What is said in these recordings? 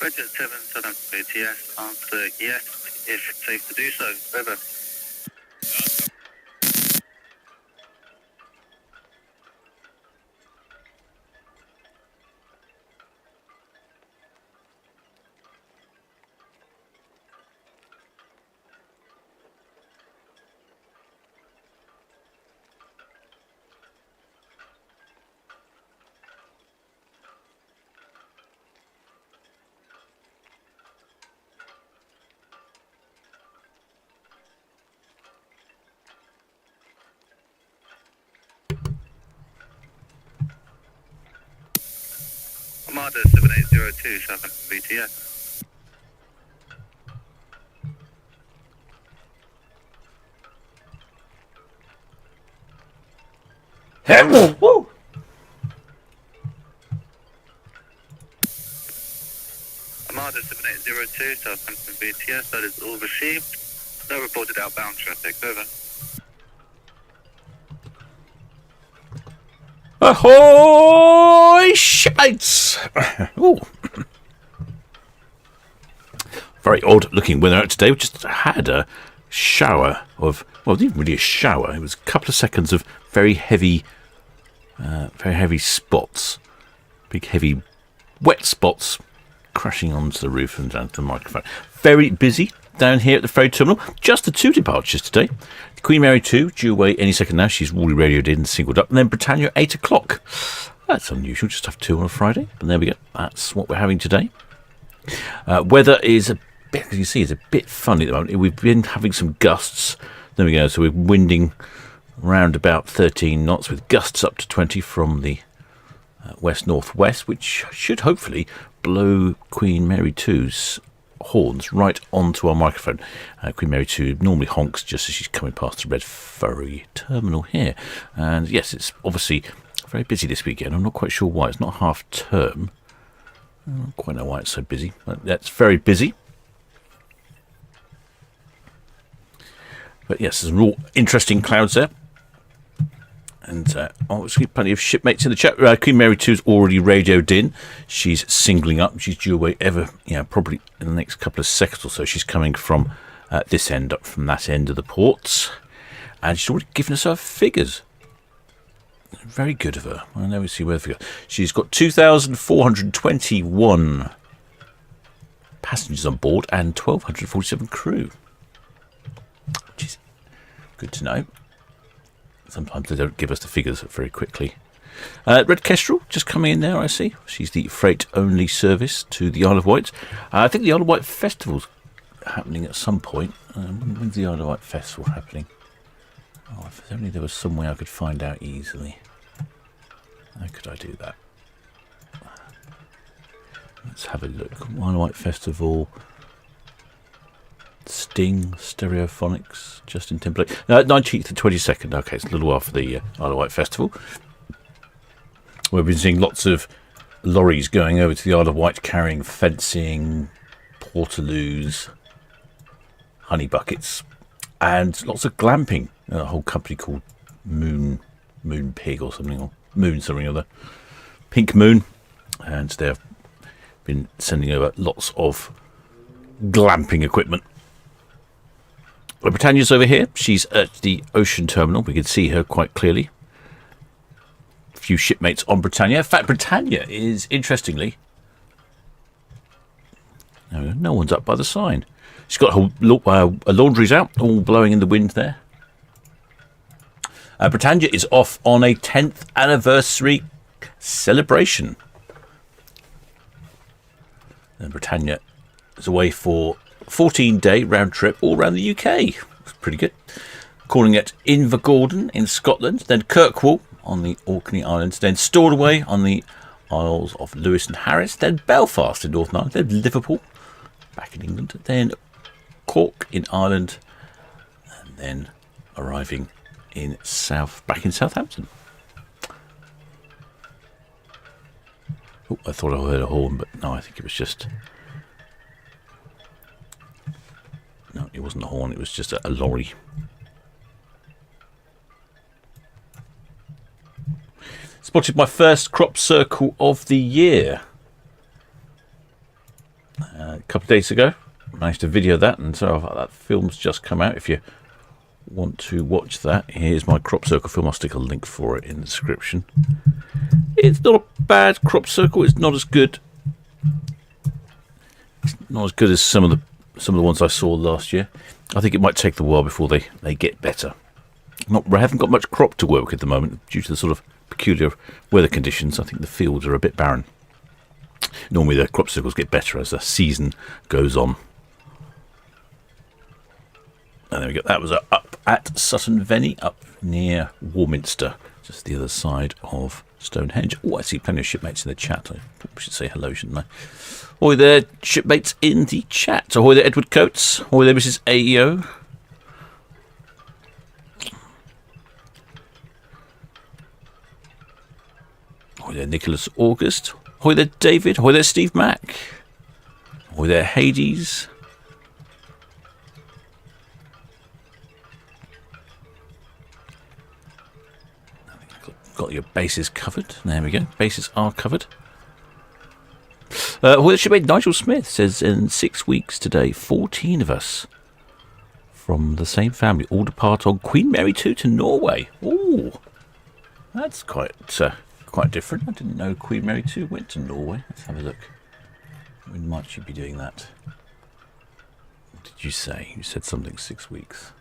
Roger 7 Southampton BTS, answer yes if safe to do so. Over. Armada 7802 Southampton BTS. Woo! Armada 7802 Southampton BTS, that is all received. No reported outbound traffic. Over. Ahoy, shipmates! Ooh. Very odd looking weather out today. We just had a shower of, well, it wasn't really a shower. It was a couple of seconds of very heavy spots. Big, heavy, wet spots crashing onto the roof and down to the microphone. Very busy down here at the ferry terminal. Just the 2 departures today. The Queen Mary 2 due away any second now. She's already radioed in and singled up. And then Britannia 8 o'clock. That's unusual, just have 2 on a Friday. But there we go. That's what we're having today. Weather is a bit, as you see, is a bit funny at the moment. We've been having some gusts. There we go. So we're winding around about 13 knots with gusts up to 20 from the west-northwest, which should hopefully blow Queen Mary 2's horns right onto our microphone. Queen Mary 2 normally honks just as she's coming past the red ferry terminal here. And yes, it's obviously very busy this weekend. I'm not quite sure why. It's not half term. I don't quite know why it's so busy, but that's very busy. But yes, there's some real interesting clouds there. And obviously plenty of shipmates in the chat. Queen Mary 2's already radioed in. She's singling up. She's due away probably in the next couple of seconds or so. She's coming from this end, up from that end of the ports. And she's already given us her figures. Very good of her. I never see where the figure. She's got 2,421 passengers on board and 1,247 crew. Which is good to know. Sometimes they don't give us the figures very quickly. Red Kestrel just coming in there, I see. She's the freight-only service to the Isle of Wight. I think the Isle of Wight Festival's happening at some point. When's the Isle of Wight Festival happening? Oh, if only there was some way I could find out easily. How could I do that? Let's have a look. Isle of Wight Festival... Sting, Stereophonics, Justin Timberlake. 19th to 22nd. Okay, it's a little while for the Isle of Wight Festival. We've been seeing lots of lorries going over to the Isle of Wight carrying fencing, portaloos, honey buckets, and lots of glamping. A whole company called Moon Pig or something, or Moon something or other. Pink Moon. And they've been sending over lots of glamping equipment. Well, Britannia's over here. She's at the ocean terminal. We can see her quite clearly. A few shipmates on Britannia. In fact, Britannia is, interestingly... No one's up by the sign. She's got her laundries out, all blowing in the wind there. Britannia is off on a 10th anniversary celebration. And Britannia is away for 14-day round trip all around the UK. It's pretty good. Calling at Invergordon in Scotland, then Kirkwall on the Orkney Islands, then Stornoway on the Isles of Lewis and Harris, then Belfast in Northern Ireland, then Liverpool back in England, then Cork in Ireland, and then arriving in back in Southampton. Oh, I thought I heard a horn, but no, I think it was just... No, it wasn't a horn, it was just a lorry. Spotted my first crop circle of the year. a couple of days ago. Managed to video that, and so that film's just come out. If you want to watch that, here's my crop circle film. I'll stick a link for it in the description. It's not a bad crop circle. It's not as good. It's not as good as some of the ones I saw last year. I think it might take a while before they get better. I haven't got much crop to work with at the moment due to the sort of peculiar weather conditions. I think the fields are a bit barren. Normally the crop circles get better as the season goes on. And there we go. That was up at Sutton Veney, up near Warminster, just the other side of Stonehenge. Oh, I see plenty of shipmates in the chat. I should say hello, shouldn't I? Ahoy there, shipmates in the chat. Ahoy there, Edward Coates. Ahoy there, Mrs. AEO. Ahoy there, Nicholas August. Ahoy there, David. Ahoy there, Steve Mack. Ahoy there, Hades. Got your bases covered. There we go. Bases are covered. Well, shipmate Nigel Smith says in 6 weeks today, 14 of us from the same family all depart on Queen Mary 2 to Norway. Ooh, that's quite different. I didn't know Queen Mary 2 went to Norway. Let's have a look. When might she be doing that? What did you say? You said something 6 weeks.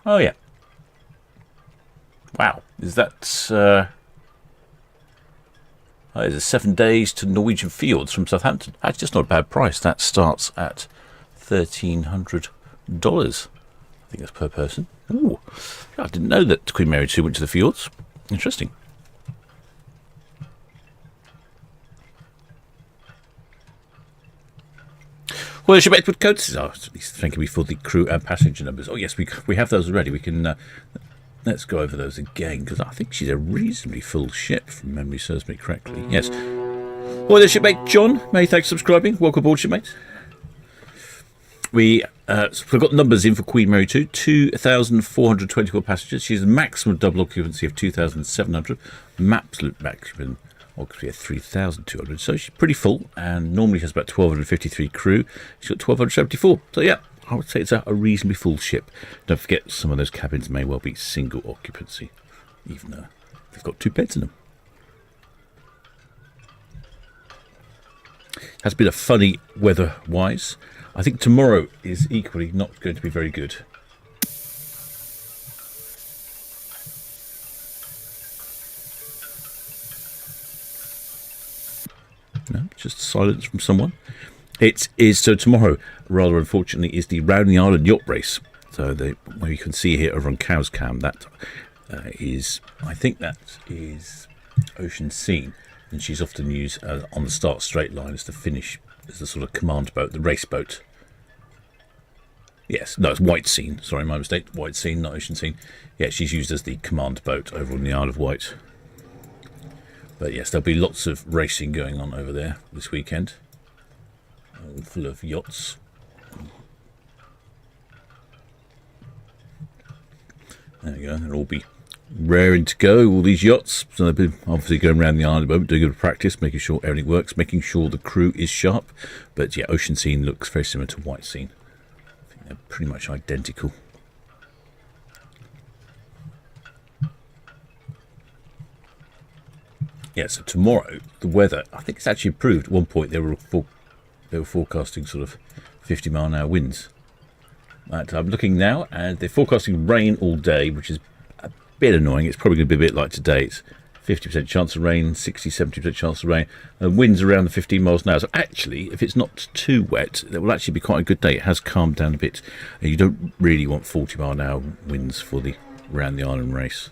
Oh, yeah. Wow, is that is it 7 days to Norwegian fields from Southampton? That's just not a bad price. That starts at $1,300. I think that's per person. Ooh, I didn't know that Queen Mary 2 went to the fields. Interesting. Well, ship Edward Coates is at least thanking me for the crew and passenger numbers. Oh yes, we have those already. We can. Let's go over those again, because I think she's a reasonably full ship, from memory serves me correctly. Yes. Well, there, shipmate John. Many thanks for subscribing. Welcome aboard, shipmate. We've got numbers in for Queen Mary 2. 2,424 passengers. She has a maximum double occupancy of 2,700. Absolute maximum occupancy of 3,200. So she's pretty full, and normally has about 1,253 crew. She's got 1,274. So yeah, I would say it's a reasonably full ship. Don't forget, some of those cabins may well be single occupancy, even though they've got 2 beds in them. Has been a funny weather-wise. I think tomorrow is equally not going to be very good. No, just silence from someone. It is, so tomorrow, rather unfortunately, is the Round the Island yacht race. So where you can see here over on Cow's Cam, that is, I think that is Ocean Scene, and she's often used on the start straight line as the finish, as the sort of command boat, the race boat. Yes, no, it's White Scene. Sorry, my mistake. White Scene, not Ocean Scene. Yeah, she's used as the command boat over on the Isle of Wight. But yes, there'll be lots of racing going on over there this weekend. Full of yachts. There we go. They'll all be raring to go, all these yachts. So they've been obviously going around the island at the moment, doing a bit of practice, making sure everything works, making sure the crew is sharp. But yeah, Ocean Scene looks very similar to White Scene. I think they're pretty much identical. Yeah, so tomorrow, the weather, I think it's actually improved. At one point, they were forecasting sort of 50-mile-an-hour winds. Right, I'm looking now, and they're forecasting rain all day, which is a bit annoying. It's probably going to be a bit like today. It's 50% chance of rain, 60-70% chance of rain, and winds around the 15 miles an hour. So actually, if it's not too wet, it will actually be quite a good day. It has calmed down a bit. And you don't really want 40-mile-an-hour winds for the Round the Island race.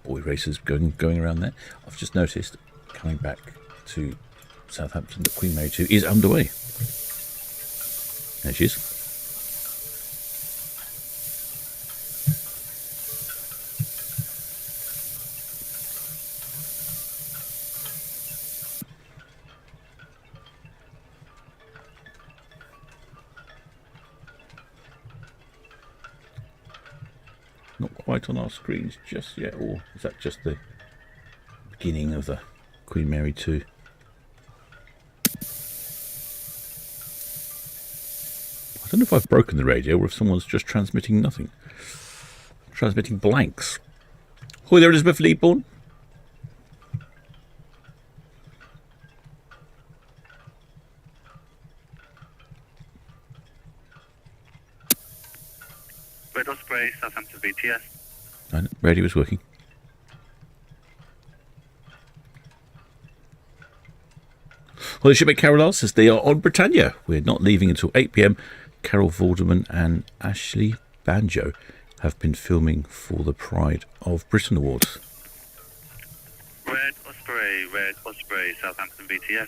Boy racers going around there. I've just noticed, coming back to Southampton, that Queen Mary 2 is underway. There she is. Not quite on our screens just yet, or is that just the beginning of the Queen Mary 2? don't know if I've broken the radio or if someone's just transmitting nothing. Transmitting blanks. Hi there, Elizabeth Leeborn. Red Osprey, Southampton BTS. I know, radio is working. Well, the shipmate Carol says they are on Britannia. We're not leaving until 8 p.m. Carol Vorderman and Ashley Banjo have been filming for the Pride of Britain Awards. Red Osprey, Southampton BTS.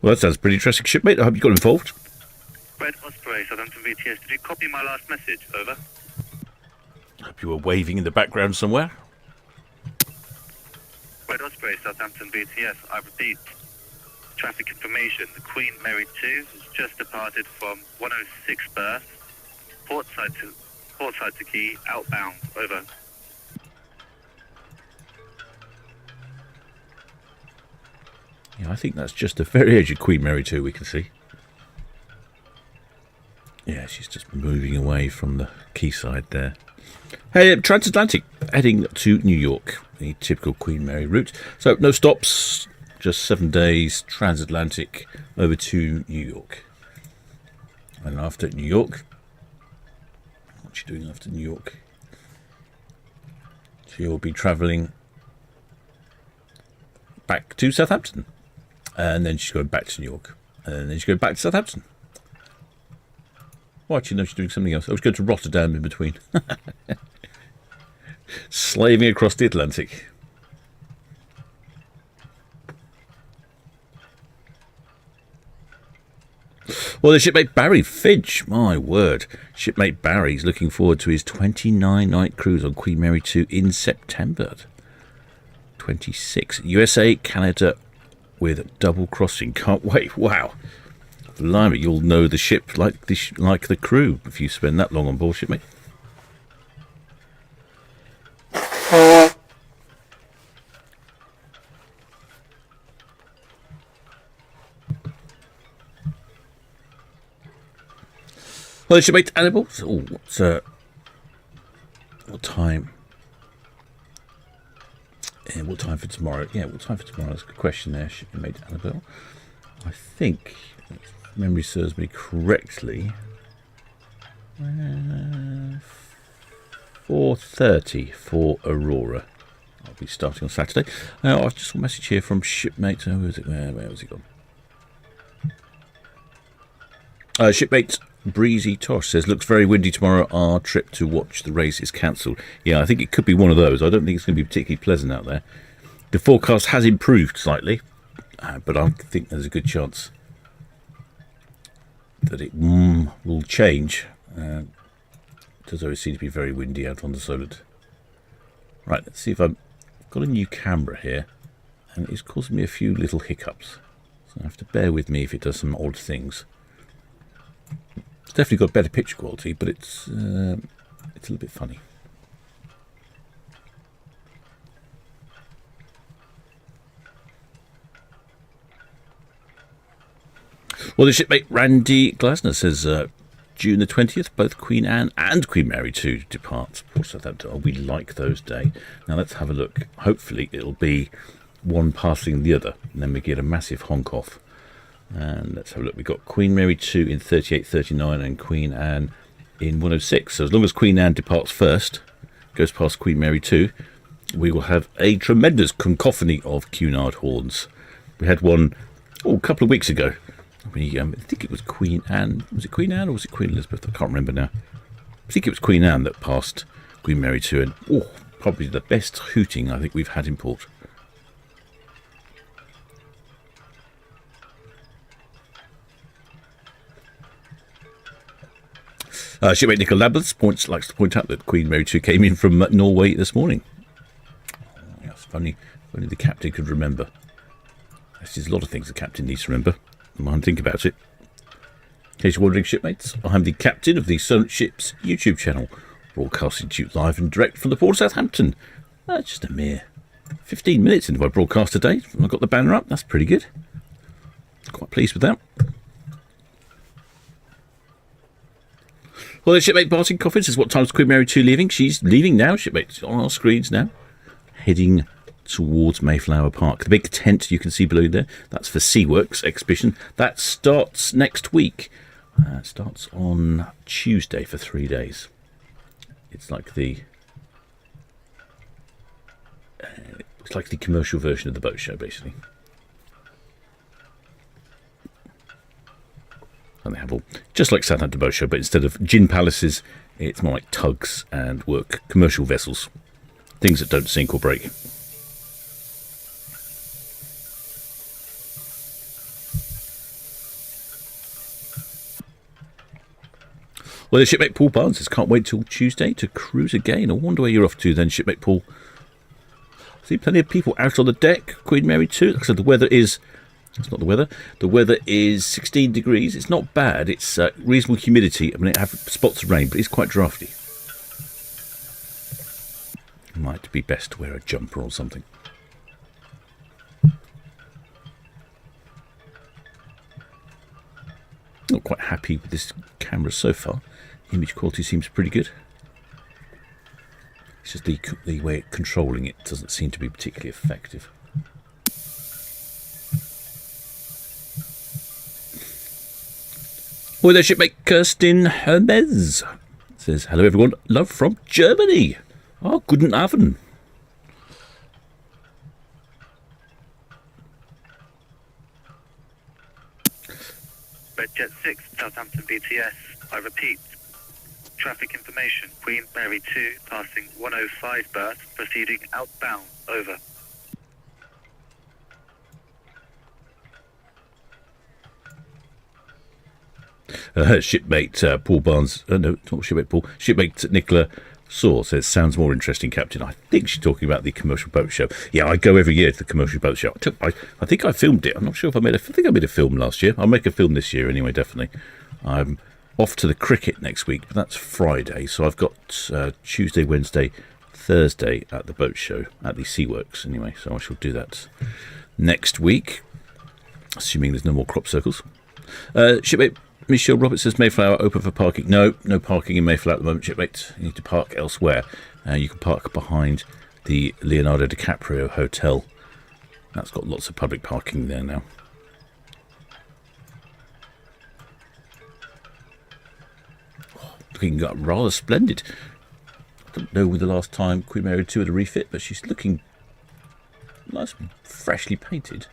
Well, that sounds pretty interesting, shipmate. I hope you got involved. Red Osprey, Southampton BTS. Did you copy my last message? Over. I hope you were waving in the background somewhere. Red Osprey, Southampton BTS. I repeat. Traffic information. The Queen Mary 2 has just departed from 106 berth. Portside to Quay, outbound. Over. Yeah, I think that's just the very edge of Queen Mary 2 we can see. Yeah, she's just moving away from the quayside there. Hey, transatlantic, heading to New York, the typical Queen Mary route. So no stops, just 7 days, transatlantic over to New York. And after New York, what's she doing after New York? She will be travelling back to Southampton. And then she's going back to New York. And then she's going back to Southampton. Well, actually, no, she's doing something else. I was going to Rotterdam in between. Slaving across the Atlantic. Well, the shipmate Barry Finch, my word. Shipmate Barry's looking forward to his 29-night cruise on Queen Mary 2 in September 26. USA, Canada, with double crossing. Can't wait. Wow. Blimey, you'll know the ship like the crew if you spend that long on board, shipmate. Well, shipmate animals. Oh, what time? What time for tomorrow? Yeah, what time for tomorrow? That's a good question there, shipmate Annabelle. I think, if memory serves me correctly, 4:30 for Aurora. I'll be starting on Saturday. I've just got a message here from shipmate. Where was it? Where was it gone? Shipmate Breezy Tosh says, looks very windy tomorrow. Our trip to watch the race is cancelled. Yeah, I think it could be one of those. I don't think it's going to be particularly pleasant out there. The forecast has improved slightly, but I think there's a good chance that it will change. It does always seem to be very windy out on the Solent. Right, let's see if I've got a new camera here, and it's causing me a few little hiccups. So I have to bear with me if it does some odd things. It's definitely got better picture quality, but it's a little bit funny. Well, the shipmate Randy Glasner says June the 20th, both Queen Anne and Queen Mary 2 depart Port Southampton. Oh, we like those days. Now let's have a look. Hopefully it'll be one passing the other, and then we get a massive honk off. And let's have a look. We've got Queen Mary 2 in 38:39 and Queen Anne in 106. So as long as Queen Anne departs first, goes past Queen Mary 2, we will have a tremendous cacophony of Cunard horns. We had one a couple of weeks ago. I think it was Queen Anne. Was it Queen Anne or was it Queen Elizabeth? I can't remember now. I think it was Queen Anne that passed Queen Mary 2, and probably the best hooting I think we've had in port. Shipmate Nicola Lambert likes to point out that Queen Mary 2 came in from Norway this morning. It's funny. If only the captain could remember. There's a lot of things the captain needs to remember. Mind think about it. In case you're wondering, shipmates, I'm the captain of the Solent Ships YouTube channel, broadcasting to you live and direct from the port of Southampton. Just a mere 15 minutes into my broadcast today. I've got the banner up. That's pretty good. Quite pleased with that. Well, the Shipmate parting coffins is what time's Queen Mary 2 leaving? She's leaving now. Shipmate's on our screens now. Heading towards Mayflower Park. The big tent you can see below there, that's for Seaworks exhibition. That starts next week. It starts on Tuesday for 3 days. It's like the commercial version of the boat show, basically. And they have all, just like Southampton Boat Show, but instead of gin palaces, it's more like tugs and work commercial vessels. Things that don't sink or break. Well, the Shipmate Paul Barnes says, can't wait till Tuesday to cruise again. I wonder where you're off to then, Shipmate Paul. I see plenty of people out on the deck. Queen Mary 2. Like I said, the weather is... It's not the weather. The weather is 16 degrees. It's not bad. It's reasonable humidity. I mean, it has spots of rain, but it's quite drafty. Might be best to wear a jumper or something. Not quite happy with this camera so far. Image quality seems pretty good. It's just the way it's controlling it doesn't seem to be particularly effective. Well, there, Shipmate Kirsten Hermes says, hello everyone, love from Germany. Oh, guten Abend. Red Jet 6, Southampton BTS. I repeat, traffic information, Queen Mary 2, passing 105 berth, proceeding outbound, over. Shipmate Paul Barnes, no, not Shipmate Paul, Shipmate Nicola Saw says, sounds more interesting, Captain. I think she's talking about the commercial boat show. Yeah, I go every year to the commercial boat show. I think I filmed it. I'm not sure if I think I made a film last year. I'll make a film this year anyway, definitely. I'm off to the cricket next week, but that's Friday. So I've got Tuesday, Wednesday, Thursday at the boat show, at the Seaworks anyway. So I shall do that next week, assuming there's no more crop circles. Shipmate Michelle Roberts says, Mayflower open for parking. No parking in Mayflower at the moment, Shipmate. You need to park elsewhere. You can park behind the Leonardo DiCaprio Hotel. That's got lots of public parking there now. Oh, looking rather splendid. I don't know when the last time Queen Mary 2 had a refit, but she's looking nice and freshly painted.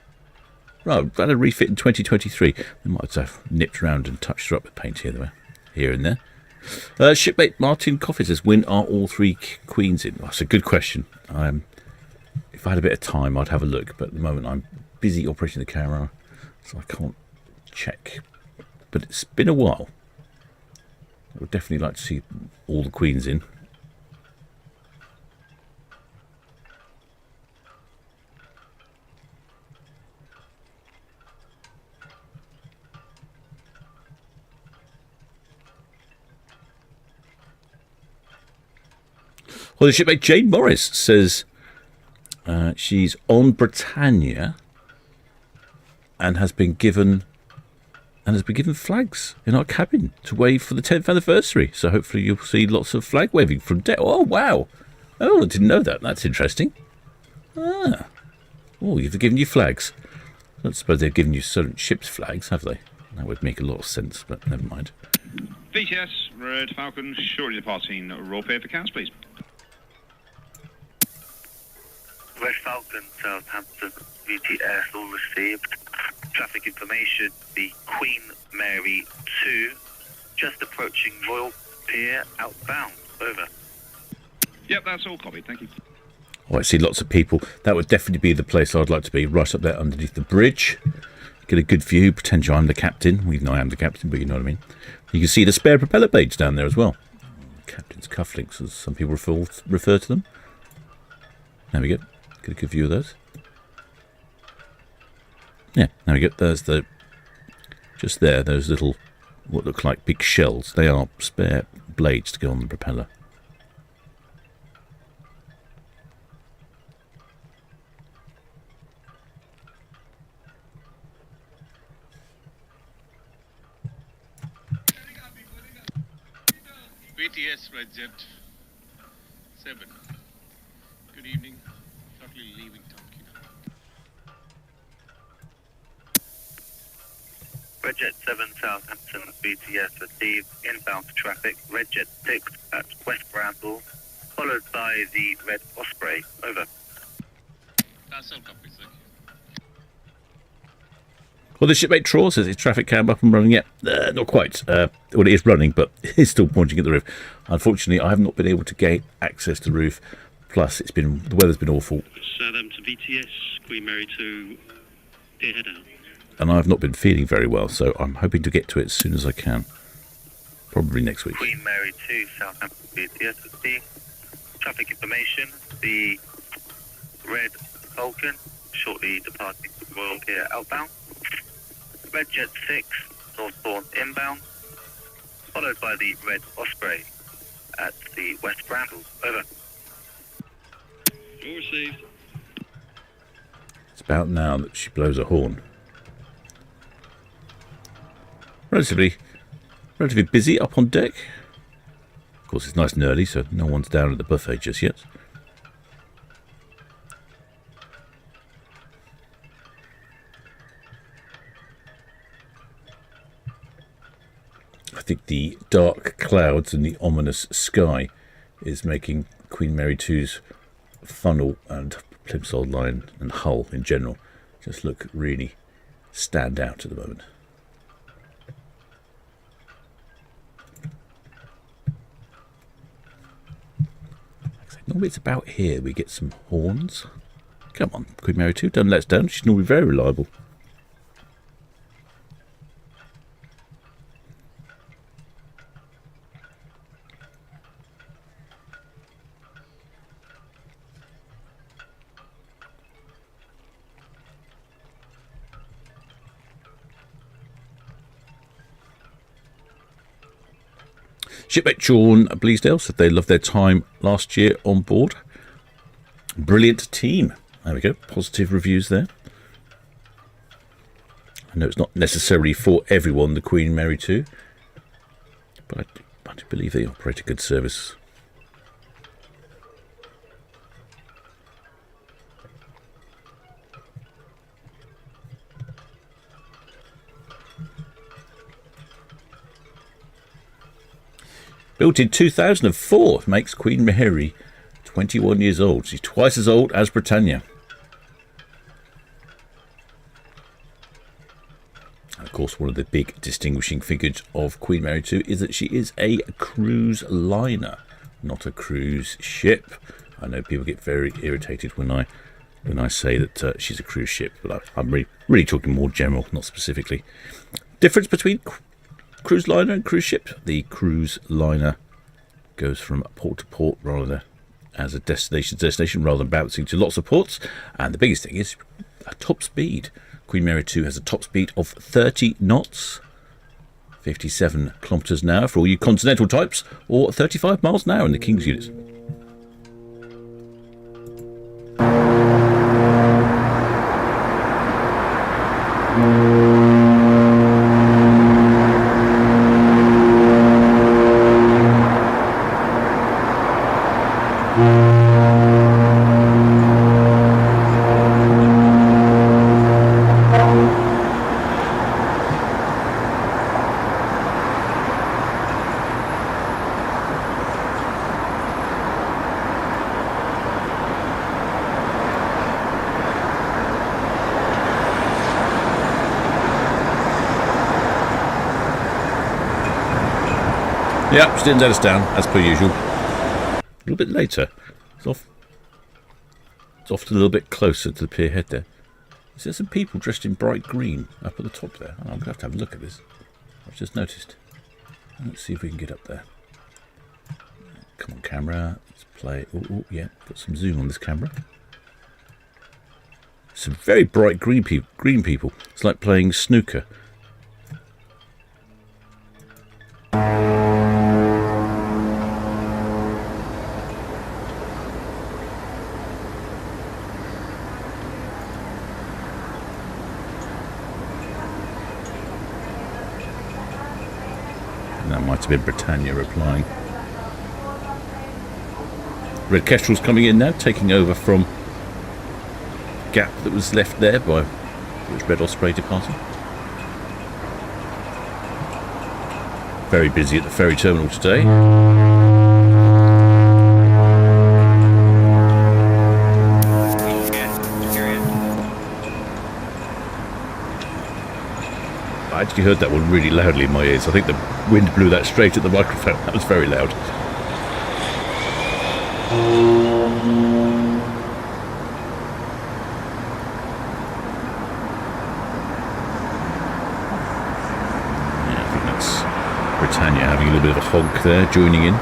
Right, had a refit in 2023. They might have nipped around and touched her up with paint here and there. Shipmate Martin Coffey says, when are all three queens in? That's a good question. If I had a bit of time, I'd have a look. But at the moment, I'm busy operating the camera, so I can't check. But it's been a while. I would definitely like to see all the queens in. Well, the shipmate Jane Morris says she's on Britannia and has been given flags in our cabin to wave for the 10th anniversary. So hopefully you'll see lots of flag waving from deck. Oh wow! Oh, I didn't know that. That's interesting. Ah, oh, you've given you flags. I don't suppose they've given you Solent Ships flags, have they? That would make a lot of sense, but never mind. VTS, Red Falcon, shortly departing. Roll clear for cats, please. Red Falcon, Southampton, VTS, all received. Traffic information, the Queen Mary 2, just approaching Royal Pier, outbound, over. Yep, that's all copied, thank you. Oh, I see lots of people. That would definitely be the place I'd like to be, right up there underneath the bridge. Get a good view, pretend I'm the captain. Well, even though I am the captain, but you know what I mean. You can see the spare propeller blades down there as well. Captain's cufflinks, as some people refer to them. There we go. Get a good view of those. Yeah, there we go. There's the... Just there, those little, what look like big shells. They are spare blades to go on the propeller. BTS Jet 7. Good evening. Shortly leaving Town Quay. Redjet 7 Southampton BTS received inbound traffic. Redjet 6 at West Bramble, followed by the Red Osprey. Over. Castle copy, sir. Well, the shipmate Traw says its traffic cam up and running yet. Not quite. Well, it is running, but it's still pointing at the roof. Unfortunately, I have not been able to gain access to the roof. Plus, the weather's been awful. Southampton BTS, Queen Mary 2, dear head out. And I've not been feeling very well, so I'm hoping to get to it as soon as I can. Probably next week. Queen Mary 2 Southampton BTS received traffic information. The Red Falcon shortly departing from Royal Pier outbound. Redjet 6 northbound inbound, followed by the Red Osprey at the West Bramble. Over. All received. It's about now that she blows a horn. Relatively busy up on deck. Of course, it's nice and early, so no one's down at the buffet just yet. I think the dark clouds and the ominous sky is making Queen Mary 2's funnel and plimsoll line and hull in general just look really stand out at the moment. Normally it's about here we get some horns. Come on, Queen Mary 2, don't let us down. She's normally very reliable. Shipmate Sean Bleasdale said they loved their time last year on board. Brilliant team. There we go. Positive reviews there. I know it's not necessarily for everyone, the Queen Mary 2, but I do believe they operate a good service. Built in 2004, makes Queen Mary 21 years old. She's twice as old as Britannia. And of course, one of the big distinguishing figures of Queen Mary 2 is that she is a cruise liner, not a cruise ship. I know people get very irritated when I say that she's a cruise ship, but I'm really talking more general, not specifically. Difference between cruise liner and cruise ship. The cruise liner goes from port to port rather as a destination to destination rather than bouncing to lots of ports. And the biggest thing is a top speed. Queen Mary 2 has a top speed of 30 knots, 57 kilometres an hour for all you continental types, or 35 miles an hour in the King's units. Yep, she didn't let us down, as per usual. A little bit later. It's off a little bit closer to the pier head there. Is there some people dressed in bright green up at the top there? Oh, I'm going to have a look at this. I've just noticed. Let's see if we can get up there. Come on, camera. Let's play. Oh, yeah, put some zoom on this camera. Some very bright green people. It's like playing snooker. That might have been Britannia replying. Red Kestrel's coming in now, taking over from gap that was left there by Red Osprey departing. Very busy at the ferry terminal today. I actually heard that one really loudly in my ears. I think the wind blew that straight at the microphone. That was very loud. Yeah, I think that's Britannia having a little bit of a honk there, joining in.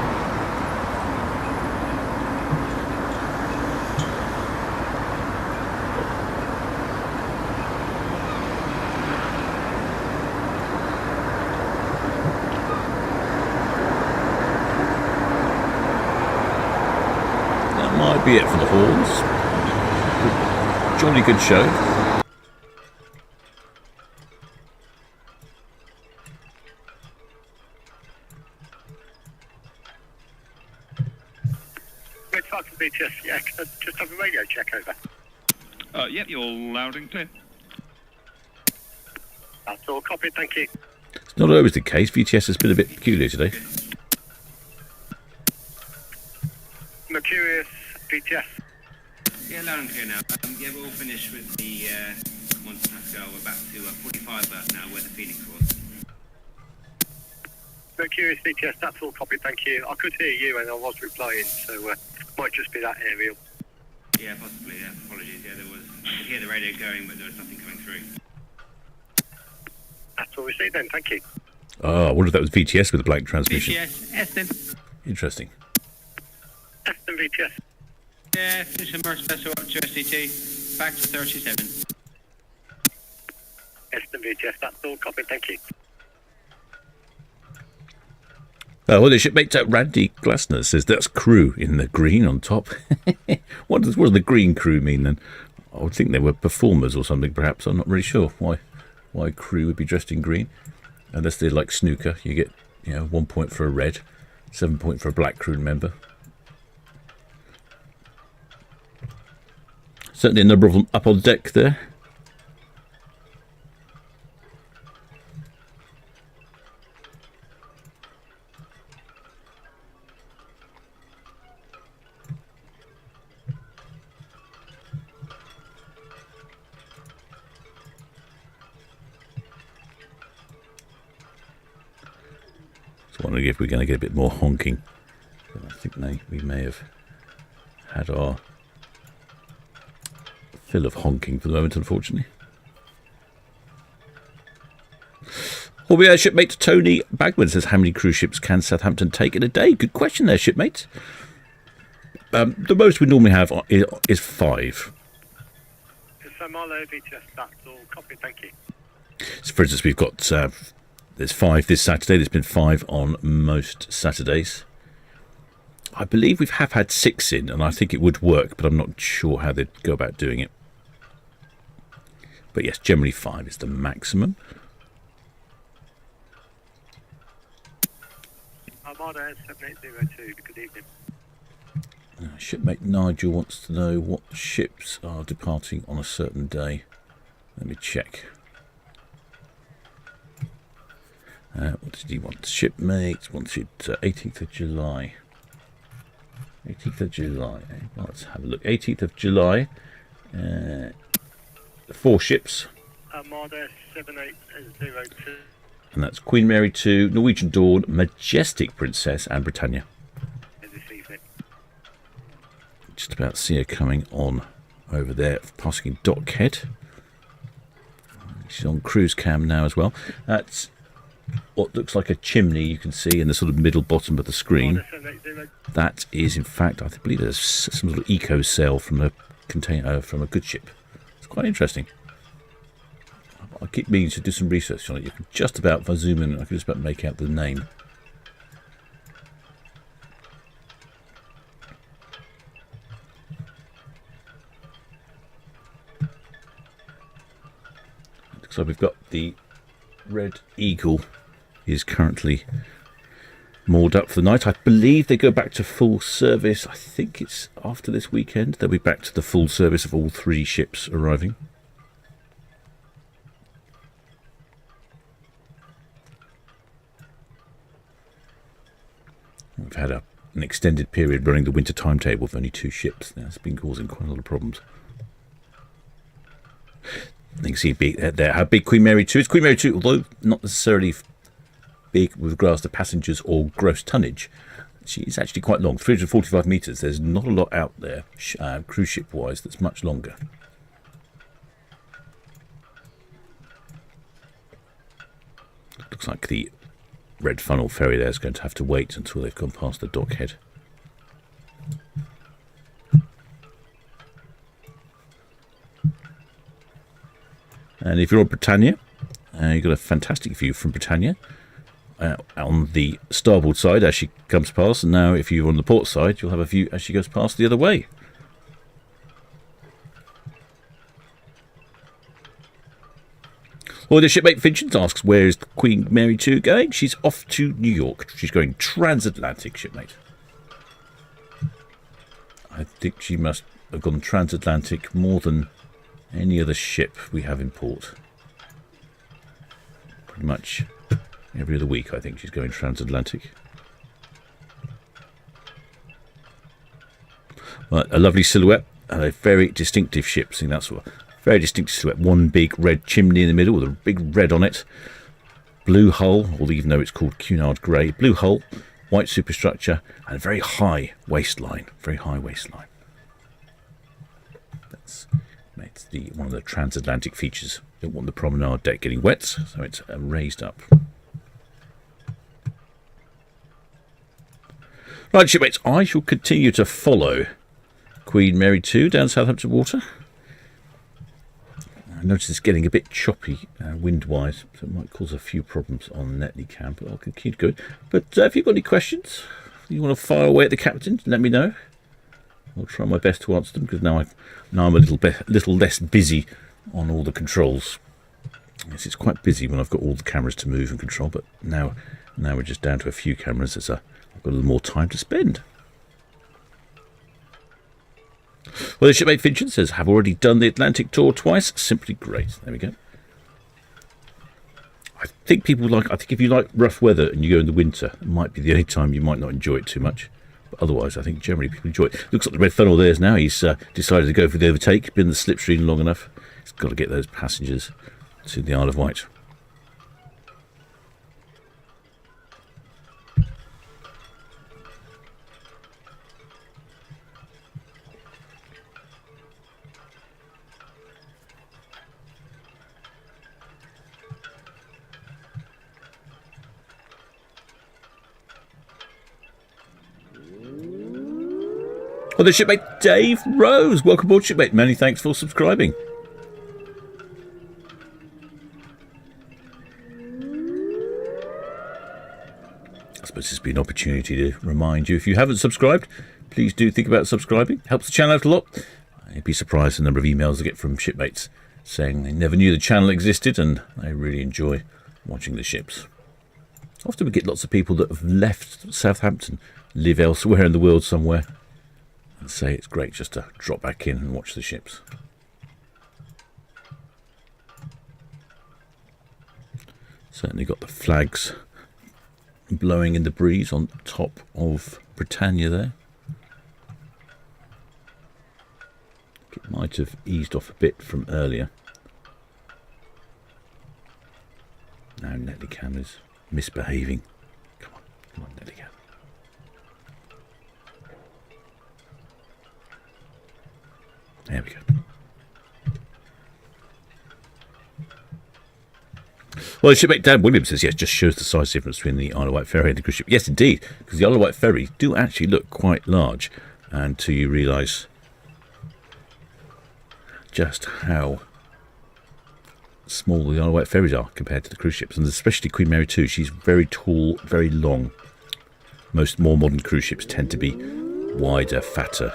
Might be it for the Horns. Jolly good show. Red Falcon BTS, yeah, just have a radio check over. Yep, you're loud and clear. That's all copied, thank you. It's not always the case. VTS has been a bit peculiar today. Mercurius BTS. Yeah, loud and clear now. Yeah, we're all finished with the 1 Pascal. We're back to 45 now, where the Phoenix was. Mercurius BTS, that's all copied, thank you. I could hear you and I was replying, so might just be that aerial. Yeah, possibly, yeah. Apologies, yeah, there was... I could hear the radio going, but there was nothing coming through. That's all received then, thank you. Oh, I wonder if that was VTS with a blank transmission. BTS, Eston. Interesting. Aston VTS. Yeah, finish a Merc Special up to SCT. Back to 37. Aston VTS, that's all copied, thank you. Well, the shipmate Randy Glassner says that's crew in the green on top. What does the green crew mean then? I would think they were performers or something, perhaps. I'm not really sure why crew would be dressed in green. Unless they're like snooker, you get 1 point for a red, 7 point for a black crew member. Certainly a number of them up on deck there. Just wondering if we're going to get a bit more honking. I think we may have had our fill of honking for the moment, unfortunately. Hobby shipmate Tony Bagman says, how many cruise ships can Southampton take in a day? Good question there, shipmate. The most we normally have is 5. So Marlow VTS, that's all copied, thank you. So for instance, we've got there's 5 this Saturday. There's been 5 on most Saturdays. I believe we have had 6 in, and I think it would work, but I'm not sure how they'd go about doing it. But yes, generally 5 is the maximum. Armada 7802, good evening. Shipmate Nigel wants to know what ships are departing on a certain day. Let me check. What did he want? Shipmate wanted 18th of July. 18th of July. Well, let's have a look. 18th of July. 4 ships. Armada 7802. And that's Queen Mary 2, Norwegian Dawn, Majestic Princess, and Britannia. This evening. Just about see her coming on over there, passing in Dockhead. She's on cruise cam now as well. That's what looks like a chimney you can see in the sort of middle bottom of the screen. That is, in fact, I believe there's some sort of eco sail from a container from a good ship. It's quite interesting. I keep meaning to do some research on it. You can just about, if I zoom in, I can just about make out the name. So we've got the Red Eagle is currently moored up for the night. I believe they go back to full service. I think it's after this weekend. They'll be back to the full service of all 3 ships arriving. We've had an extended period running the winter timetable of only 2 ships. That's been causing quite a lot of problems. You can see there how big Queen Mary 2 is. Queen Mary 2, although not necessarily big with regards to passengers or gross tonnage, she is actually quite long, 345 metres. There's not a lot out there, cruise ship wise, that's much longer. Looks like the Red Funnel ferry there is going to have to wait until they've gone past the dockhead. And if you're on Britannia, you've got a fantastic view from Britannia on the starboard side as she comes past. And now if you're on the port side, you'll have a view as she goes past the other way. Well, the shipmate Vincent asks, where is Queen Mary 2 going? She's off to New York. She's going transatlantic, shipmate. I think she must have gone transatlantic more than any other ship we have in port. Pretty much every other week, I think she's going transatlantic. Well, a lovely silhouette and a very distinctive ship. See, that's what. Very distinctive silhouette. One big red chimney in the middle with a big red on it. Blue hull, although even though it's called Cunard Grey. Blue hull, white superstructure, and a very high waistline. Very high waistline. That's one of the transatlantic features. Don't want the promenade deck getting wet, so it's raised up. Right, shipmates, I shall continue to follow Queen Mary 2 down Southampton water. I notice it's getting a bit choppy wind-wise, so it might cause a few problems on Netley Cam, but I'll keep going. But if you've got any questions, you want to fire away at the captain, let me know. I'll try my best to answer them, because now I'm a little less busy on all the controls. Yes, it's quite busy when I've got all the cameras to move and control, but now we're just down to a few cameras, I've got a little more time to spend. Well, the shipmate Vincent says, have already done the Atlantic tour twice. Simply great. There we go. I think if you like rough weather and you go in the winter, it might be the only time you might not enjoy it too much. But otherwise, I think generally people enjoy it. Looks like the Red Funnel there's now. He's decided to go for the overtake. Been in the slipstream long enough. He's got to get those passengers to the Isle of Wight. Well, the shipmate Dave Rose. Welcome aboard, shipmate. Many thanks for subscribing. I suppose this would be an opportunity to remind you, if you haven't subscribed, please do think about subscribing. Helps the channel out a lot. You'd be surprised the number of emails I get from shipmates saying they never knew the channel existed and they really enjoy watching the ships. Often we get lots of people that have left Southampton, live elsewhere in the world somewhere, and say it's great just to drop back in and watch the ships. Certainly got the flags blowing in the breeze on top of Britannia there. It might have eased off a bit from earlier. Now Netley Cam is misbehaving. Come on Netley Cam. There we go. Well, the shipmate Dan Williams says, yes, just shows the size difference between the Isle of Wight ferry and the cruise ship. Yes, indeed, because the Isle of Wight ferry do actually look quite large, until you realise just how small the Isle of Wight ferries are compared to the cruise ships, and especially Queen Mary 2. She's very tall, very long. Most more modern cruise ships tend to be wider, fatter.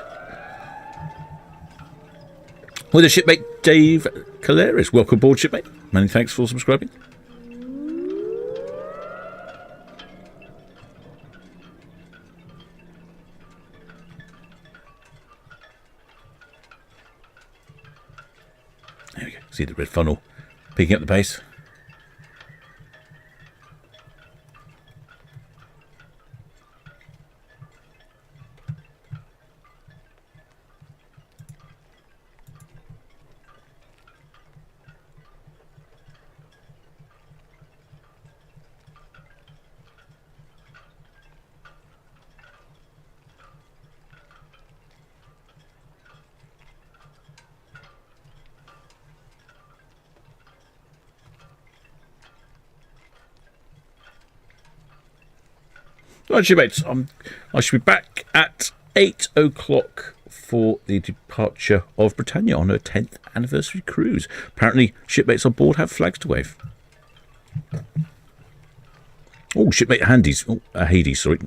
Well, the shipmate Dave Caleris. Welcome aboard, shipmate. Many thanks for subscribing. See the red funnel picking up the pace. Right, shipmates, I should be back at 8 o'clock for the departure of Britannia on her 10th anniversary cruise. Apparently, shipmates on board have flags to wave. Oh, shipmate Hades. Oh, Hades, sorry.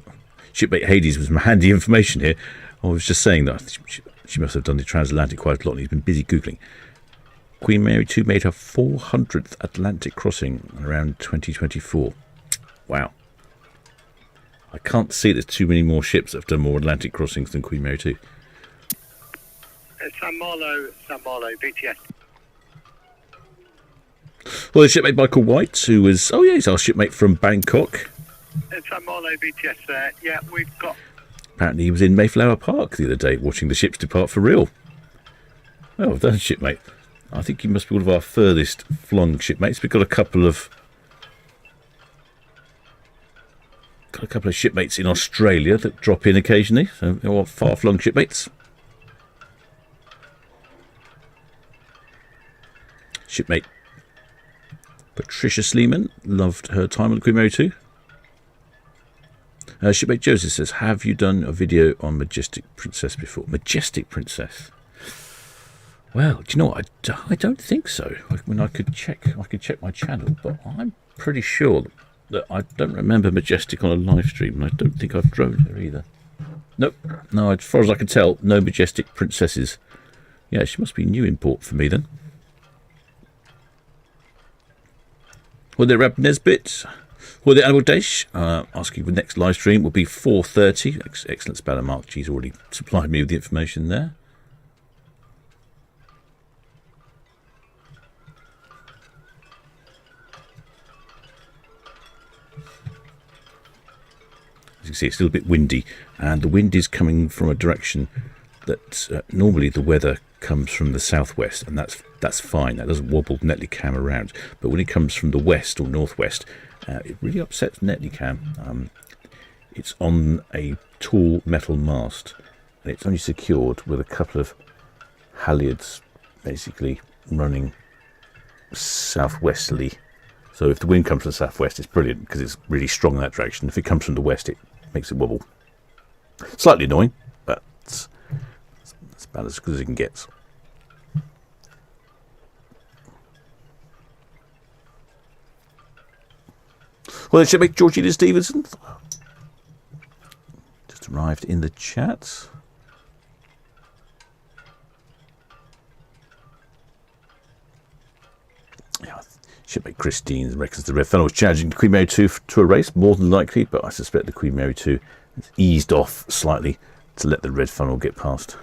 Shipmate Hades was some handy information here. I was just saying that she must have done the transatlantic quite a lot, and he's been busy Googling. Queen Mary II made her 400th Atlantic crossing around 2024. Wow. I can't see there's too many more ships that have done more Atlantic crossings than Queen Mary II. San Marlo, BTS. Well, the shipmate Michael White, who was, oh yeah, he's our shipmate from Bangkok. San Marlo, BTS there. Yeah, we've got... Apparently he was in Mayflower Park the other day watching the ships depart for real. Well done, shipmate. I think he must be one of our furthest flung shipmates. We've got a couple of shipmates in Australia that drop in occasionally, so they're all far-flung shipmates. Shipmate Patricia Sleeman loved her time on the Queen Mary II. Shipmate Joseph says, have you done a video on Majestic Princess before? Majestic Princess? Well, do you know what? I don't think so. I mean, I could check my channel, but I'm pretty sure that I don't remember Majestic on a live stream, and I don't think I've drone her either. Nope. No, as far as I can tell, no Majestic Princesses. Yeah, she must be new import for me then. Well, there, Rab Nesbit. Well, the Animal Dash, asking the next live stream will be 4:30. Excellent spelling, Mark. She's already supplied me with the information there. As you can see, it's still a bit windy, and the wind is coming from a direction that normally the weather comes from the southwest, and that's fine. That doesn't wobble Netlycam around. But when it comes from the west or northwest, it really upsets Netlycam. It's on a tall metal mast, and it's only secured with a couple of halyards, basically running southwesterly. So if the wind comes from the southwest, it's brilliant because it's really strong in that direction. If it comes from the west, it makes it wobble. Slightly annoying, but it's about as good as it can get. Well, shipmate Georgina Stevenson just arrived in the chat. Yeah, shipmate Christine reckons the Red Funnel was challenging Queen Mary II to a race, more than likely, but I suspect the Queen Mary II has eased off slightly to let the Red Funnel get past.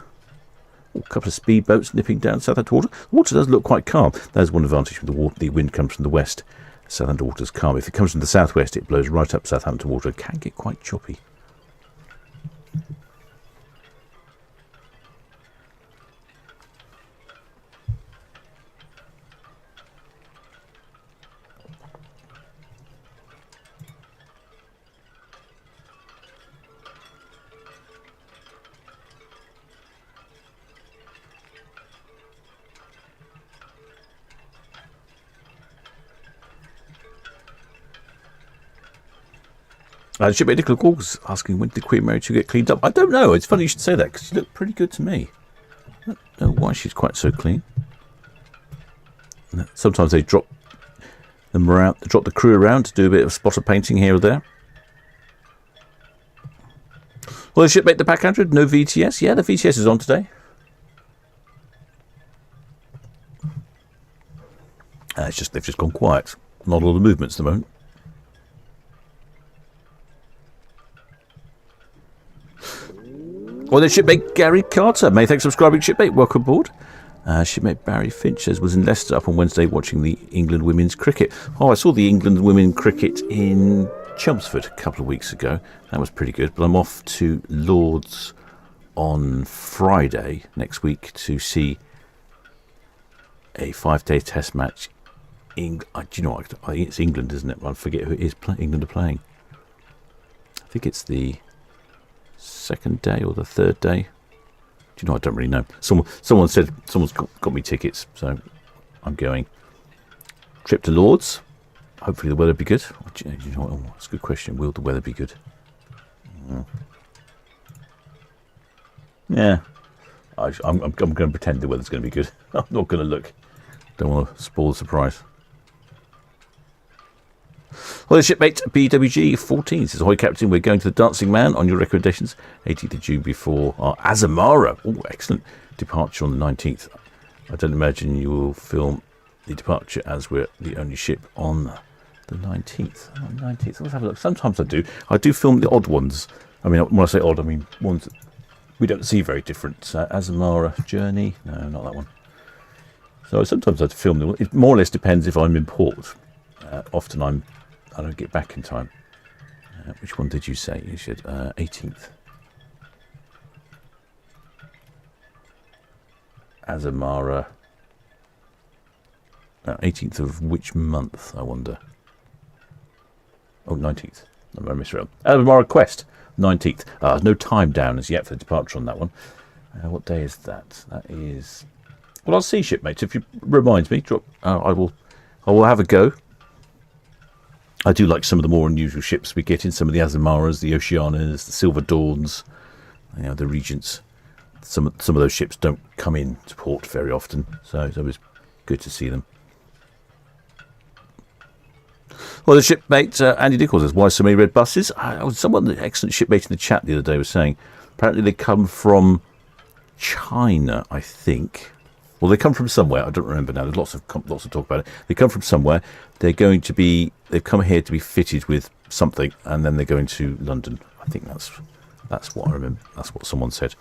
A couple of speedboats nipping down Southampton water. The water does look quite calm. There's one advantage with the water. The wind comes from the west. Southampton water's calm. If it comes from the southwest, it blows right up Southampton water. It can get quite choppy. Shipmate Nicola Gorgs asking, when did the Queen Mary II get cleaned up? I don't know. It's funny you should say that, because she looked pretty good to me. I don't know why she's quite so clean. Sometimes they drop them around, drop the crew around to do a bit of spotter painting here or there. Well, the shipmate the Pack 100, no VTS. Yeah, the VTS is on today. It's just they've just gone quiet. Not a lot of movements at the moment. Well, then, shipmate Gary Carter. Many thanks for subscribing, shipmate. Welcome aboard. Shipmate Barry Finch says, was in Leicester up on Wednesday watching the England women's cricket. Oh, I saw the England women cricket in Chelmsford a couple of weeks ago. That was pretty good. But I'm off to Lord's on Friday next week to see a 5-day test match. Do you know what? I think it's England, isn't it? I forget who it is England are playing. I think it's the second day or the third day. Do you know? I don't really know. Someone said someone's got me tickets, so I'm going. Trip to Lord's. Hopefully the weather will be good. Do you know what? Oh, that's a good question. Will the weather be good? Yeah. I'm going to pretend the weather's going to be good. I'm not going to look. Don't want to spoil the surprise. Well, the shipmate BWG 14 says, "Ahoy, Captain, we're going to the Dancing Man on your recommendations. 18th of June before our Azamara." Oh, excellent. Departure on the 19th. I don't imagine you will film the departure as we're the only ship on the 19th. Oh, 19th. Let's have a look. Sometimes I do. I do film the odd ones. I mean, when I say odd, I mean ones that we don't see very different. Azamara Journey. No, not that one. So sometimes I film them. It more or less depends if I'm in port. Often I don't get back in time. Which one did you say? You said 18th. Azamara. 18th of which month, I wonder? Oh, 19th. I misread. Azamara Quest, 19th. No time down as yet for the departure on that one. What day is that? That is... Well, I'll see, shipmates. If you remind me, I will have a go. I do like some of the more unusual ships we get in, some of the Azamaras, the Oceanas, the Silver Dawns, the Regents. Some of those ships don't come in to port very often, so it's always good to see them. Well, the shipmate Andy Nichols says, "Why so many red buses?" Someone, an excellent shipmate in the chat the other day, was saying apparently they come from China, I think. Well, they come from somewhere. I don't remember now. There's lots of talk about it. They come from somewhere. They've come here to be fitted with something, and then they're going to London. I think that's what I remember. That's what someone said.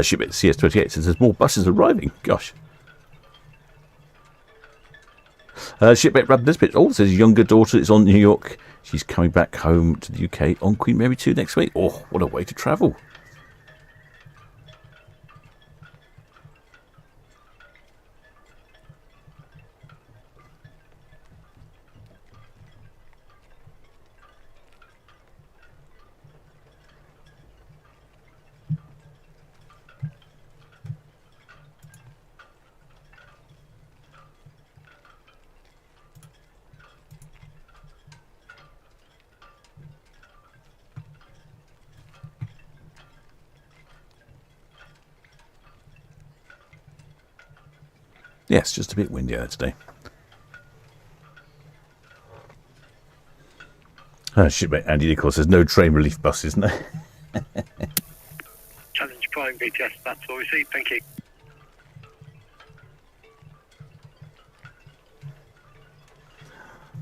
Shipmate CS28 says there's more buses arriving. Gosh. Shipmate Brad Nisbet says younger daughter is on New York. She's coming back home to the UK on Queen Mary 2 next week. Oh, what a way to travel. Yes, just a bit windy out today. Shipmate Andy Nichols says no train relief buses, no. Challenge Prime BTS, that's all we see. Thank you.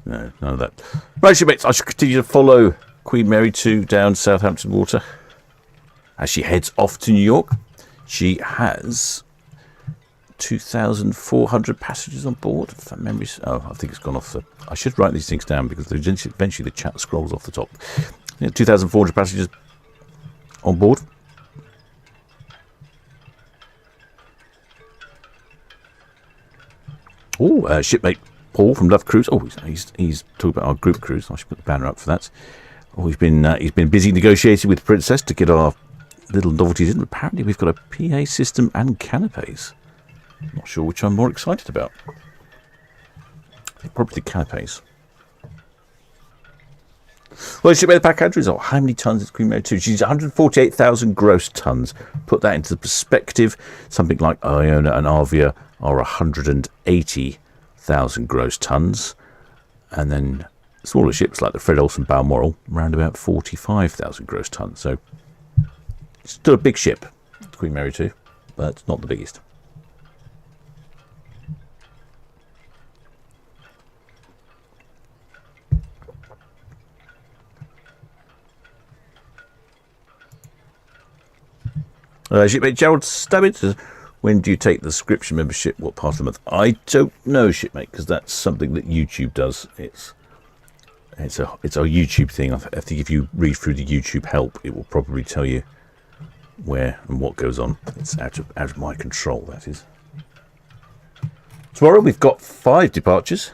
No, none of that. Right, shipmates, I should continue to follow Queen Mary 2 down Southampton water as she heads off to New York. She has 2,400 passengers on board. If that memory's... Oh, I think it's gone off the... I should write these things down because eventually the chat scrolls off the top. 2,400 passengers on board. Oh, shipmate Paul from Love Cruise. Oh, he's talking about our group cruise. I should put the banner up for that. Oh, he's been busy negotiating with Princess to get our little novelties in. Apparently, we've got a PA system and canapes. Not sure which I'm more excited about. Probably the canapes. Well, shipmate the pack Andrews. Oh, how many tons is Queen Mary 2? She's 148,000 gross tons. Put that into perspective. Something like Iona and Arvia are 180,000 gross tons. And then smaller ships like the Fred Olsen Balmoral, around about 45,000 gross tons. So, still a big ship. Queen Mary 2, but not the biggest. Shipmate Gerald Stabbit says, when do you take the subscription membership? What part of the month? I don't know, Shipmate, because that's something that YouTube does. It's a YouTube thing. I think if you read through the YouTube help, it will probably tell you where and what goes on. It's out of my control, that is. Tomorrow we've got 5 departures,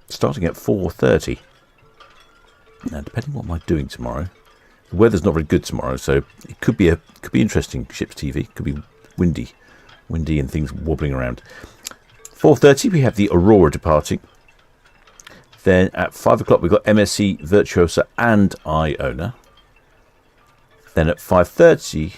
starting at 4:30. Now, depending on what I'm doing tomorrow, the weather's not very good tomorrow, so it could be interesting. Ships TV could be windy and things wobbling around. 4:30 we have the Aurora departing. Then at 5 o'clock we've got MSC Virtuosa and Iona. Then at 5:30,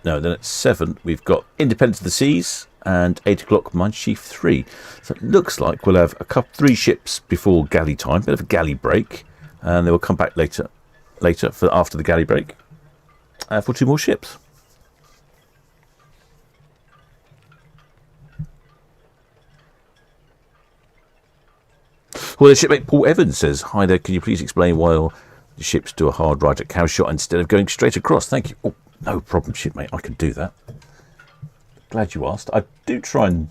then at 7 we've got Independence of the Seas and 8 o'clock Mein Chief 3. So it looks like we'll have 3 ships before galley time, bit of a galley break, and they will come back later for after the galley break for 2 more ships. Well, the shipmate Paul Evans says, hi there, can you please explain why the ships do a hard right at Cowshot instead of going straight across? Thank you. Oh, no problem, shipmate, I can do that. Glad you asked. I do try and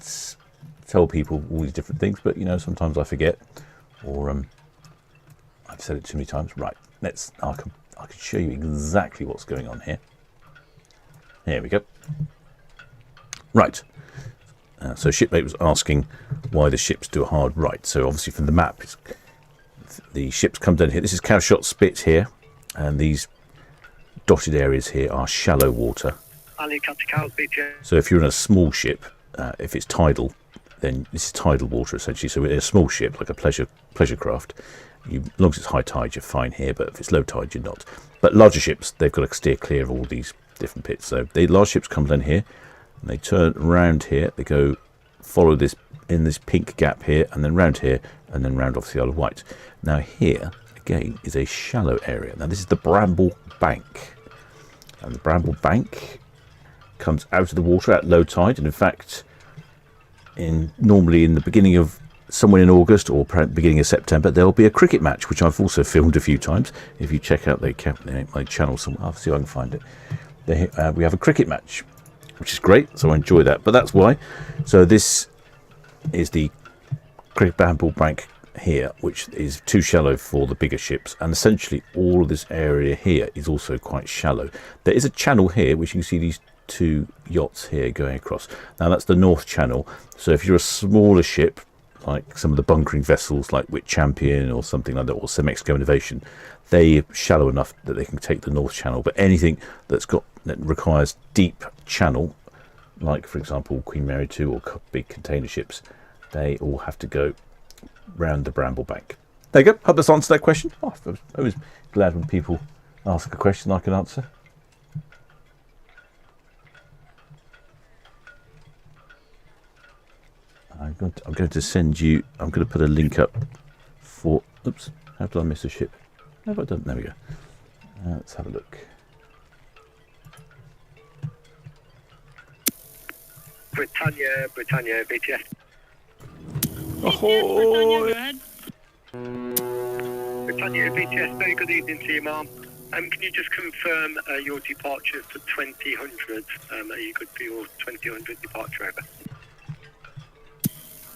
tell people all these different things, but sometimes I forget, or I've said it too many times. Right, I can show you exactly what's going on here. Here we go. Right. So shipmate was asking why the ships do a hard right. So obviously from the map, the ships come down here. This is Cowshot Spit here, and these dotted areas here are shallow water. So if you're in a small ship, if it's tidal, then this is tidal water essentially. So in a small ship, like a pleasure craft, as long as it's high tide, you're fine here. But if it's low tide, you're not. But larger ships, they've got to steer clear of all these different pits. So the large ships come down here, and they turn around here. They go follow this in this pink gap here, and then round here, and then round off the Isle of Wight. Now here again is a shallow area. Now this is the Bramble Bank, and the Bramble Bank comes out of the water at low tide, and in fact normally in the beginning of somewhere in August or beginning of September there'll be a cricket match, which I've also filmed a few times. If you check out my channel somewhere, I'll see if I can find it. We have a cricket match, which is great, so I enjoy that. But that's why. So this is the Bramble Bank here, which is too shallow for the bigger ships, and essentially all of this area here is also quite shallow. There is a channel here which you can see these 2 yachts here going across. Now that's the North Channel. So if you're a smaller ship, like some of the bunkering vessels like Wit Champion or something like that, or CMA CGM Innovation, they're shallow enough that they can take the North Channel. But anything that requires deep channel, like for example Queen Mary 2 or big container ships, they all have to go round the Bramble Bank. There you go. Hope that's answered that question. I'm always glad when people ask a question I can answer. I'm going to send you. I'm going to put a link up for. Oops! How did I miss a ship? Have I done? There we go. Let's have a look. Britannia, BTS. Ahoy! Britannia, BTS, very good evening to you, ma'am. Can you just confirm your departure for 2000? Are you good for your 2000 departure over?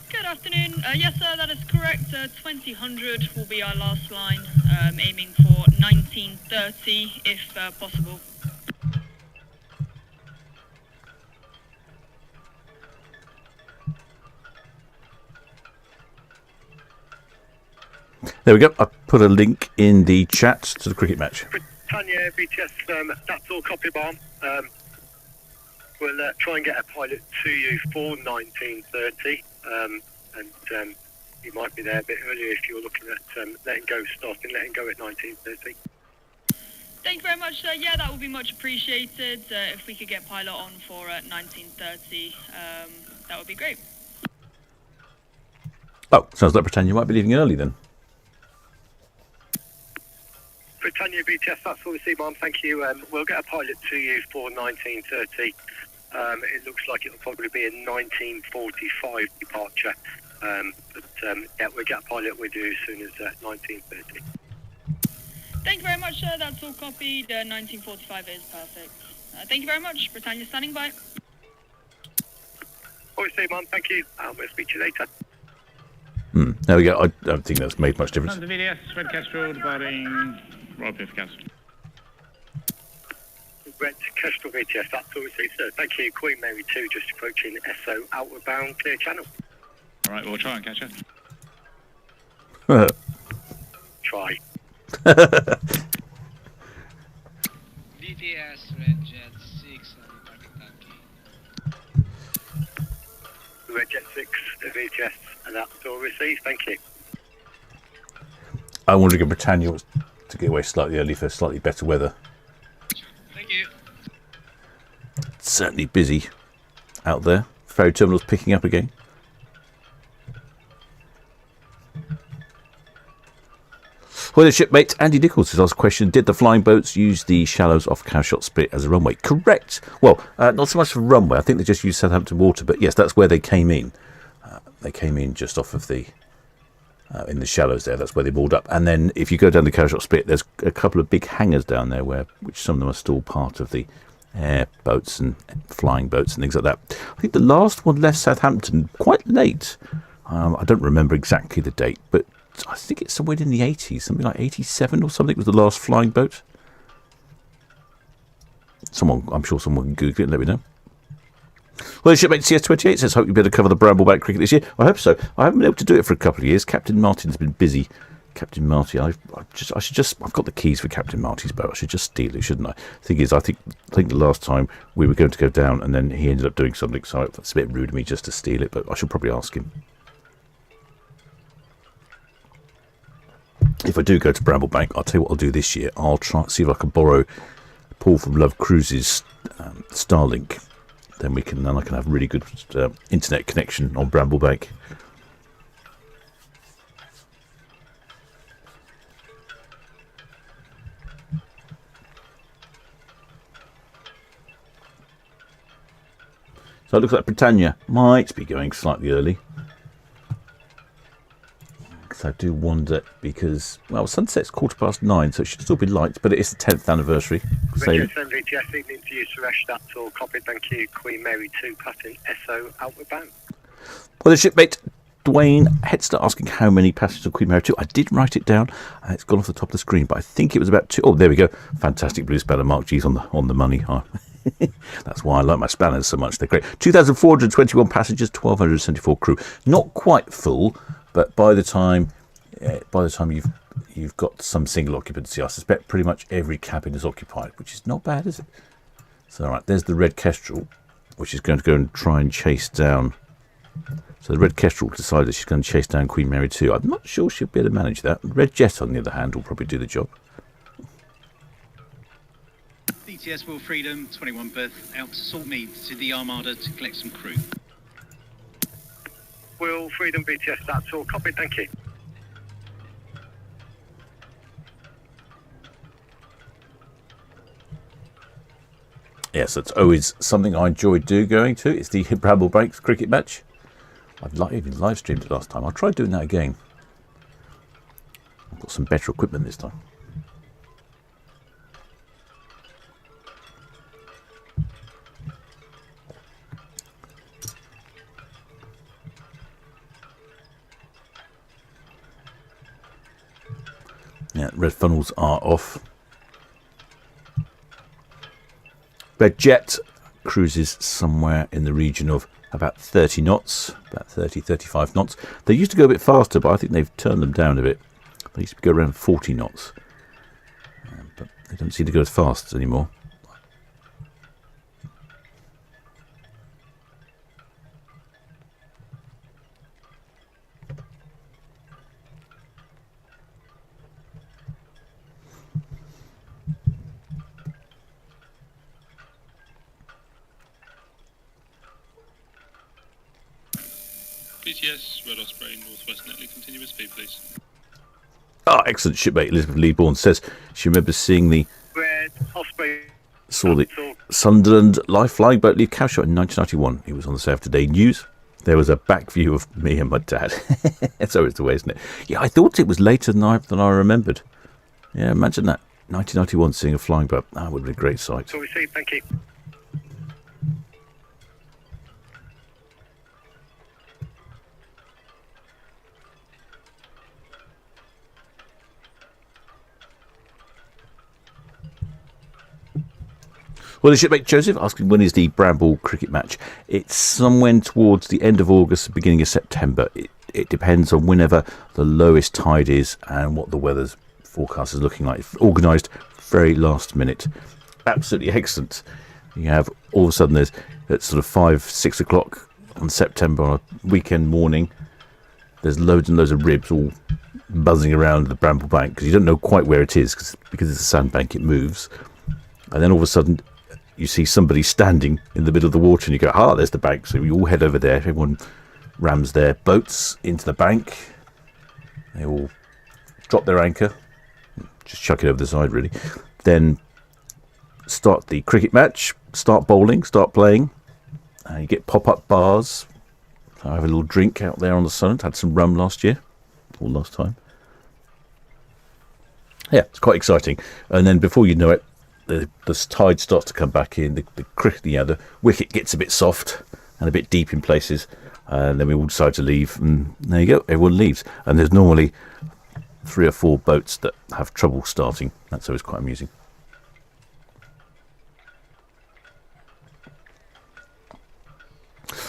Good afternoon. Yes, sir, that is correct. 2000 will be our last line, aiming for 1930 if possible. There we go. I put a link in the chat to the cricket match. Britannia, BTS, that's all copy bomb. We'll try and get a pilot to you for 1930, and you might be there a bit earlier if you're looking at letting go at 1930. Thank you very much, sir. Yeah, that would be much appreciated. If we could get pilot on for 1930, that would be great. Oh, sounds like Britannia might be leaving early then. Britannia BTS, that's all received, Mom. Thank you. We'll get a pilot to you for 1930. It looks like it'll probably be a 1945 departure. Yeah, we'll get a pilot with you as soon as 1930. Thank you very much, sir. That's all copied. 1945 is perfect. Thank you very much. Britannia standing by. All received, Mom. Thank you. We'll speak to you later. There we go. I don't think that's made much difference. The VDS, Red Kestrel, departing Royal Pier for Council. Red Kestrel VTS, that's all received, sir. Thank you. Queen Mary 2, just approaching SO, outward bound, clear channel. All right, we'll try and catch her. Try. VTS, Red Jet 6, Town Quay. Red Jet 6, VTS, and that's all received. Thank you. I wonder if Britannia was to get away slightly early for slightly better weather. Thank you. It's certainly busy out there. Ferry terminal's picking up again. Well, the shipmate Andy Nichols has asked a question: did the flying boats use the shallows off Cowshot Spit as a runway? Correct. Well, not so much for runway. I think they just used Southampton water, but yes, that's where they came in. They came in just off of the in the shallows there. That's where they moored up. And then if you go down the Cowshot Spit, there's a couple of big hangars down there which some of them are still part of the air boats and flying boats and things like that. I think the last one left Southampton quite late. I don't remember exactly the date, but I think it's somewhere in the 80s, something like 87 or something was the last flying boat. I'm sure someone can Google it and let me know. Well, the shipmate CS28 says, hope you better cover the Brambleback cricket this year. I hope so. I haven't been able to do it for a couple of years. Captain Martin's been busy. Captain Marty, I've got the keys for Captain Marty's boat. I should just steal it, shouldn't I? Thing is, I think the last time we were going to go down and then he ended up doing something, so it's a bit rude of me just to steal it, but I should probably ask him. If I do go to Bramblebank, I'll tell you what I'll do this year. I'll try see if I can borrow Paul from Love Cruises Starlink. Then I can have really good internet connection on Bramblebank. So it looks like Britannia might be going slightly early. So I do wonder because, well, sunset's 9:15, so it should still be light, but it is the 10th anniversary. Richard VTS, evening to you, Suresh. That's all copied. Thank you. Queen Mary 2, passing SO, outward bound. Well, the shipmate Dwayne Headster asking how many passengers on Queen Mary 2. I did write it down. It's gone off the top of the screen, but I think it was about 2. Oh, there we go. Fantastic blue spanner. Mark G's on the money. That's why I like my spanners so much. They're great. 2,421 passengers, 1,274 crew. Not quite full. But by the time you've got some single occupancy, I suspect pretty much every cabin is occupied, which is not bad, is it? So, all right, there's the Red Kestrel, which is going to go and try and chase down. So the Red Kestrel decided she's going to chase down Queen Mary 2. I'm not sure she'll be able to manage that. Red Jet, on the other hand, will probably do the job. BTS Will Freedom, 21 berth, out to Saltmead to the Armada to collect some crew. Will Freedom BTS, that's all copied. Thank you. Yes, that's always something I enjoy going to. It's the Bramblebank cricket match. I've even live streamed it last time. I'll try doing that again. I've got some better equipment this time. Yeah, red funnels are off. Red Jet cruises somewhere in the region of about 30 knots, about 30, 35 knots. They used to go a bit faster, but I think they've turned them down a bit. They used to go around 40 knots, but they don't seem to go as fast anymore. BTS, Red Osprey, Northwest Netley, continuous speed, please. Ah, excellent. Shipmate Elizabeth Leeborn says she remembers seeing the Red Osprey. Sunderland live flying boat leave Cowshot in 1991. It was on the Saturday News. There was a back view of me and my dad. It's always the way, isn't it? Yeah, I thought it was later than I remembered. Yeah, imagine that. 1991, seeing a flying boat. That would have been a great sight. So we see, thank you. Well, the shipmate Joseph asking when is the Bramble cricket match. It's somewhere towards the end of August, beginning of September. It depends on whenever the lowest tide is and what the weather's forecast is looking like. Organised very last minute. Absolutely excellent. You have all of a sudden there's at sort of 5-6 o'clock on September on a weekend morning. There's loads and loads of ribs all buzzing around the Bramble Bank because you don't know quite where it is because it's a sandbank. It moves, and then all of a sudden you see somebody standing in the middle of the water and you go, there's the bank. So we all head over there. Everyone rams their boats into the bank. They all drop their anchor, just chuck it over the side really. Then start the cricket match, start bowling, start playing. You get pop-up bars. I have a little drink out there on the Solent. Had some rum last year, or last time. Yeah, it's quite exciting. And then before you know it, the tide starts to come back in. The wicket gets a bit soft and a bit deep in places, and then we all decide to leave. And there you go, everyone leaves. And there's normally 3 or 4 boats that have trouble starting. That's always quite amusing.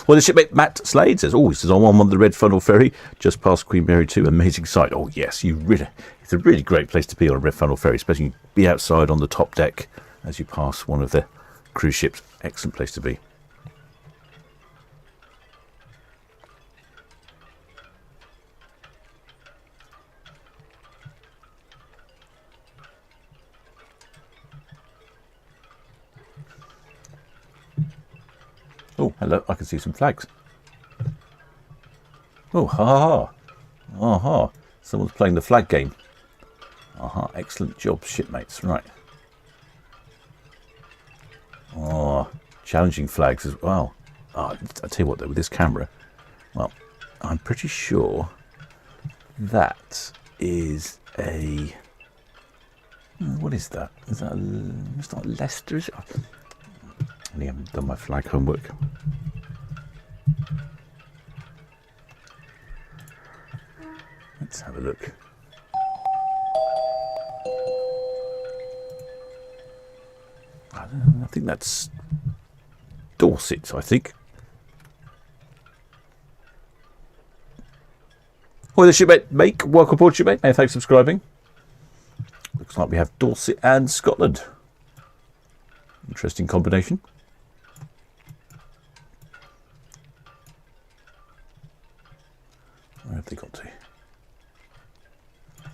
Well, the shipmate Matt Slade says, he says, I'm on the Red Funnel Ferry, just past Queen Mary 2. Amazing sight. Oh, yes, it's a really great place to be on a Red Funnel Ferry, especially be outside on the top deck as you pass one of the cruise ships. Excellent place to be. Oh, hello, I can see some flags. Oh, ha-ha. Aha. Someone's playing the flag game. Aha, excellent job, shipmates. Right. Oh, challenging flags as well. I'll tell you what, though, with this camera, well, I'm pretty sure that is a... What is that? Is that it's not Leicester, is it? I haven't done my flag homework. Let's have a look. I don't know, I think that's Dorset, I think. Well, the shipmate, welcome aboard, shipmate. Thanks for subscribing. Looks like we have Dorset and Scotland. Interesting combination. Where have they got to?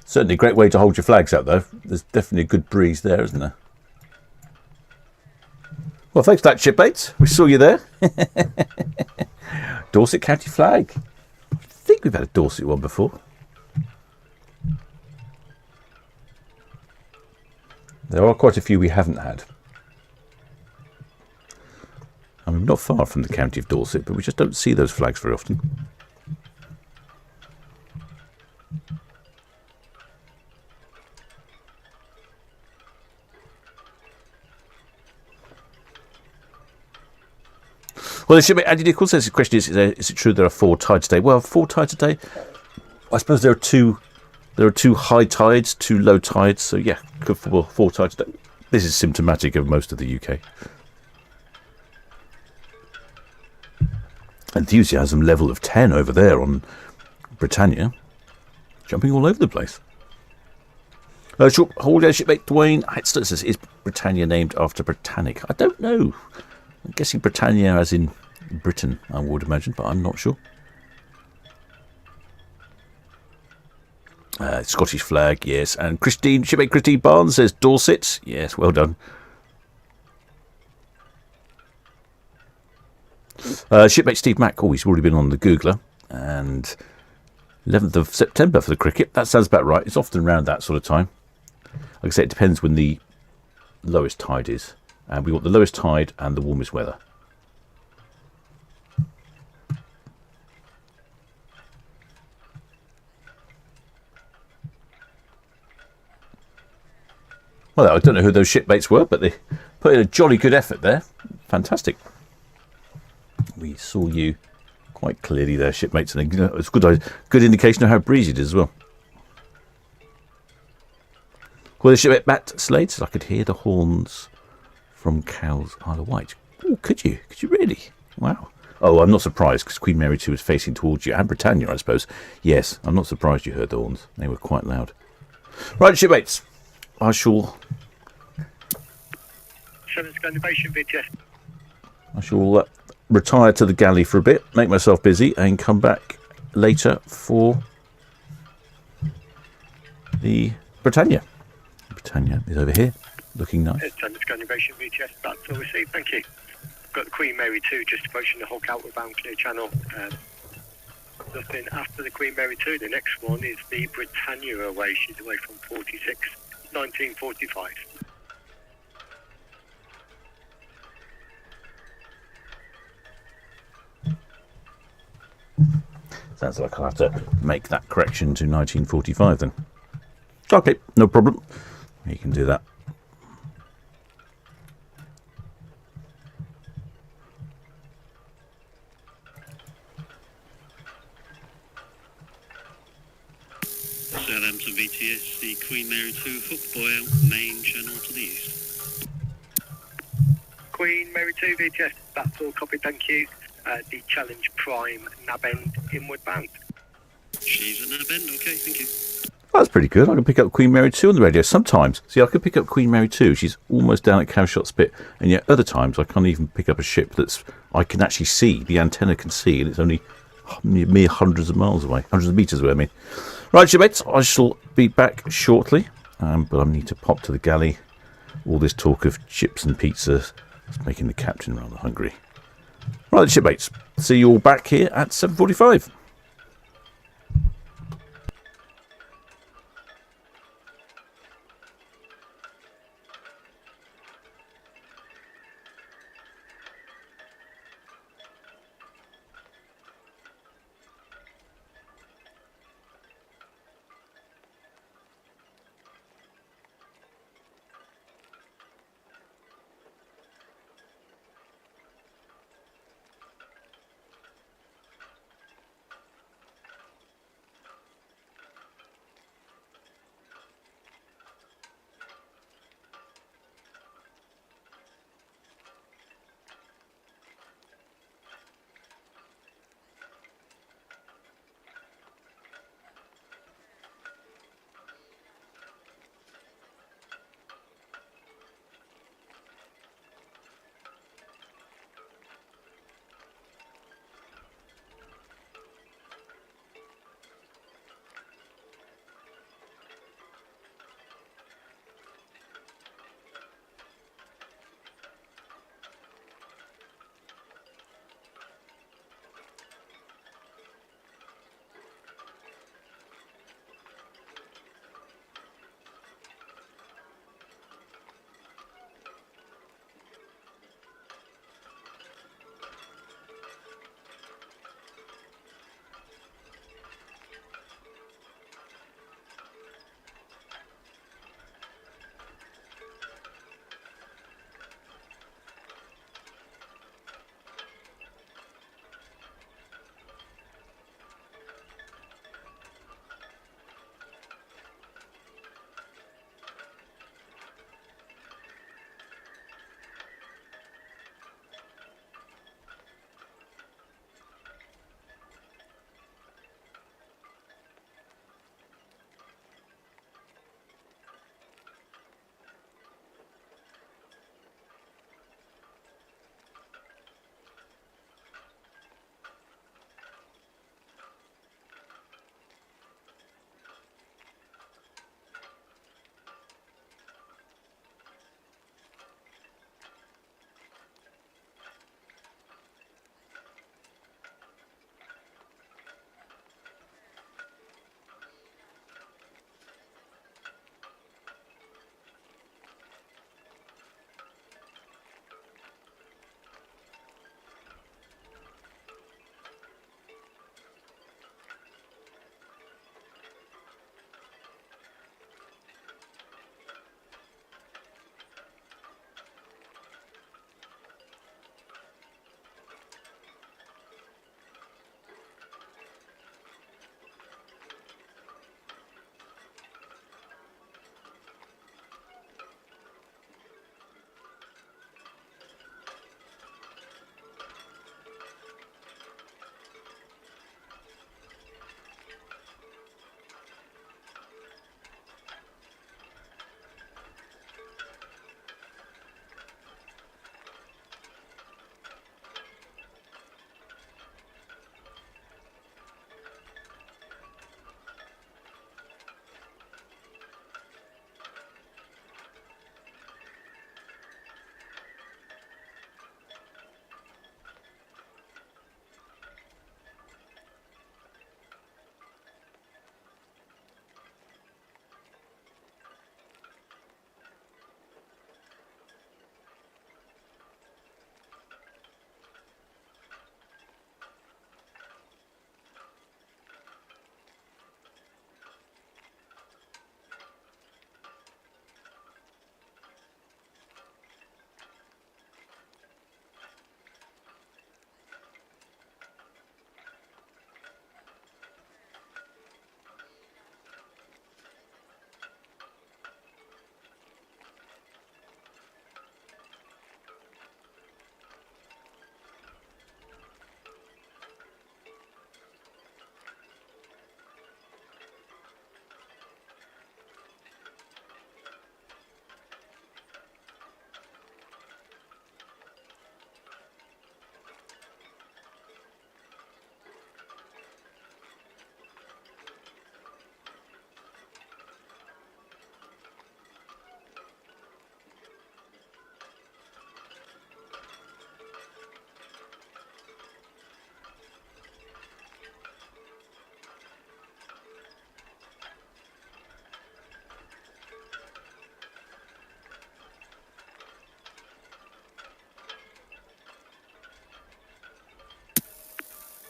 Certainly a great way to hold your flags out, though. There's definitely a good breeze there, isn't there? Well, thanks for that, shipmates. We saw you there. Dorset County flag. I think we've had a Dorset one before. There are quite a few we haven't had. I mean, not far from the county of Dorset, but we just don't see those flags very often. Well, the shipmate Andy Nichols says the question is it true there are 4 tides a day? Well, 4 tides a day. I suppose there are two high tides, 2 low tides. So yeah, good for 4 tides a day. This is symptomatic of most of the UK. Enthusiasm level of 10 over there on Britannia. Jumping all over the place. Short holiday shipmate Dwayne Hetzler says, is Britannia named after Britannic? I don't know. I'm guessing Britannia as in Britain, I would imagine, but I'm not sure. Scottish flag, yes. And shipmate Christine Barnes says Dorset. Yes, well done. Shipmate Steve Mack, he's already been on the Googler. And 11th of September for the cricket. That sounds about right. It's often around that sort of time. Like I say, it depends when the lowest tide is. And we want the lowest tide and the warmest weather. Well, I don't know who those shipmates were, but they put in a jolly good effort there. Fantastic. We saw you quite clearly there, shipmates, and it's a good indication of how breezy it is as well. Well, the shipmate Matt Slade says I could hear the horns from Cowes, Isle of Wight. Oh, could you? Could you really? Wow. Oh, I'm not surprised because Queen Mary 2 was facing towards you, and Britannia, I suppose. Yes, I'm not surprised you heard the horns. They were quite loud. Right, shipmates. I shall retire to the galley for a bit, make myself busy, and come back later for the Britannia. Britannia is over here, looking nice. Scandinavation VTS, that's all received, thank you. Got the Queen Mary 2 just approaching the Hulk outward bound clear channel. Nothing after the Queen Mary 2. The next one is the Britannia away. She's away from 1945. Sounds like I'll have to make that correction to 1945 then. Okay, no problem. You can do that. Southampton VTS, the Queen Mary 2, hook buoy out, main channel to the east. Queen Mary 2 VTS, that's all copied, thank you. The Challenge Prime nab end inward bound. She's a nab end, okay, thank you. Well, that's pretty good. I can pick up Queen Mary 2 on the radio sometimes. See, I can pick up Queen Mary 2. She's almost down at Cowshot Spit. And yet other times I can't even pick up a ship that's I can actually see. The antenna can see, and it's only mere hundreds of miles away. Hundreds of metres away, I mean. Right, shipmates, I shall be back shortly. But I need to pop to the galley. All this talk of chips and pizza is making the captain rather hungry. Right, shipmates, see you all back here at 7:45.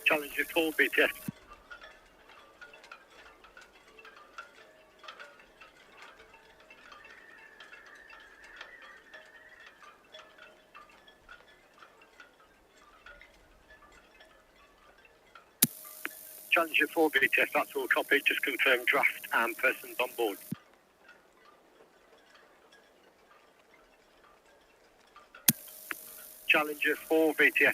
Challenger 4 BTS. Challenger 4 BTS, that's all copied. Just confirm draft and persons on board. Challenger 4 BTS.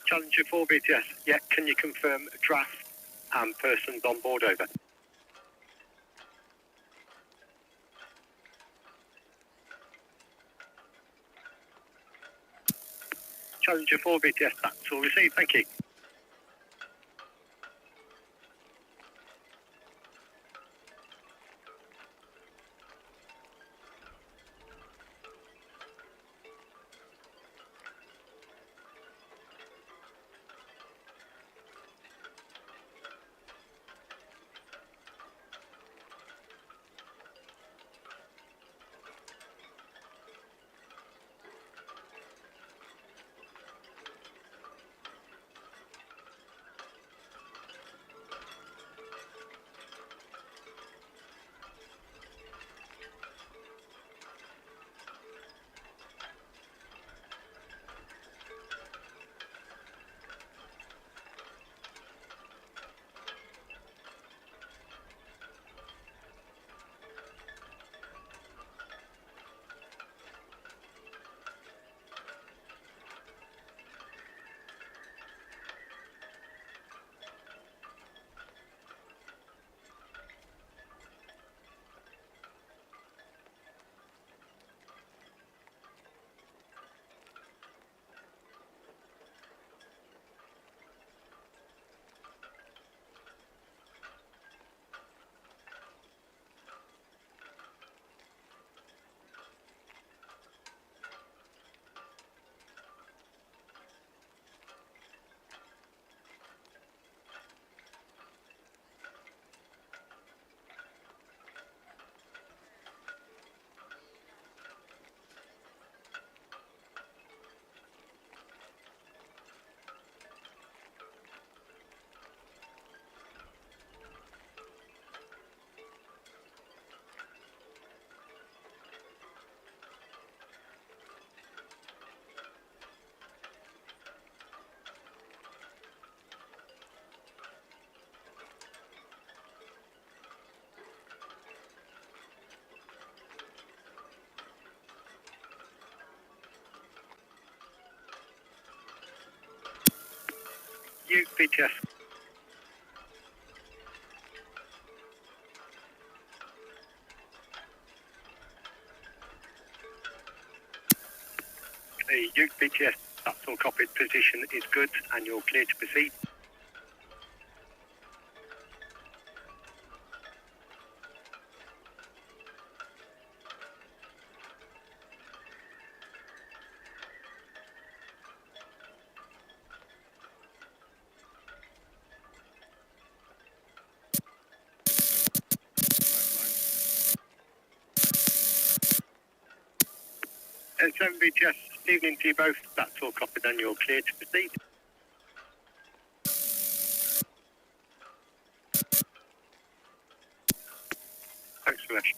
Challenger 4 BTS, yeah, can you confirm draft and persons on board, over? Challenger 4 BTS, that's all received, thank you. You, BTS. You, BTS, that's all copied. Position is good and you're clear to proceed. And 7 BTS, evening to you both. That's all copied and you're clear to proceed. Thanks so much.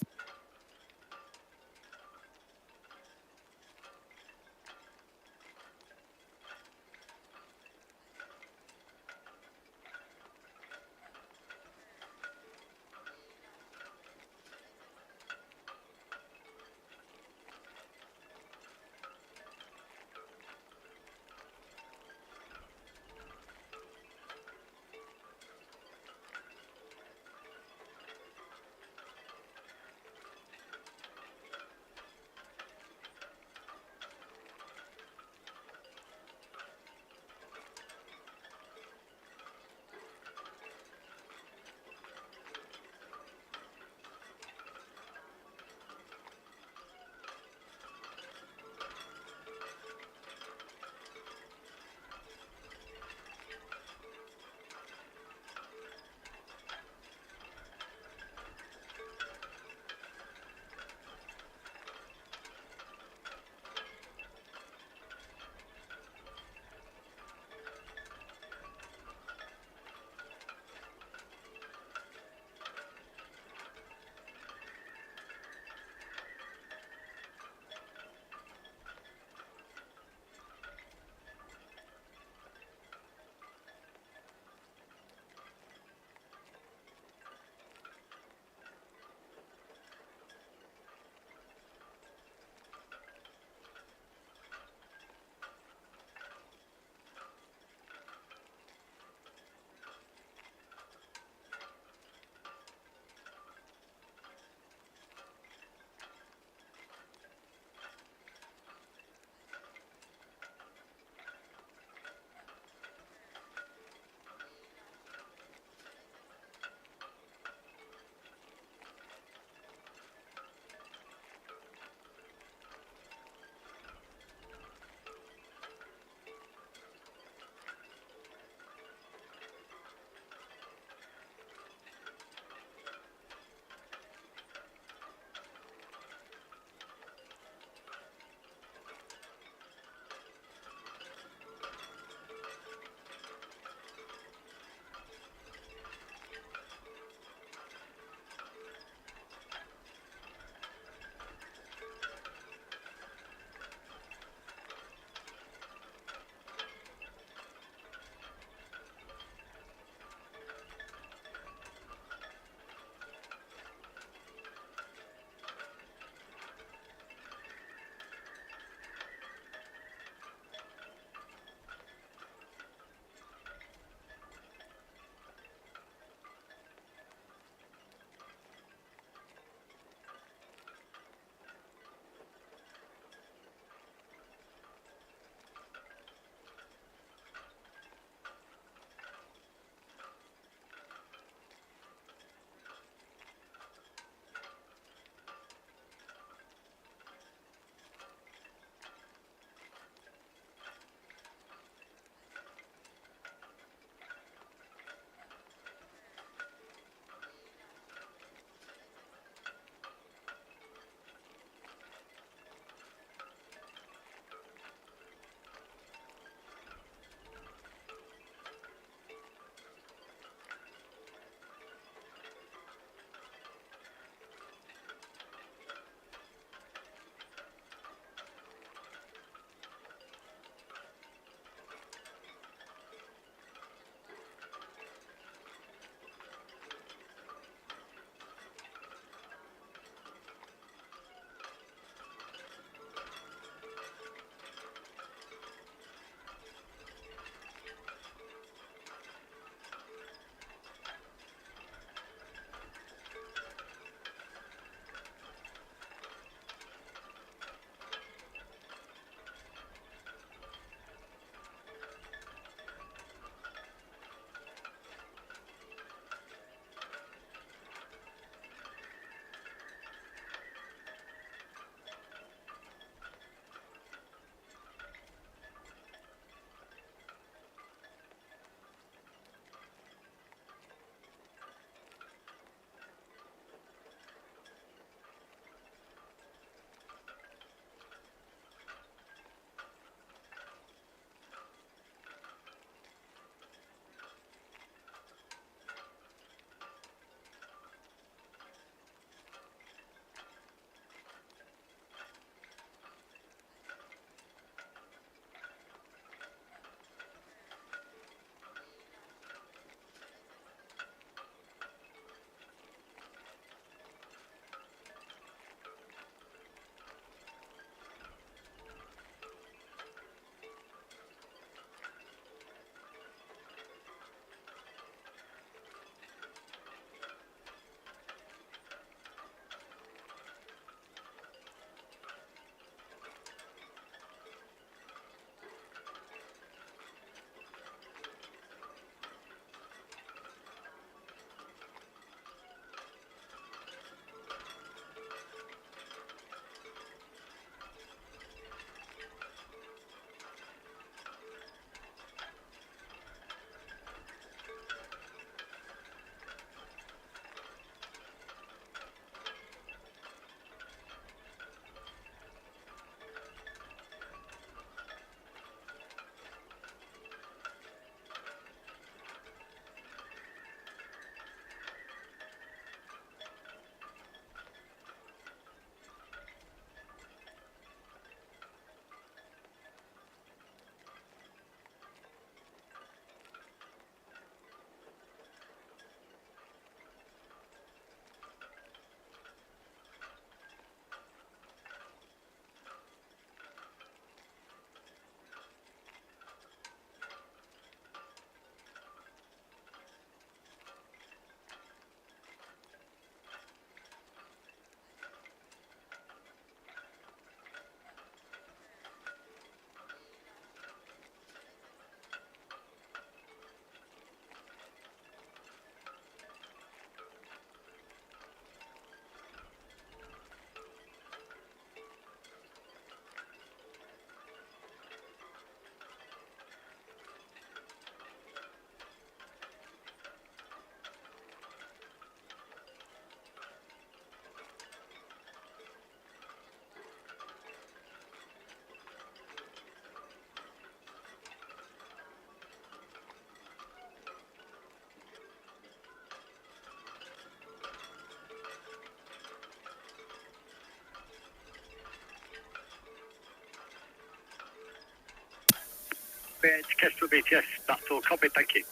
Kestrel BTS, that's all copied, thank you.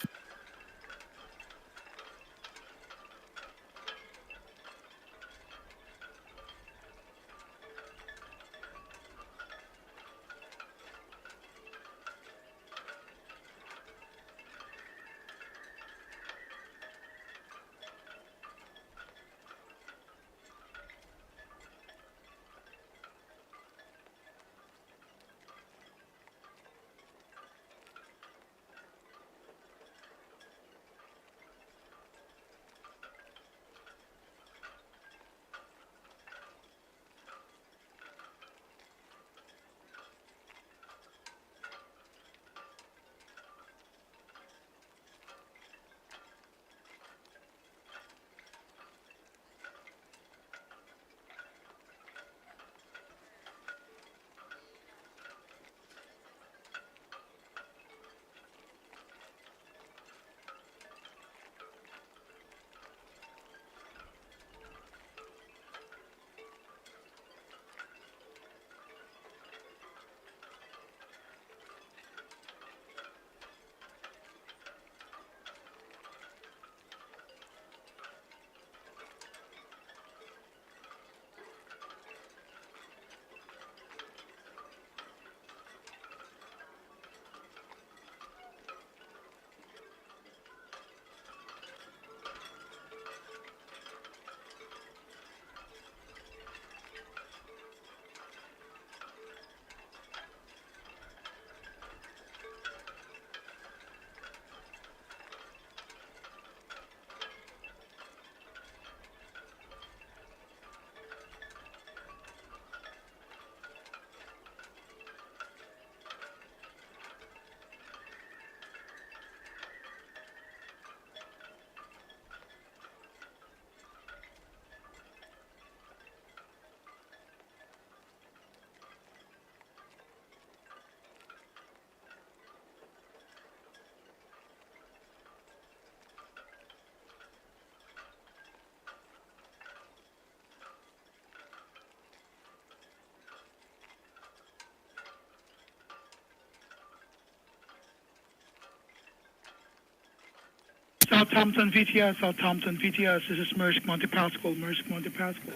Southampton VTS, Southampton VTS. This is Maersk Monte Pascal, Maersk Monte Pascal.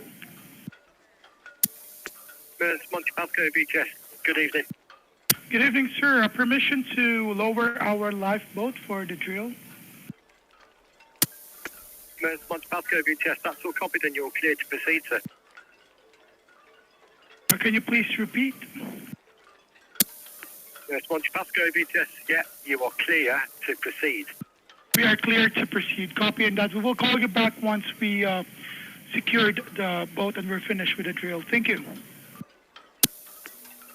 Maersk Monte Pascal BTS, good evening. Good evening, sir. Permission to lower our lifeboat for the drill? Maersk Monte Pascal BTS, that's all copied and you're clear to proceed, sir. Can you please repeat? Maersk Monte Pascal BTS, yeah, you are clear to proceed. We are clear to proceed. Copy and that. We will call you back once we secured the boat and we're finished with the drill. Thank you.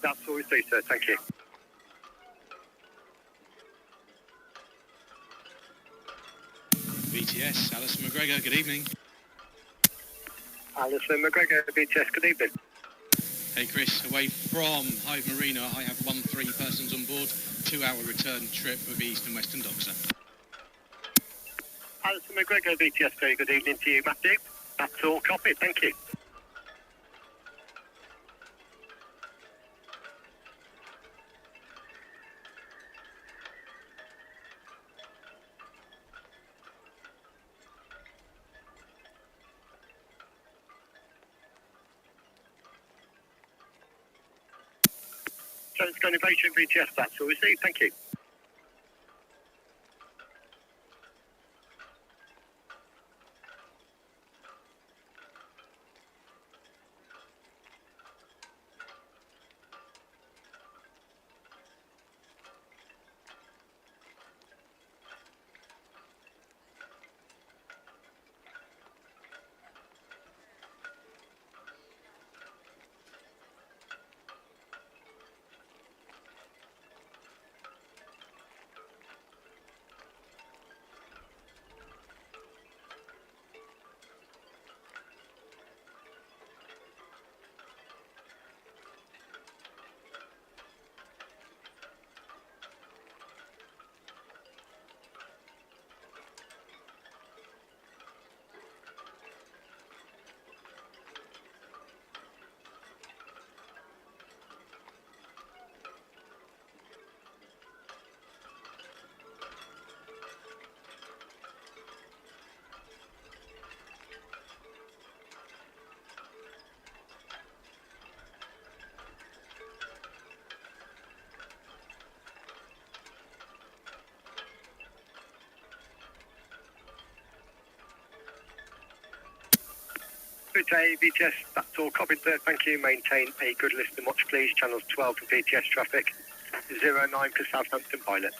That's all we do, sir. Thank you. BTS, Alison McGregor, good evening. Alison McGregor, BTS, good evening. Hey Chris, away from Hive Marina, I have 13 persons on board, 2-hour return trip with East and Western Docks, sir. Alison McGregor, BTS, very good evening to you, Matthew. That's all copied, thank you. Transport Innovation, BTS, that's all received, thank you. Good day, BTS. That's all copied there. Thank you. Maintain a good listen and watch, please. Channels 12 for BTS traffic. 09 for Southampton pilot.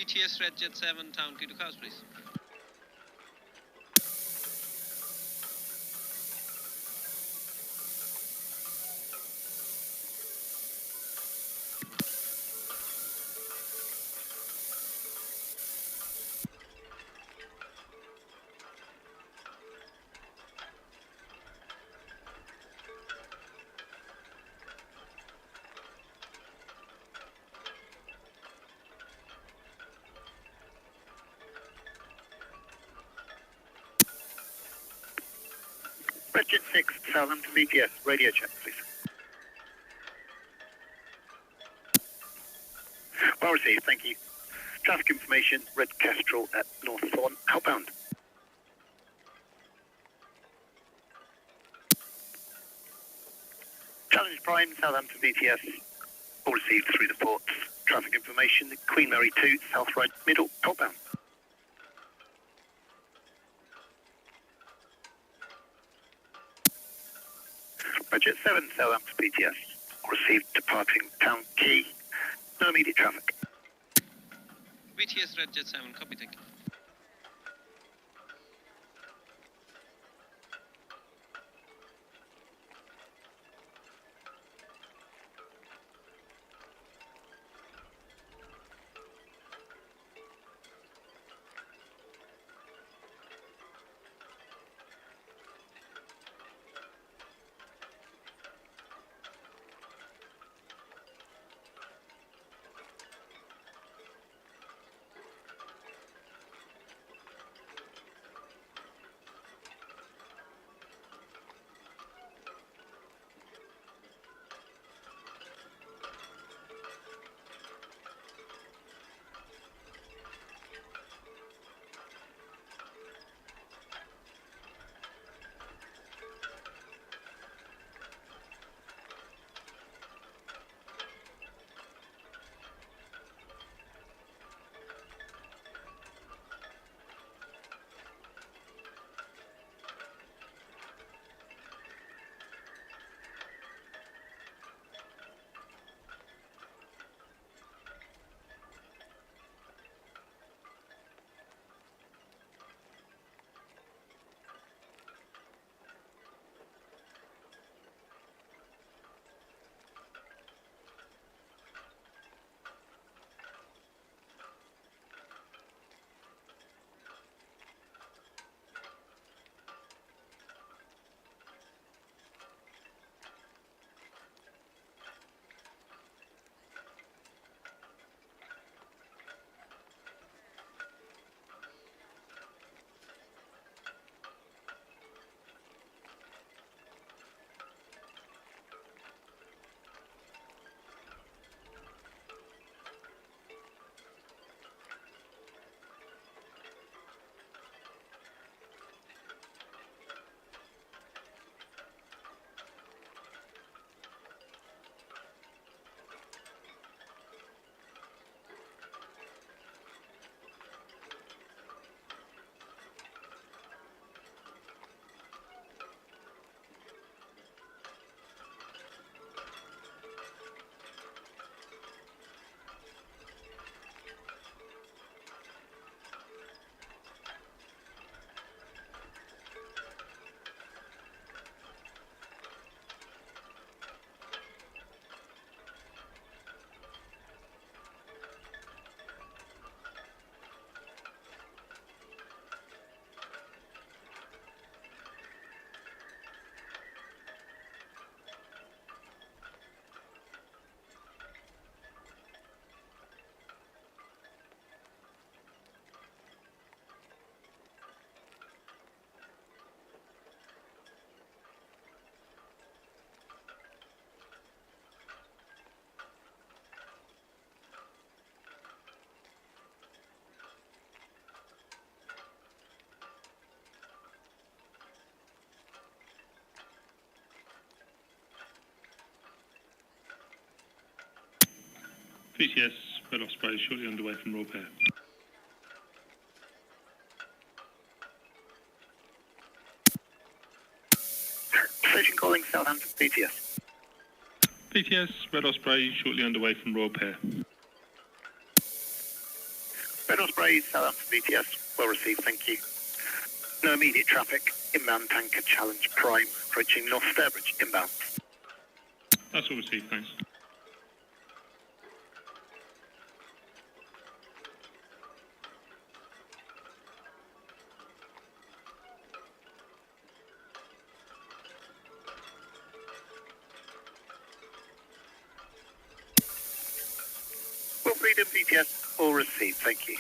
BTS Red Jet 7, Town Quay to Criuse, please. Jet 6, Southampton BTS, radio check, please. Well received, thank you. Traffic information, Red Kestrel at North Thorn, outbound. Challenge Prime, Southampton BTS, all received through the ports. Traffic information, Queen Mary 2, South Right, middle, outbound. Jet 7, Southampton BTS, all received departing Town Quay, no immediate traffic. BTS Red Jet 7, copy, thank you. BTS Red Osprey shortly underway from Royal Pair. Station calling Southampton BTS. BTS Red Osprey shortly underway from Royal Pair. Red Osprey, Southampton BTS, well received, thank you. No immediate traffic, inbound tanker Challenge Prime, approaching North Sturbridge, inbound. That's all received, thanks. Well, Freedom BTS, all received, thank you.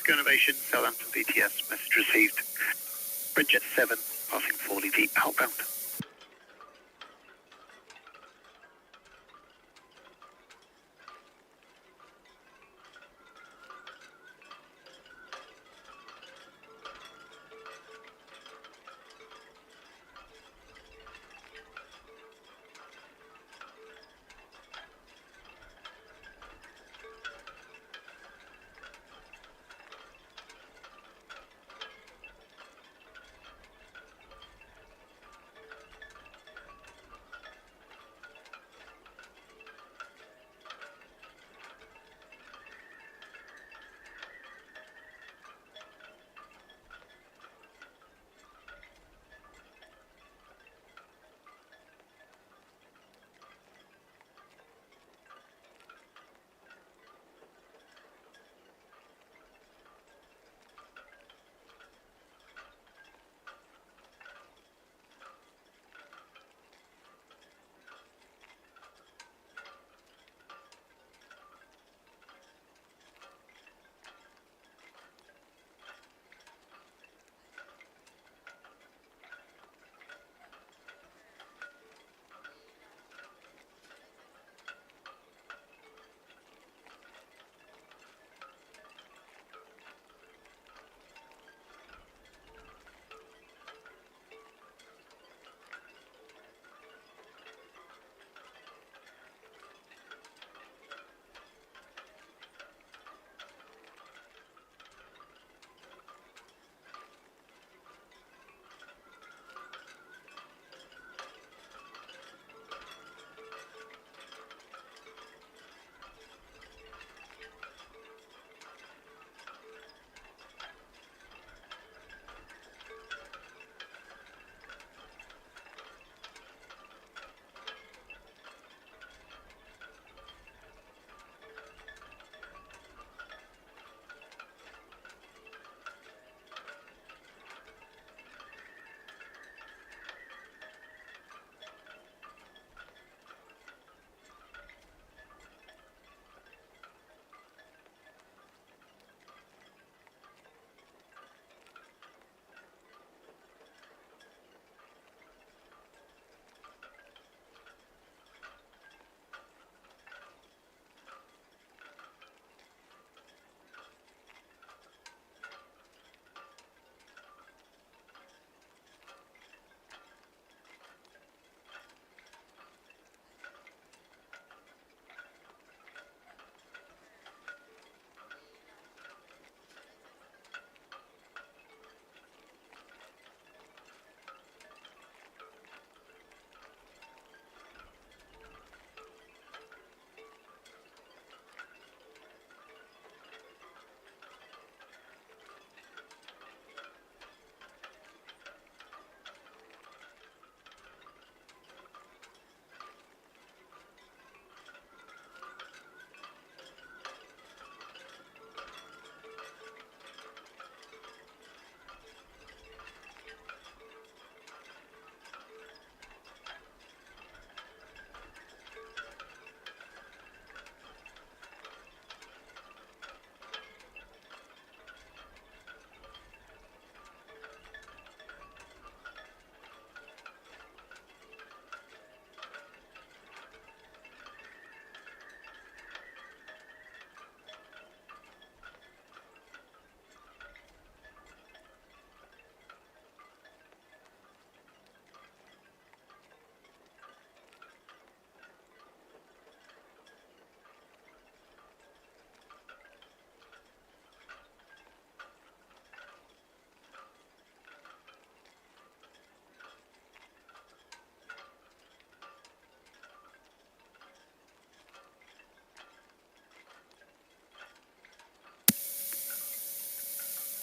Go Innovation, Southampton BTS, message received. Redjet 7, passing Forley Deep outbound.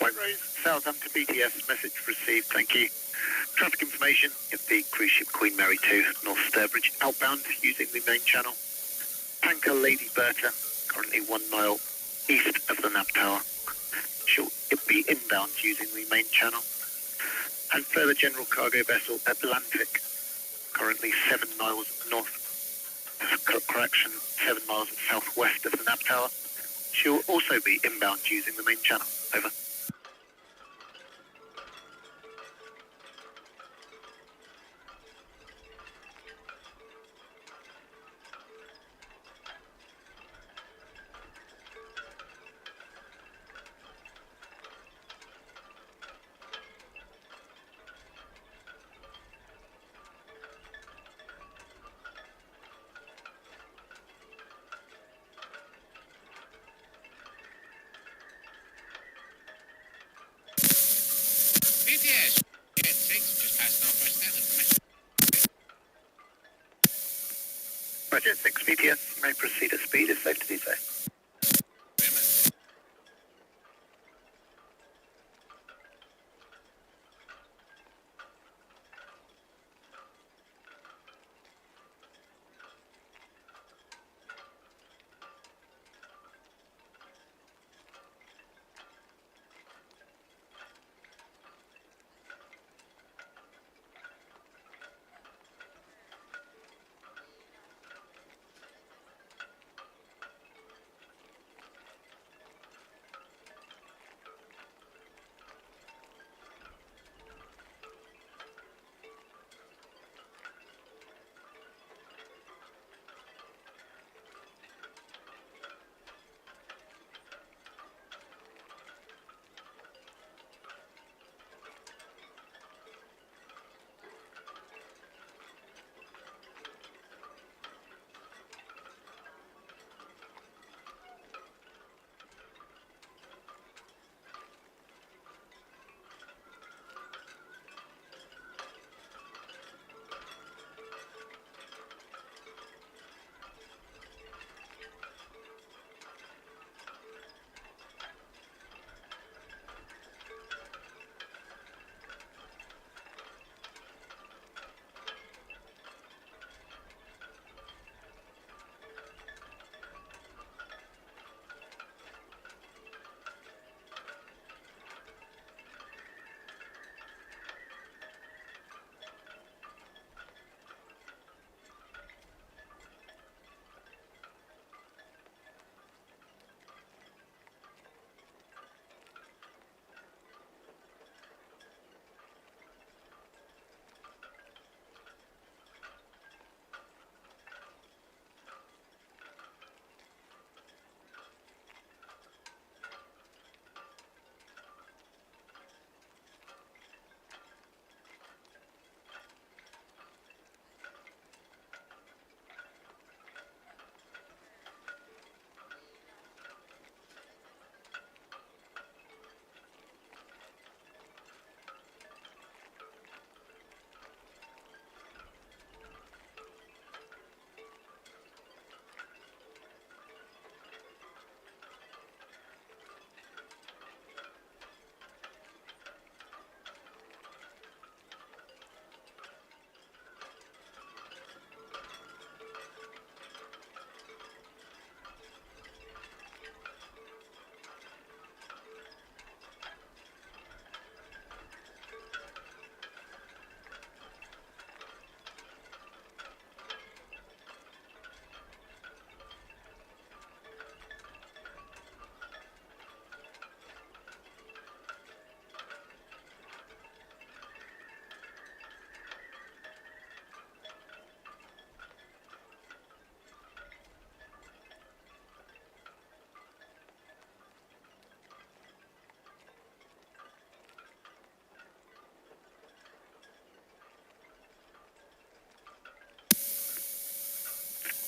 White Rose, Southampton BTS, message received, thank you. Traffic information, if the cruise ship Queen Mary 2, North Sturbridge, outbound using the main channel. Tanker Lady Bertha, currently 1 mile east of the nav tower. She'll be inbound using the main channel. And further general cargo vessel Atlantic, currently 7 miles north, correction, 7 miles southwest of the nav tower. She'll also be inbound using the main channel. Over. BTS, Jet 6, just past Northwest Netherlands. Roger, 6 BTS, you may proceed at speed if safe to do so.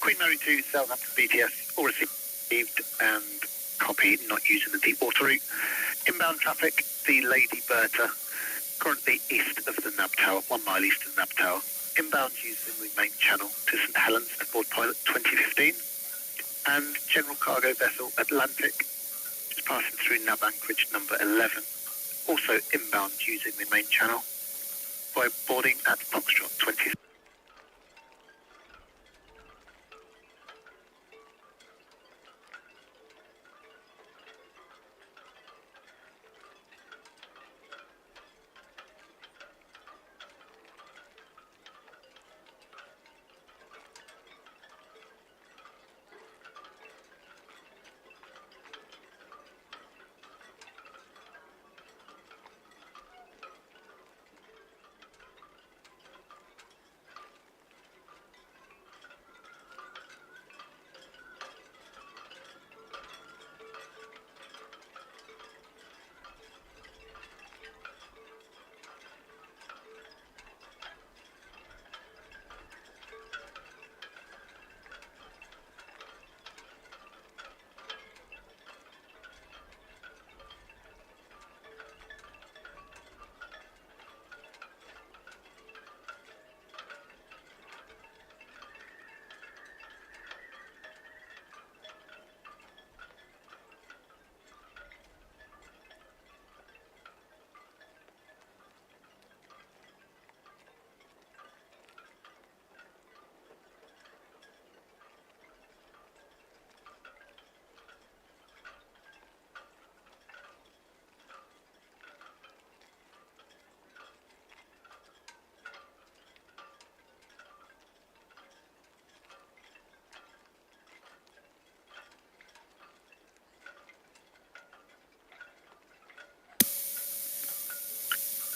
Queen Mary 2, Southampton BTS, all received and copy, not using the deep water route. Inbound traffic, the Lady Bertha, currently east of the Nab Tower, 1 mile east of the Nab Tower. Inbound using the main channel to St Helens to board pilot 2015. And general cargo vessel Atlantic, just passing through Nab anchorage number 11. Also inbound using the main channel by boarding at Foxtrot 20.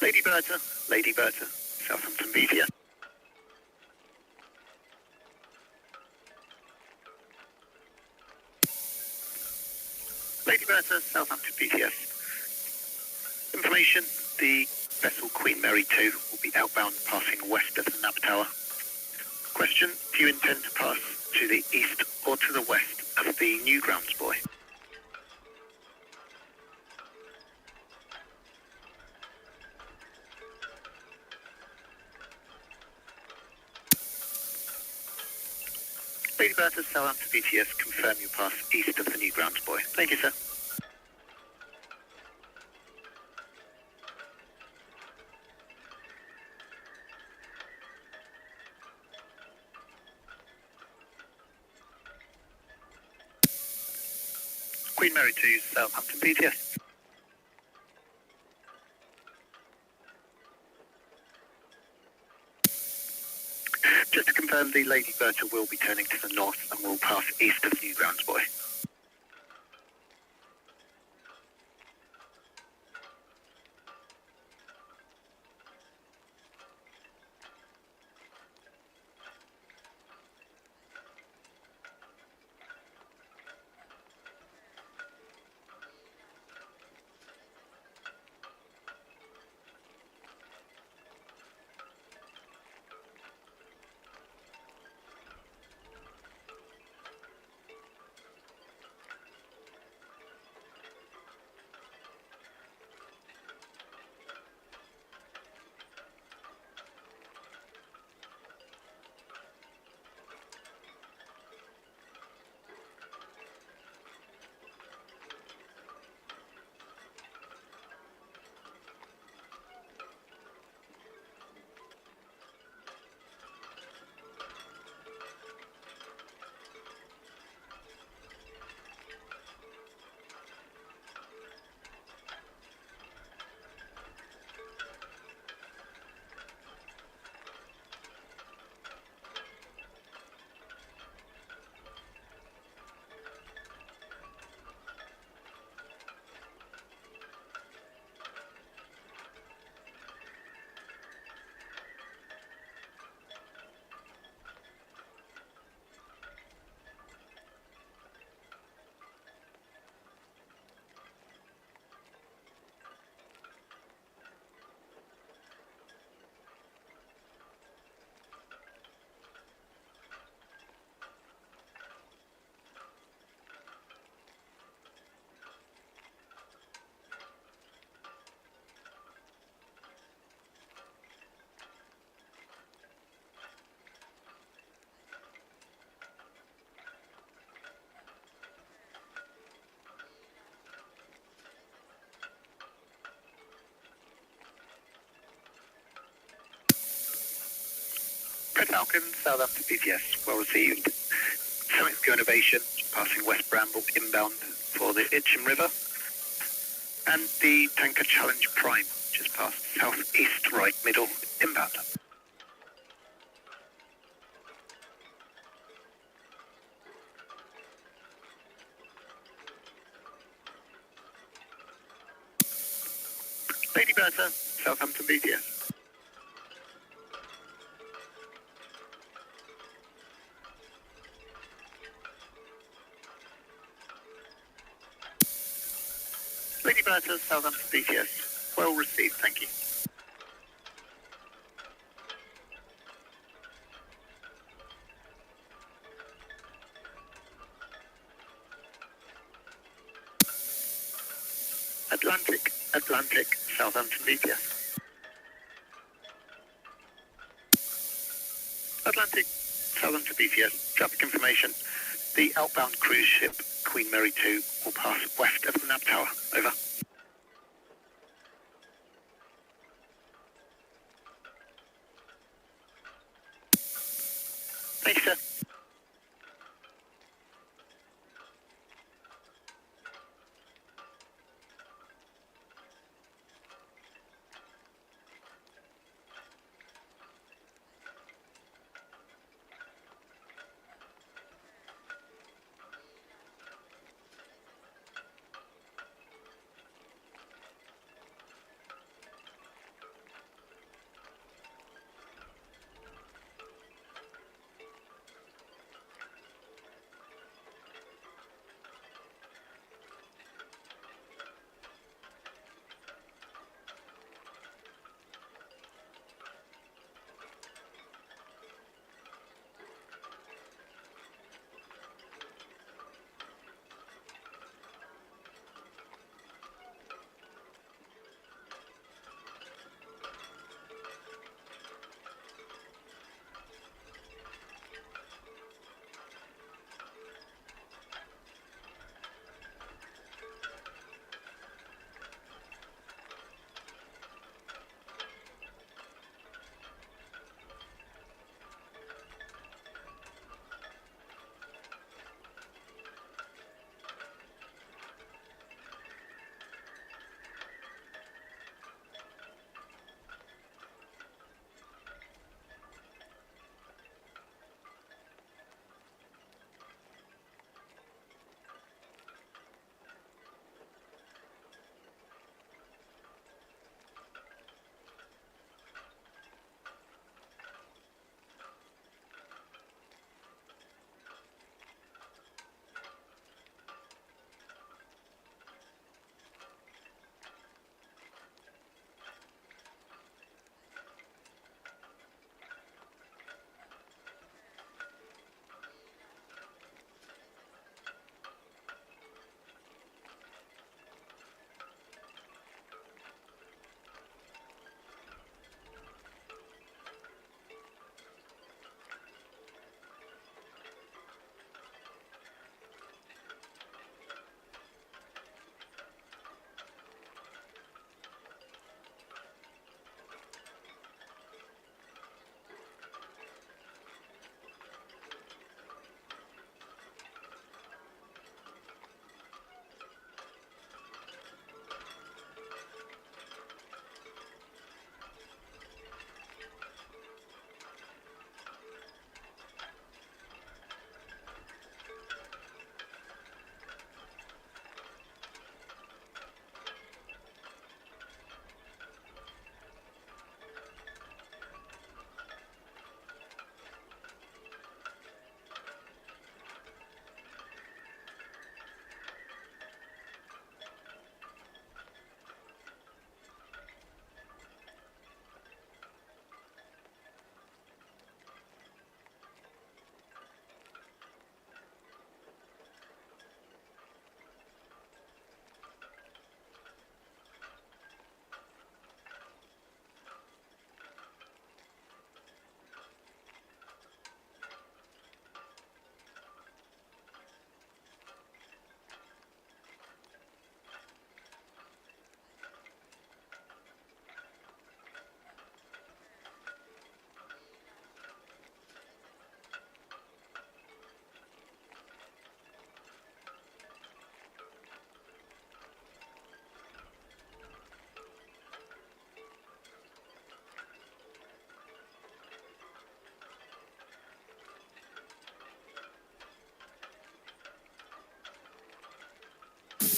Lady Bertha, Southampton BTS. Lady Bertha, Southampton BTS. Information, the vessel Queen Mary 2 will be outbound passing west of the Nab Tower. Question, do you intend to pass to the east or to the west of the new grounds buoy? Lady Bertha, Southampton BTS, confirm you pass east of the new grounds buoy. Thank you, sir. Queen Mary 2, Southampton BTS. Just to confirm, the Lady Bertha will be turning to the north and will pass east of the new grounds buoy. Red Falcon, Southampton BTS, well received. Summit Innovation, passing West Bramble inbound for the Itchen River. And the Tanker Challenge Prime, just past southeast right middle inbound. Lady Bertha, Southampton BTS. Lady Bertha, Southampton BTS. Well received, thank you. Atlantic, Southampton BTS. Atlantic, Southampton BTS. Traffic information. The outbound cruise ship Queen Mary 2 will pass west of the Nab Tower. Over. Thank you, sir.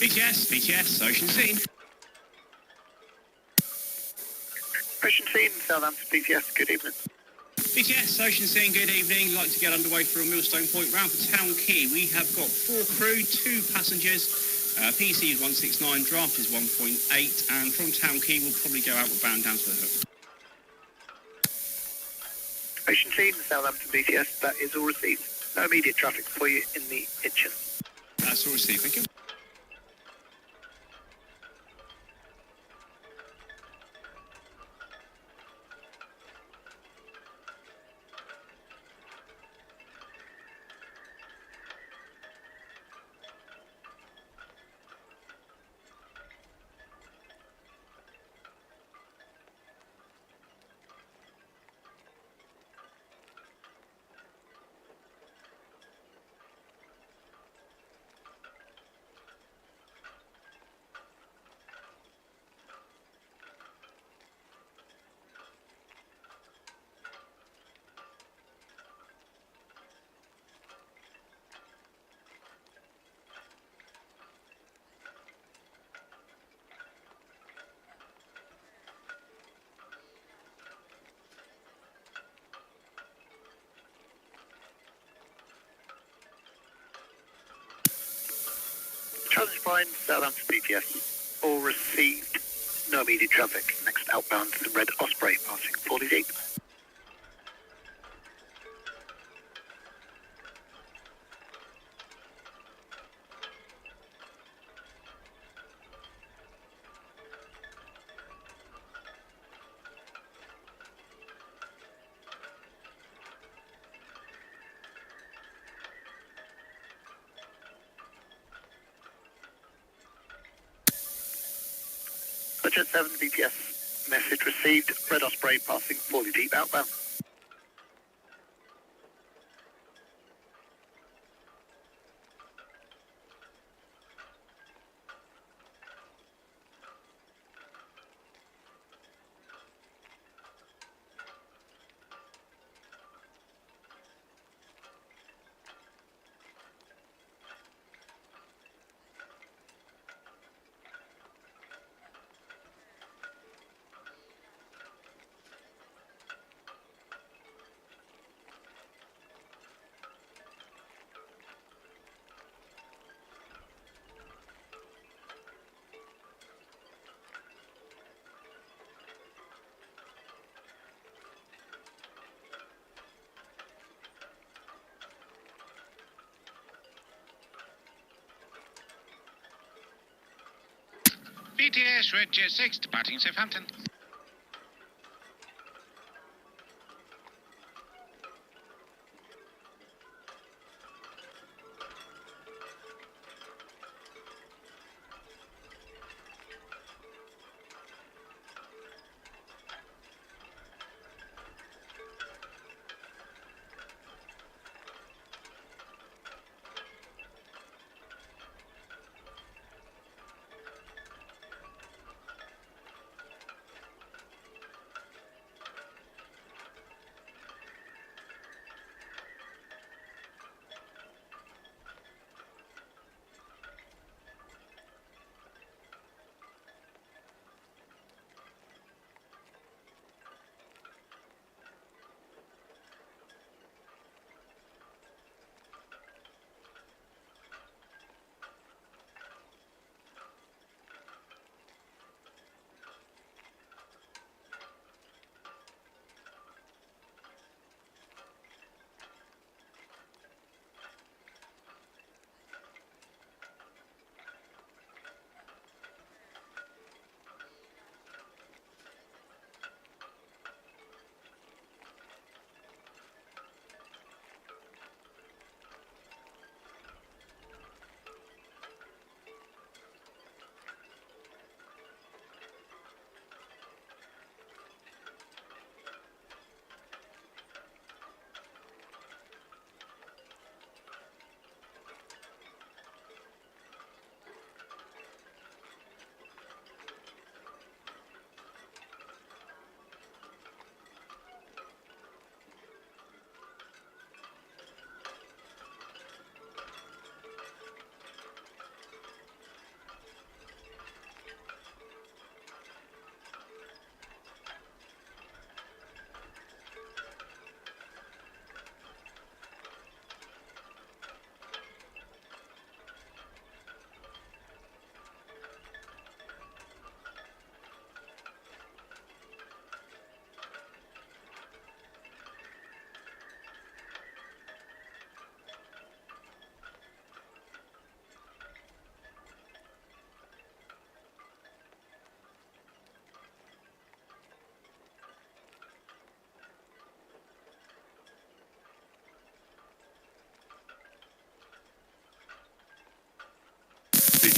BTS, Ocean Scene. Ocean Scene, Southampton BTS, good evening. BTS, Ocean Scene, good evening. Like to get underway from Millstone Point round for Town Quay. We have got 4 crew, 2 passengers. PC is 169, draft is 1.8, and from Town Quay we'll probably go outward bound down to the hook. Ocean Scene, Southampton BTS, that is all received. No immediate traffic for you in the Itchen. That's all received, thank you. Challenge fine, Southampton BTS, all received. No immediate traffic. Next outbound to the Red Osprey, passing 40 deep. Jet 7 BTS, message received. Red Osprey passing 40 deep outbound. BTS, Red Jet 6, departing Southampton.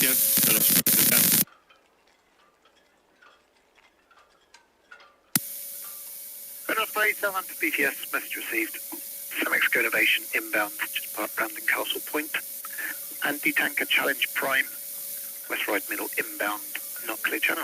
BTS, Red Osprey to 10. Red Osprey, Southampton BTS, message received. CMA CGM Innovation inbound, just part Brandon Castle Point. Anti-tanker Challenge Prime, West Ride Middle inbound, not clear channel.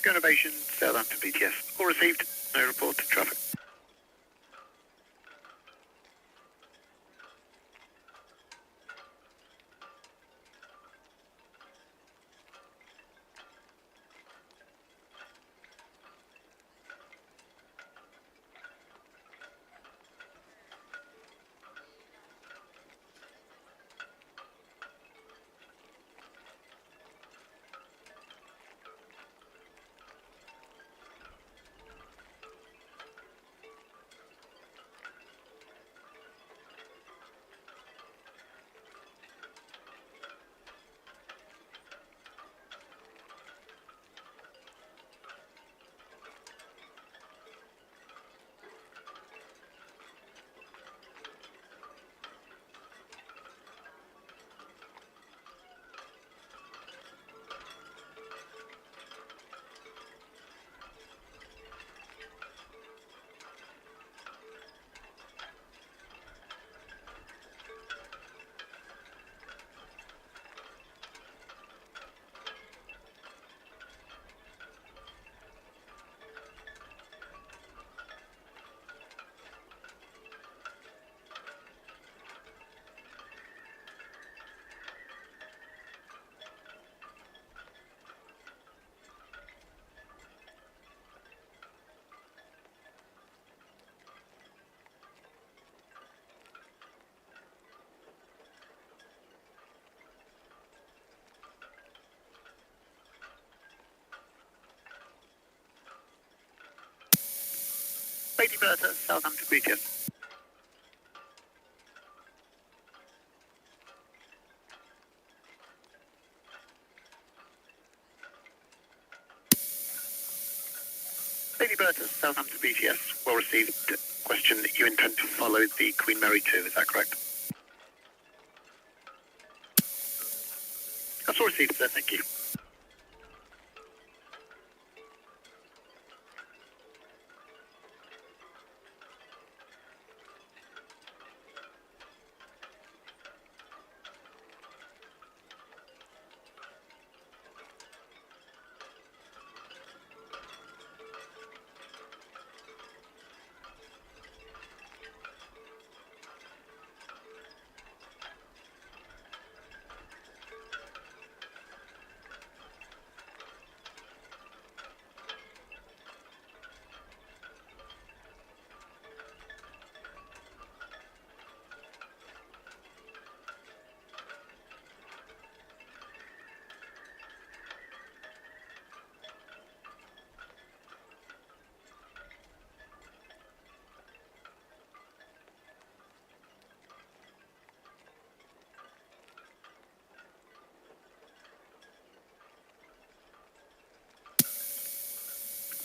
Traffic Innovation, Southampton BTS. All received. No report to traffic. Lady Bertha, Southampton BTS. Lady Bertha, Southampton BTS. Well received. Question, you intend to follow the Queen Mary 2, is that correct? That's all received, sir, thank you.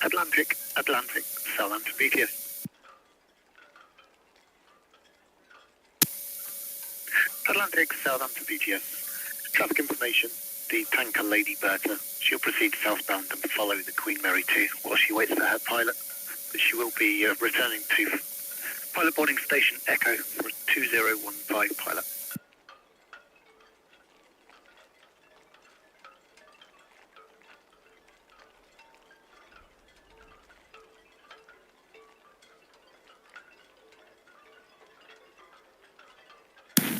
Atlantic, Southampton BTS. Atlantic, Southampton BTS. Traffic information, the tanker Lady Bertha. She'll proceed southbound and follow the Queen Mary 2 while she waits for her pilot. But she will be returning to pilot boarding station Echo for a 2015 pilot.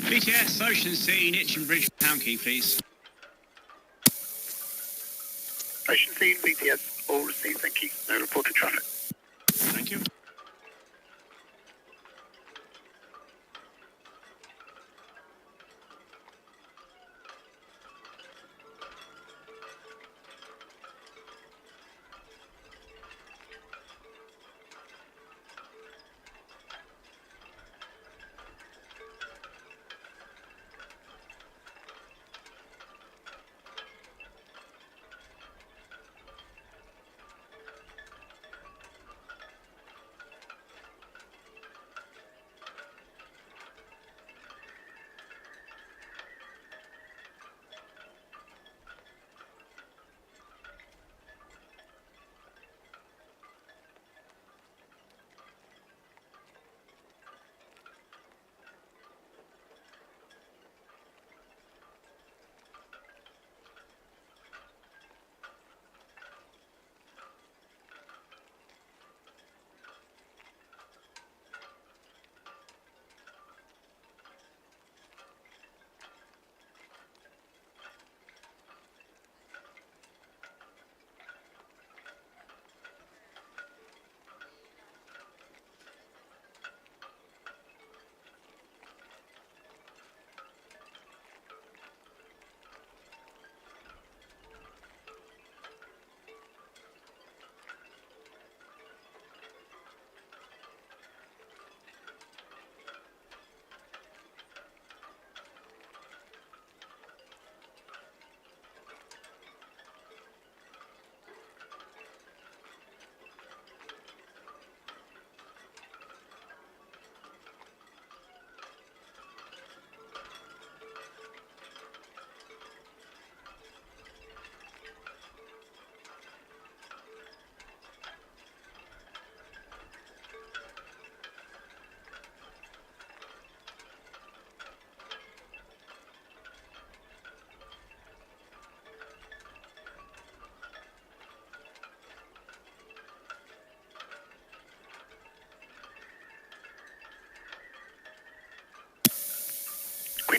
BTS, Ocean Sea, Itchen Bridge, Town Quay, please. Ocean Sea, BTS, all received, thank you. No reported traffic. Thank you.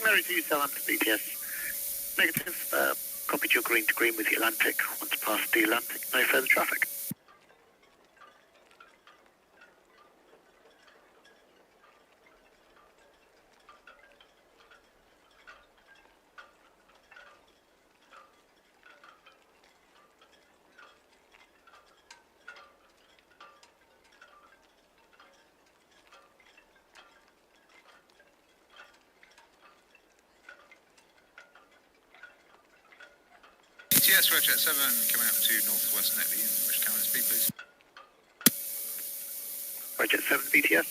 Mary 2, Southampton BTS. Negative, copied your green to green with the Atlantic. Once past the Atlantic, no further traffic. BTS Redjet 7 coming up to northwest Netley in which town is speed, please. Redjet 7 BTS.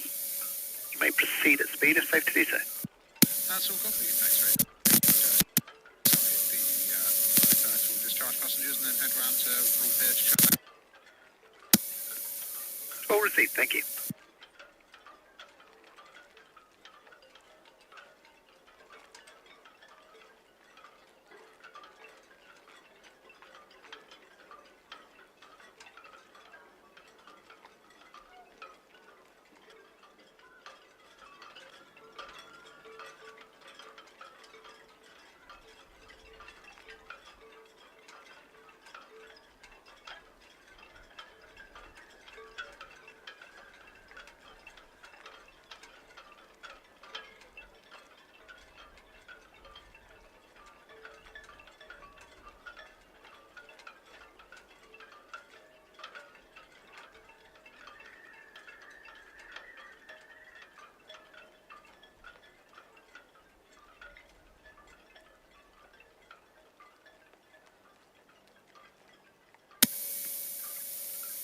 You may proceed at speed if safe to do so. That's all copy. Thanks very much. The first will discharge passengers and then head round to Royal Pier to check. All received, thank you.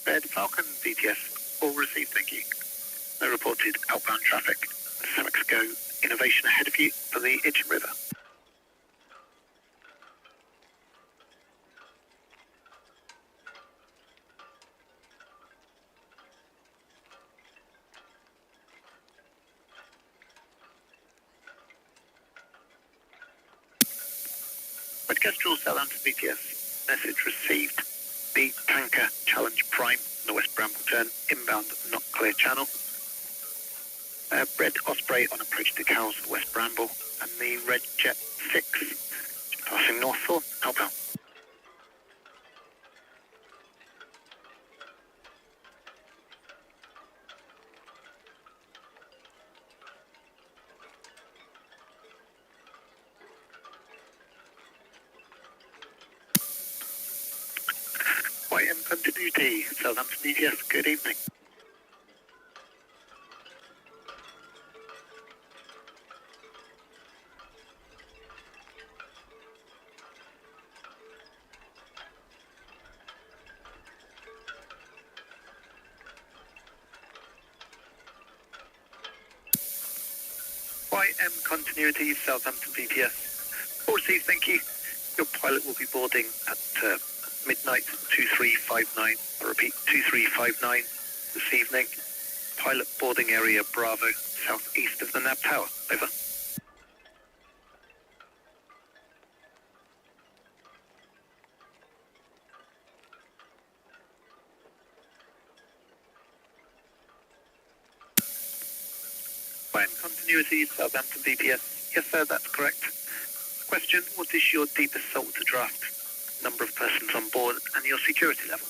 Red Falcon BTS, all received, thank you. No reported outbound traffic. CMA Go Innovation ahead of you for the Itchen River. Red Kestrel, Southampton BTS, message received. The tanker Challenge Prime on the West Bramble turn, inbound not clear channel. Red Osprey on approach to Cowes, West Bramble, and the Red Jet 6 passing North Thorn, outbound. YM continuity, Southampton BTS, good evening. YM continuity, Southampton BTS. All received, thank you. Your pilot will be boarding at midnight 2359. I repeat, 2359 this evening. Pilot boarding area Bravo, southeast of the NAB Tower. Over. Continuity, Southampton BTS. Yes, sir, that's correct. Question, what is your deepest saltwater draft? Number of persons on board and your security level?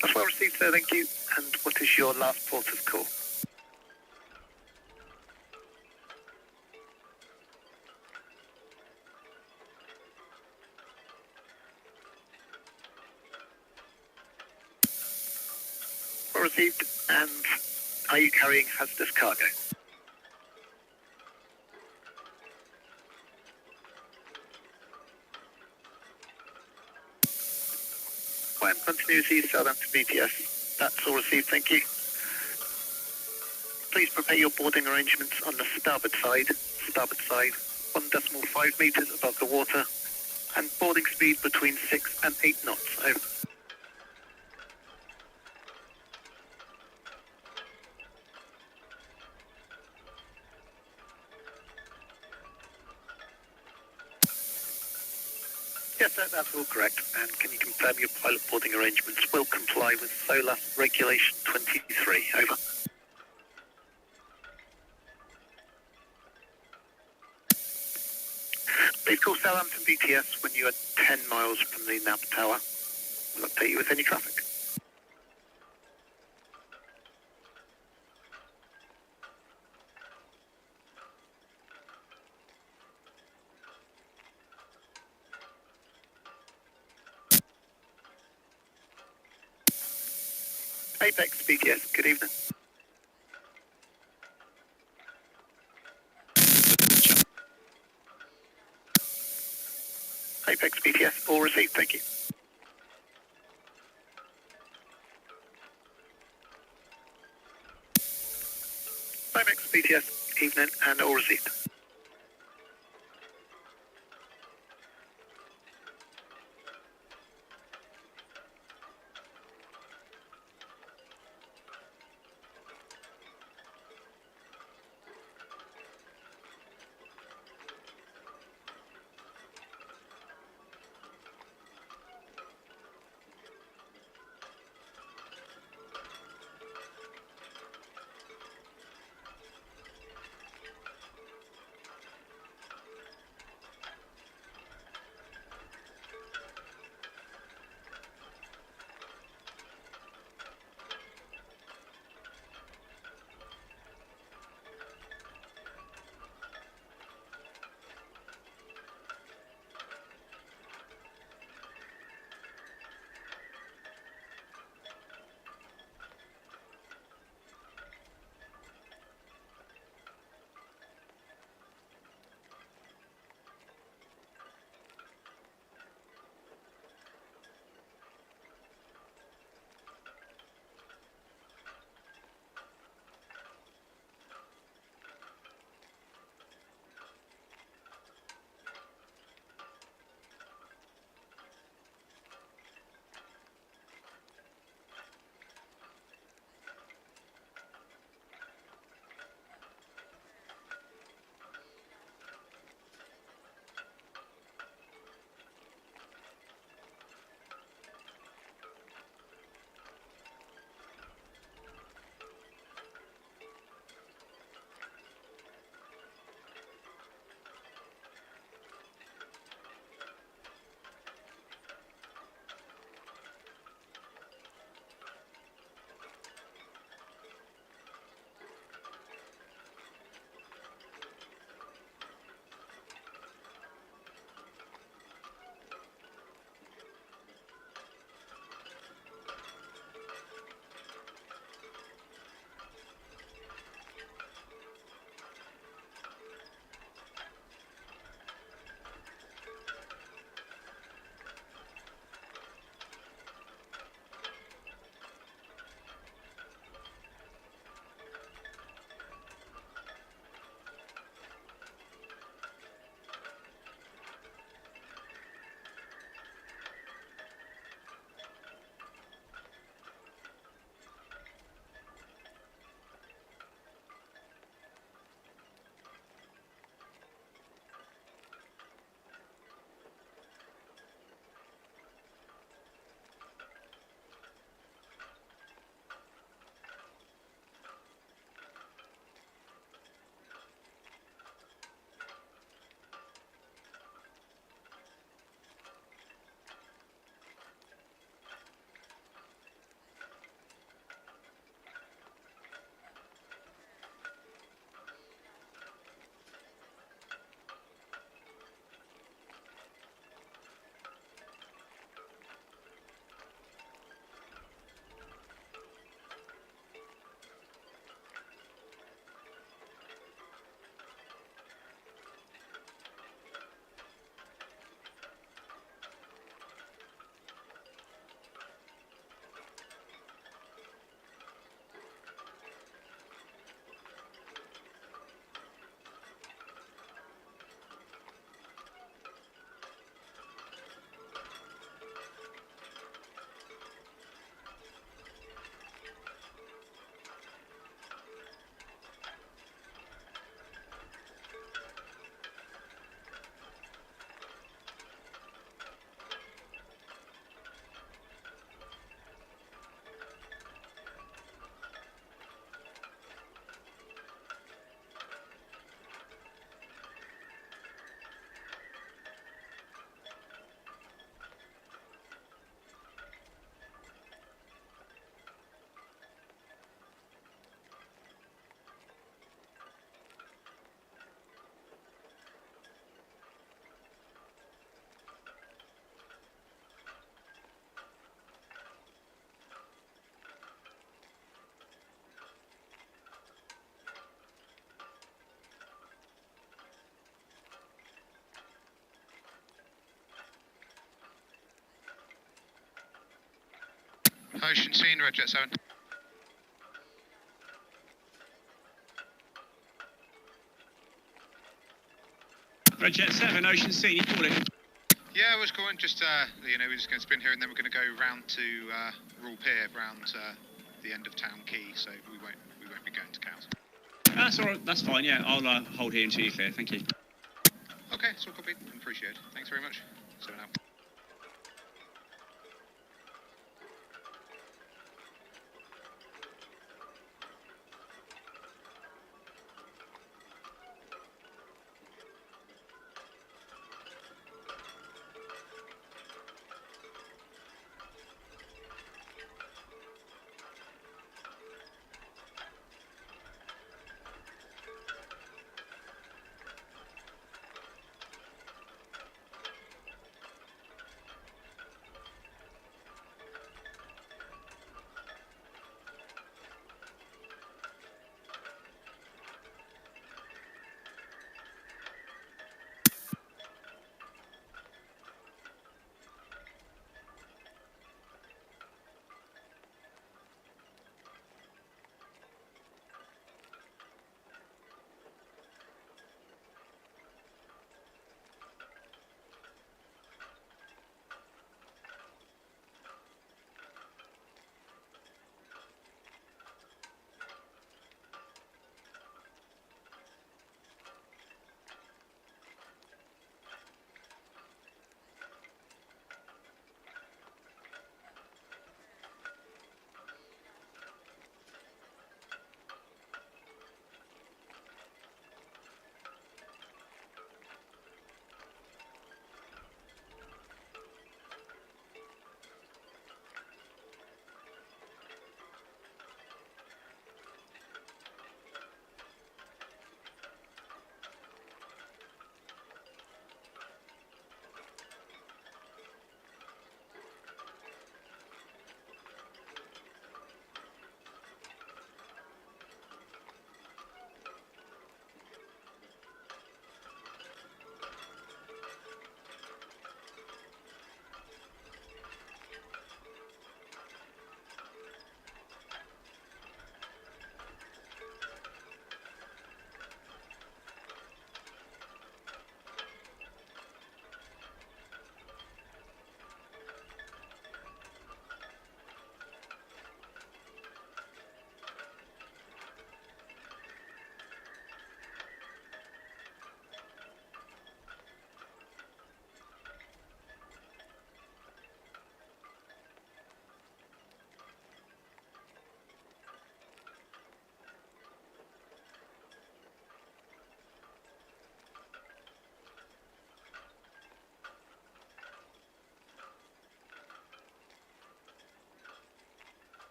That's well received, sir, thank you. And what is your last port of call? Received. And are you carrying hazardous cargo? YM continuity, Southampton BTS. That's all received, thank you. Please prepare your boarding arrangements on the starboard side, 1.5 meters above the water, and boarding speed between 6 and 8 knots. Over. Yes, sir, that's all correct. And can you confirm your pilot boarding arrangements will comply with SOLAS Regulation 23? Over. Please call Southampton BTS when you are 10 miles from the nav tower. We'll update you with any traffic. Apex BTS, good evening. Apex BTS, all received, thank you. Apex BTS, evening, and all received. Ocean scene, Red Jet 7. Red Jet 7, Ocean Scene, you calling? Yeah, I was calling, just, you know, we're just going to spin here and then we're going to go round to Rule Pier, round the end of Town Quay, so we won't be going to Cows. That's all right, that's fine, yeah. I'll hold here until you're clear, thank you. Okay, it's all copied. Appreciate it. Thanks very much. So now.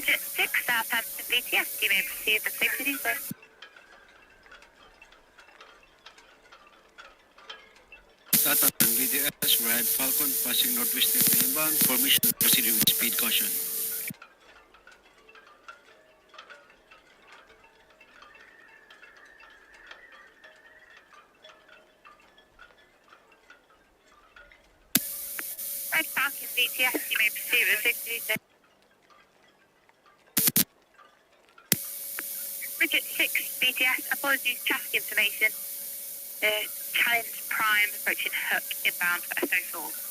Bridget 6, Southampton BTS. You may proceed with safety details. Southampton BTS, Red Falcon, passing northwest inbound. Formation proceeding with speed caution. Red Falcon BTS, you may proceed with safety details. Bridget 6, BTS, apologies, traffic information. Challenge Prime approaching Hook inbound for SO4.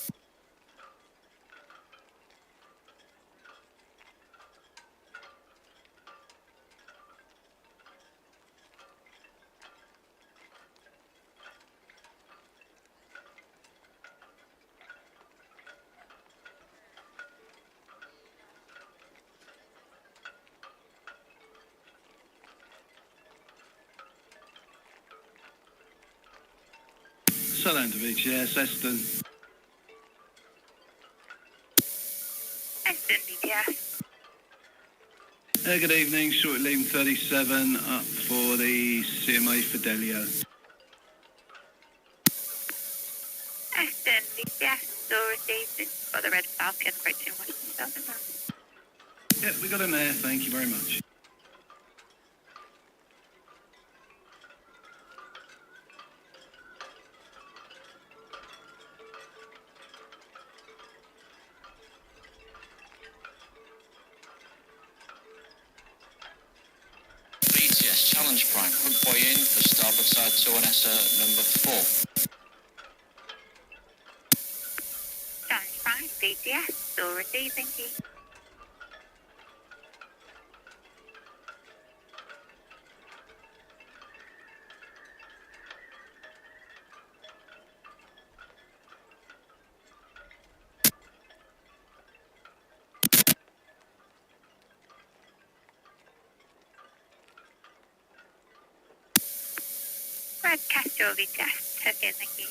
Solent BTS, Eston. Eston BTS. Good evening, short lean 37 up for the CMA Fidelio. Eston BTS, still received for the Red Falcon approaching Western Southern. Yep, we got him there, thank you very much. BTS, Challenge Prime, Hook Boy in for starboard side to an number 4. Challenge Prime BTS, still received, thank you. Red Castro BTS, check in, thank you.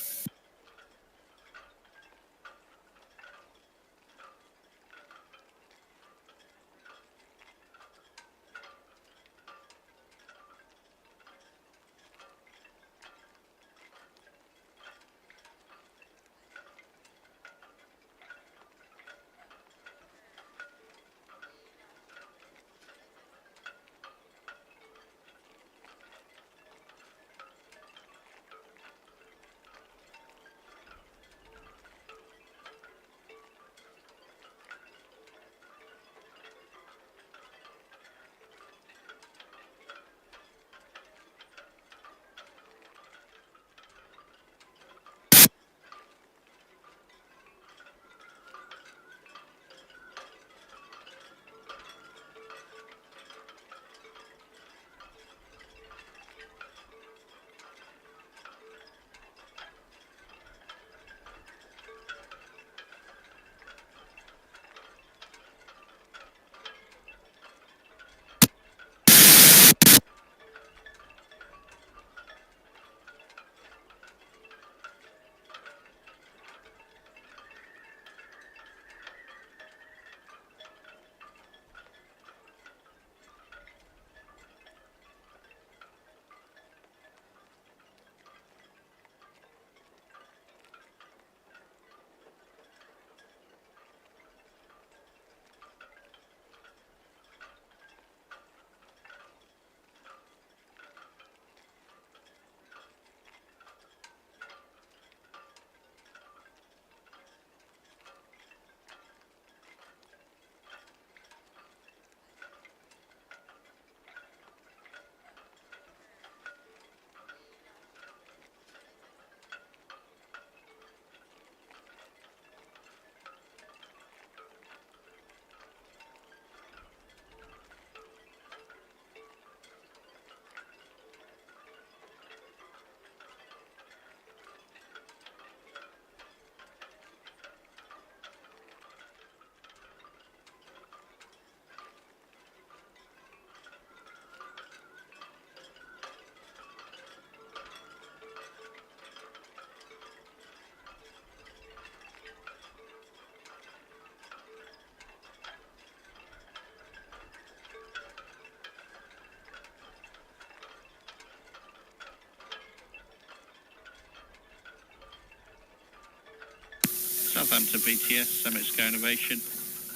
Southampton BTS, Summit Sky Innovation,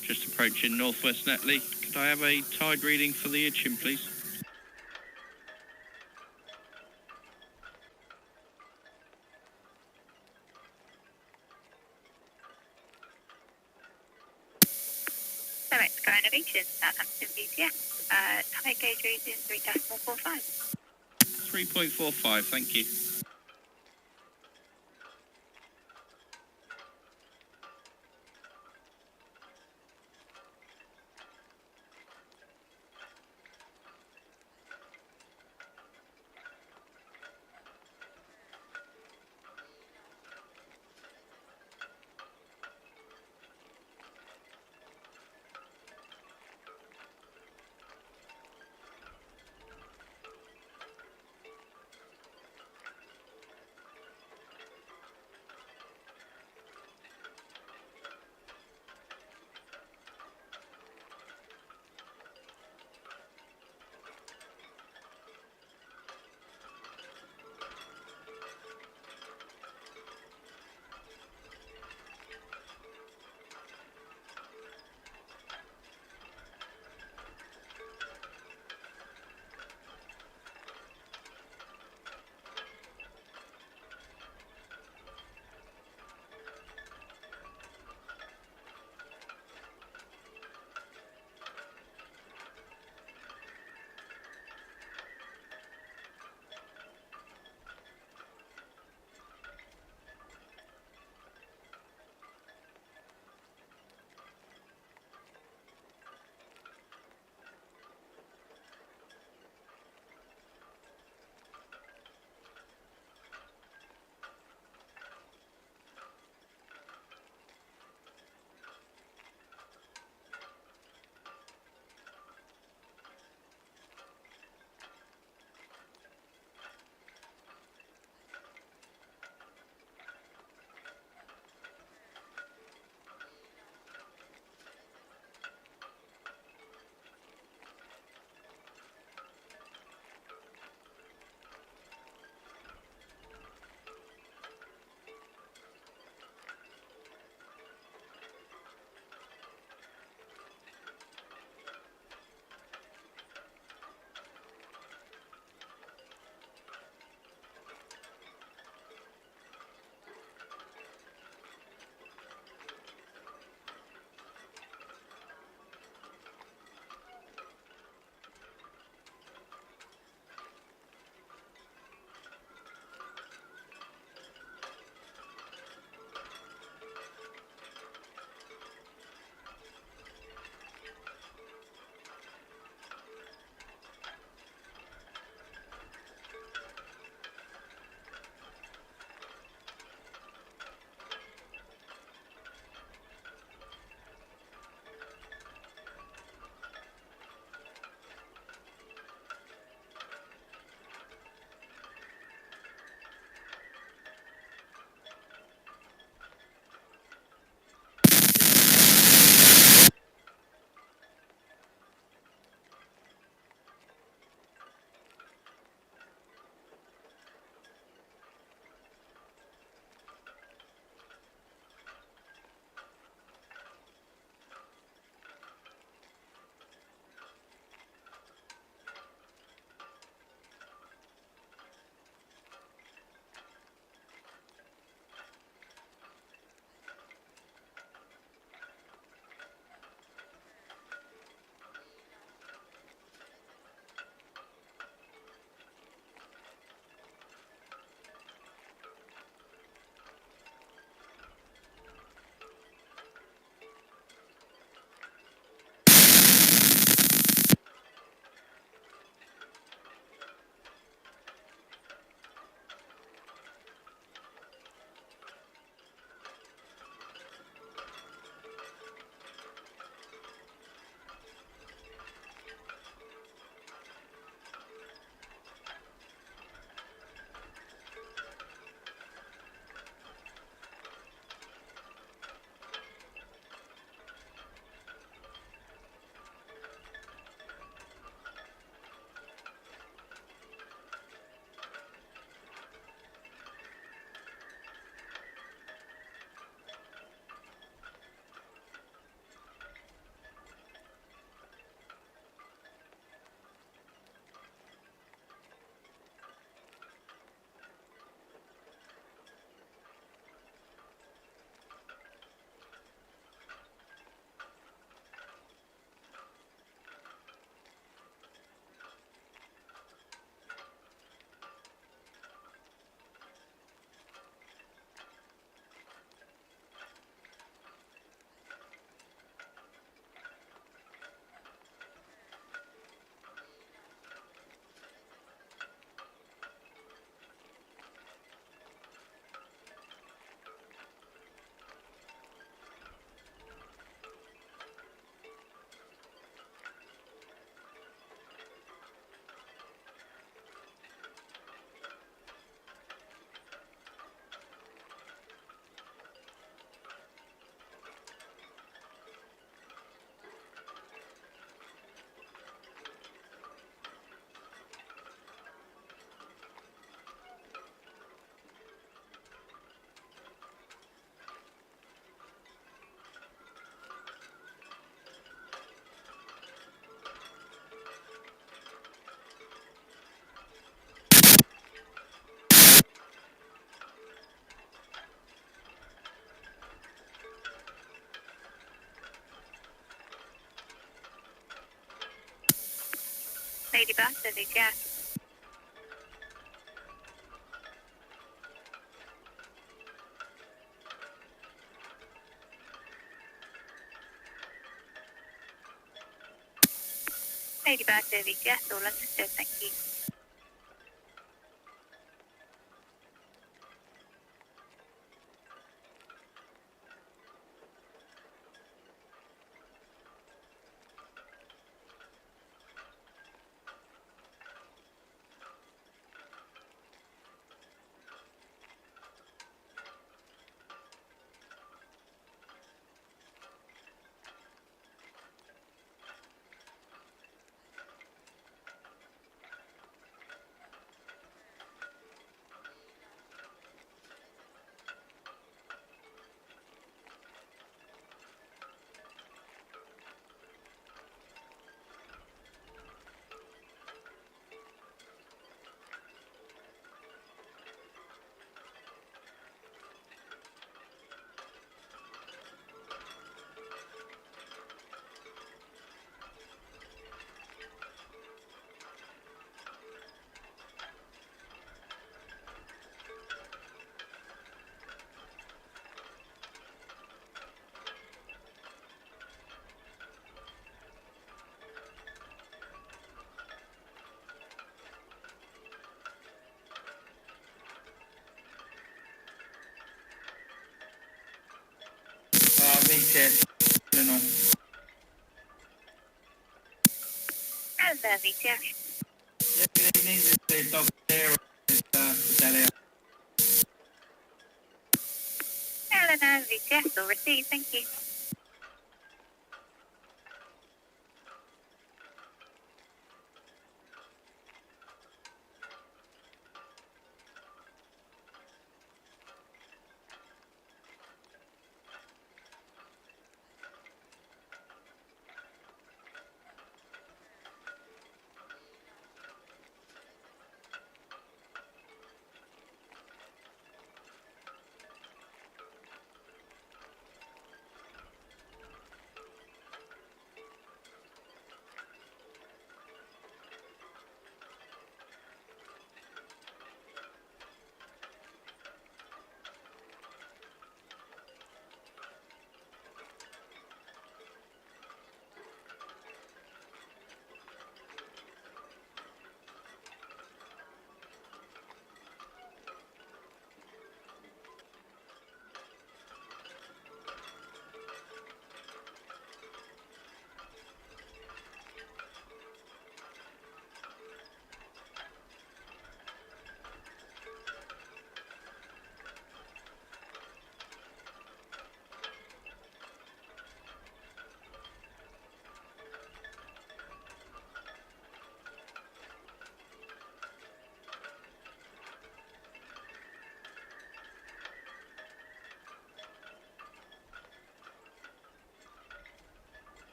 just approaching Northwest Netley. Could I have a tide reading for the Itchin, please? Summit Sky Innovation, Southampton BTS. Tide gauge reading 3.45. 3.45, thank you. Lady Bertha, VTS. Lady Bertha, VTS, all understood, thank you. VTS, Illinois. Hello, VTS. Yeah, good evening. This is Dr. Sarah, Fidelio. Hello, VTS, all received, thank you.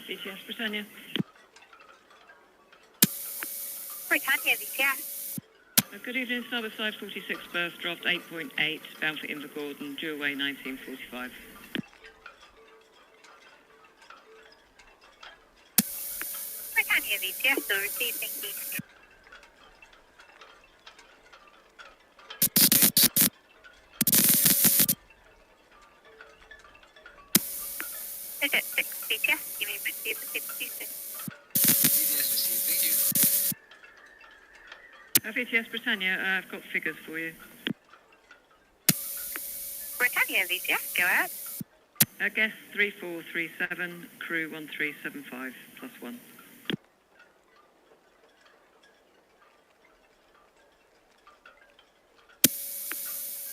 BTS Britannia. Britannia, VTS. Good evening, Starboard side 46 berth, draft 8.8, bound for Invergordon, due away 1945. Britannia, VTS, all received, thank you. Visit 6 VTS, you may proceed with 626. VTS Britannia, I've got figures for you. Britannia VTS, go ahead. Guest 3437, crew 1375 plus 1.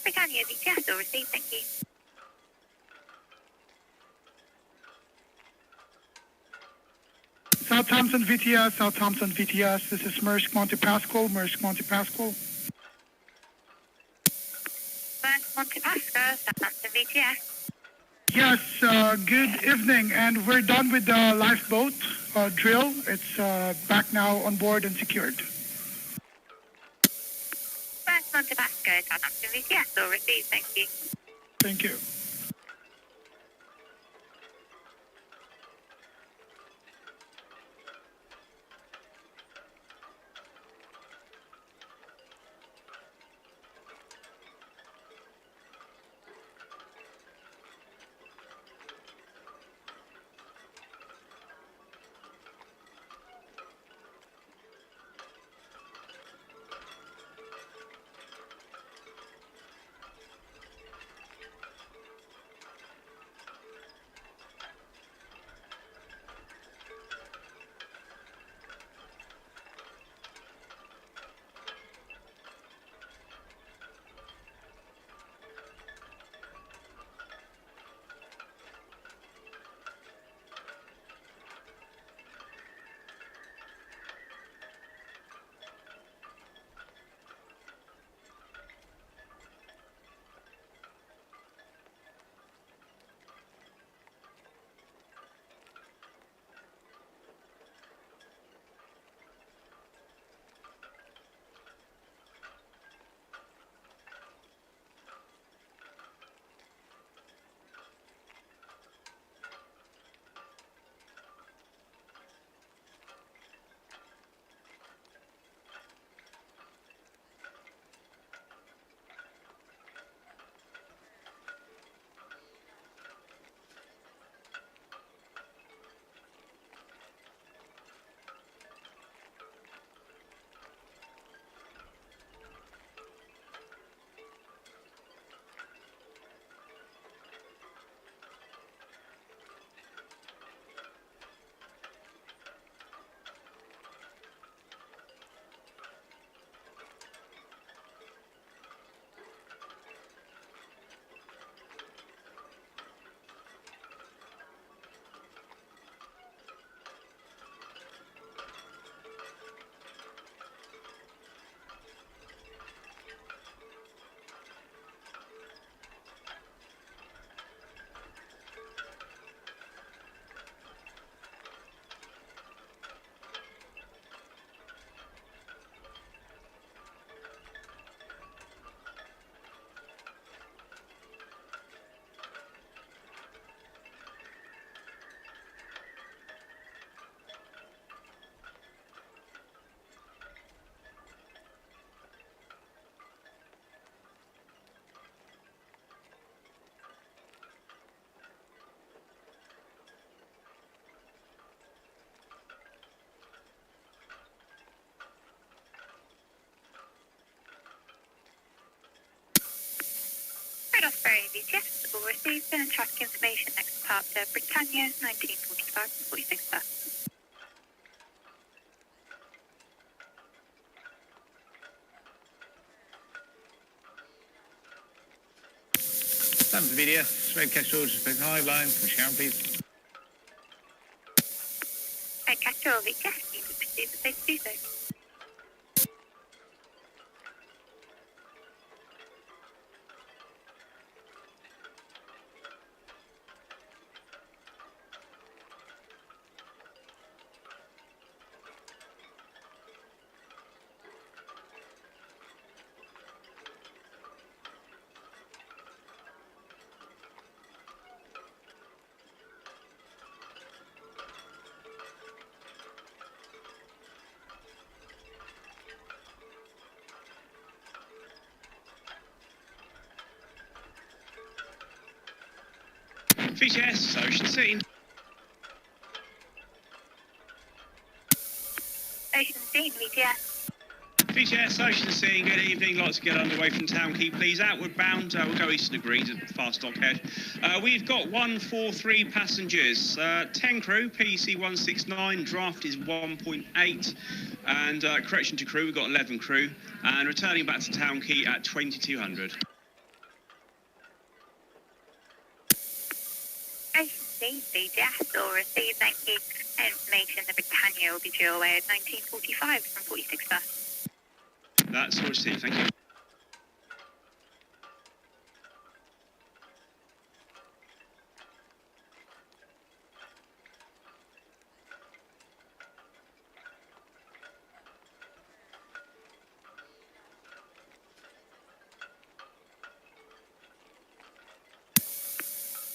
Britannia VTS, all received, thank you. Southampton VTS, this is Maersk Monte Pascal, Maersk Monte Pasco, Southampton VTS. Yes, good evening, and we're done with the lifeboat drill. It's back now on board and secured. Maersk Monte Pasco, Southampton VTS, all received, thank you. Thank you. Ferry VTS will receive and traffic information next departure Britannia 1945 46 bus. Southampton VTS, Red Kestrel, respect high line, push down please. Red Kestrel VTS, you can proceed with safe to do so. VTS, Ocean Scene. Ocean Scene, VTS. BTS Ocean Sea, good evening. Like to get underway from Town Quay, please. Outward bound, we'll go east of Greece, fast dockhead. We've got 143 passengers, 10 crew, PC 169, draft is 1.8, and correction to crew, we've got 11 crew, and returning back to Town Quay at 2200. Ocean Sea, BTS, all received, thank you. Information, the Britannia will be due away at 1945 from 46 bus. That's all received, thank you.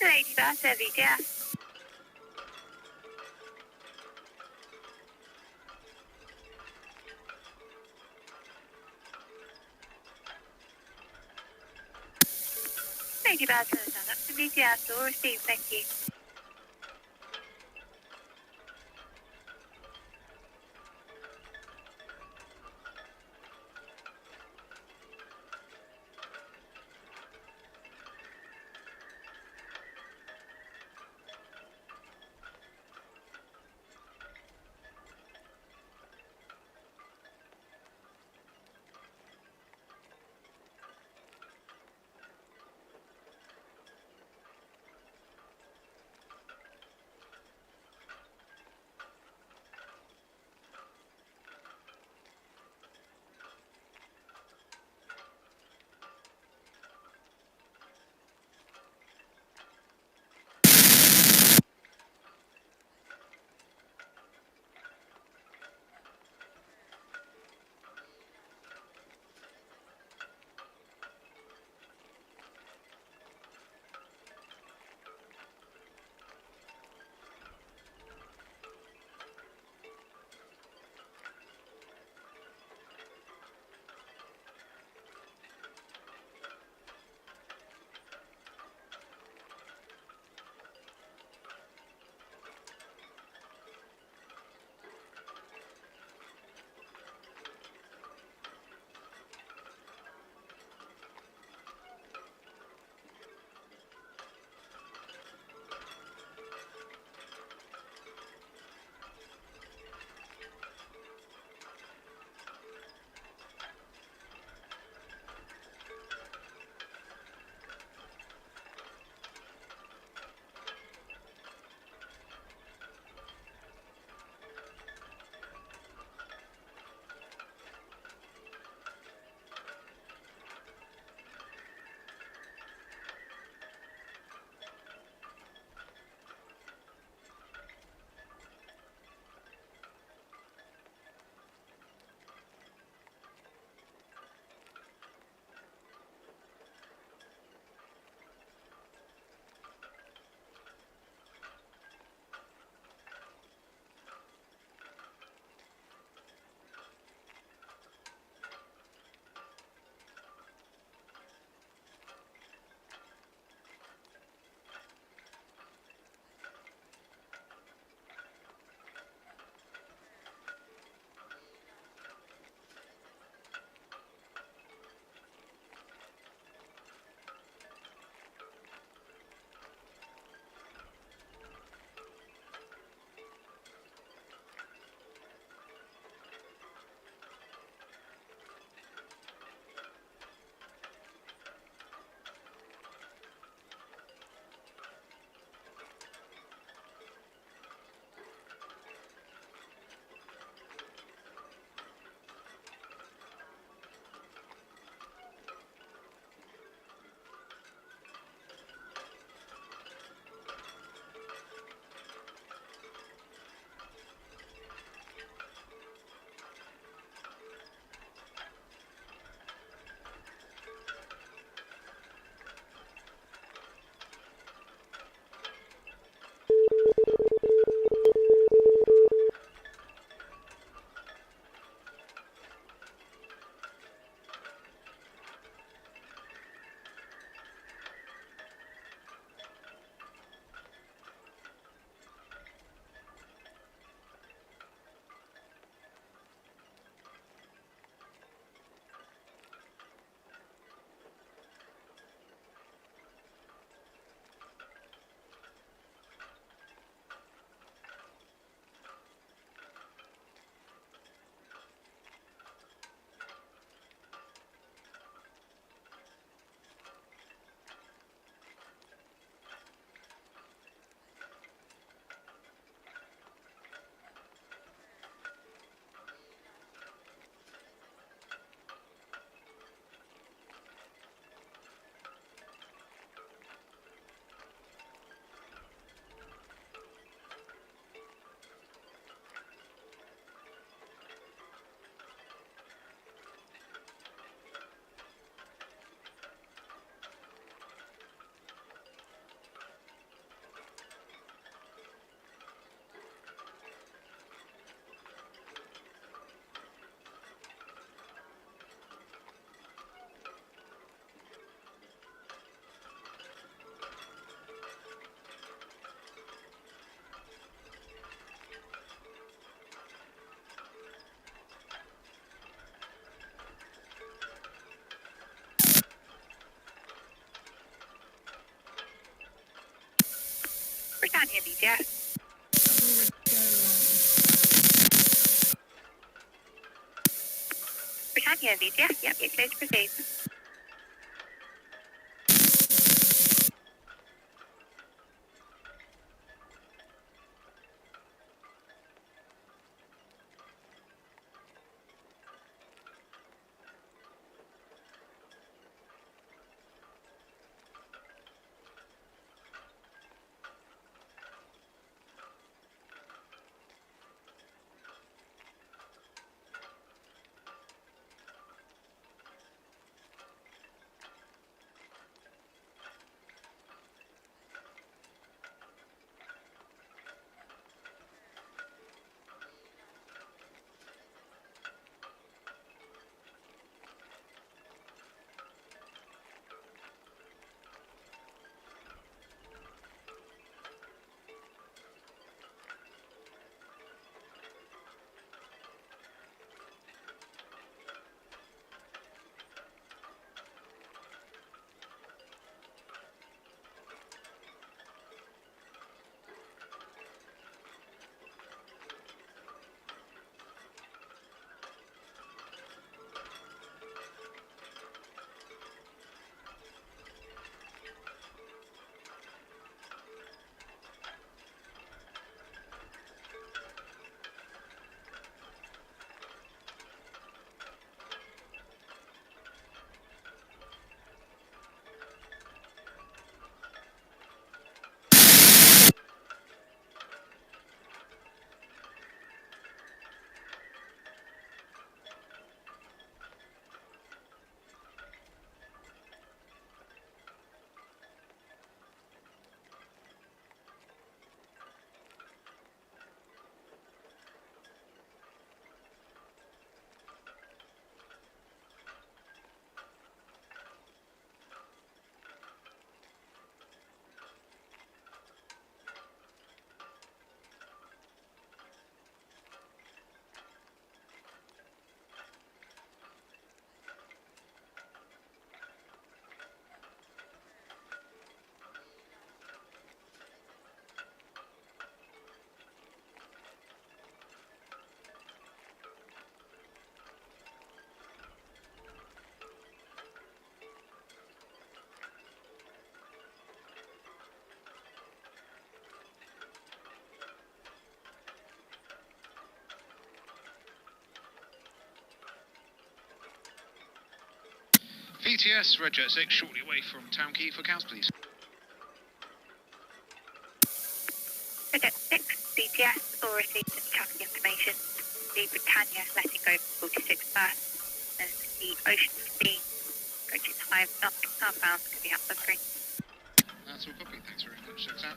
Lady Bus, BTS. Lady Bus, Southampton, BTS, all received, thank you. BTS. Britannia, BTS, yep, you're clear to proceed. VTS, Red Jet 6, shortly away from Town Quay for cows, please. Red Jet 6, BTS, all received some traffic information. The Britannia letting go 46 berth, and the Ocean Steam approaching 5 knots southbound to the outbound green. That's all copy, thanks very much, 6 out.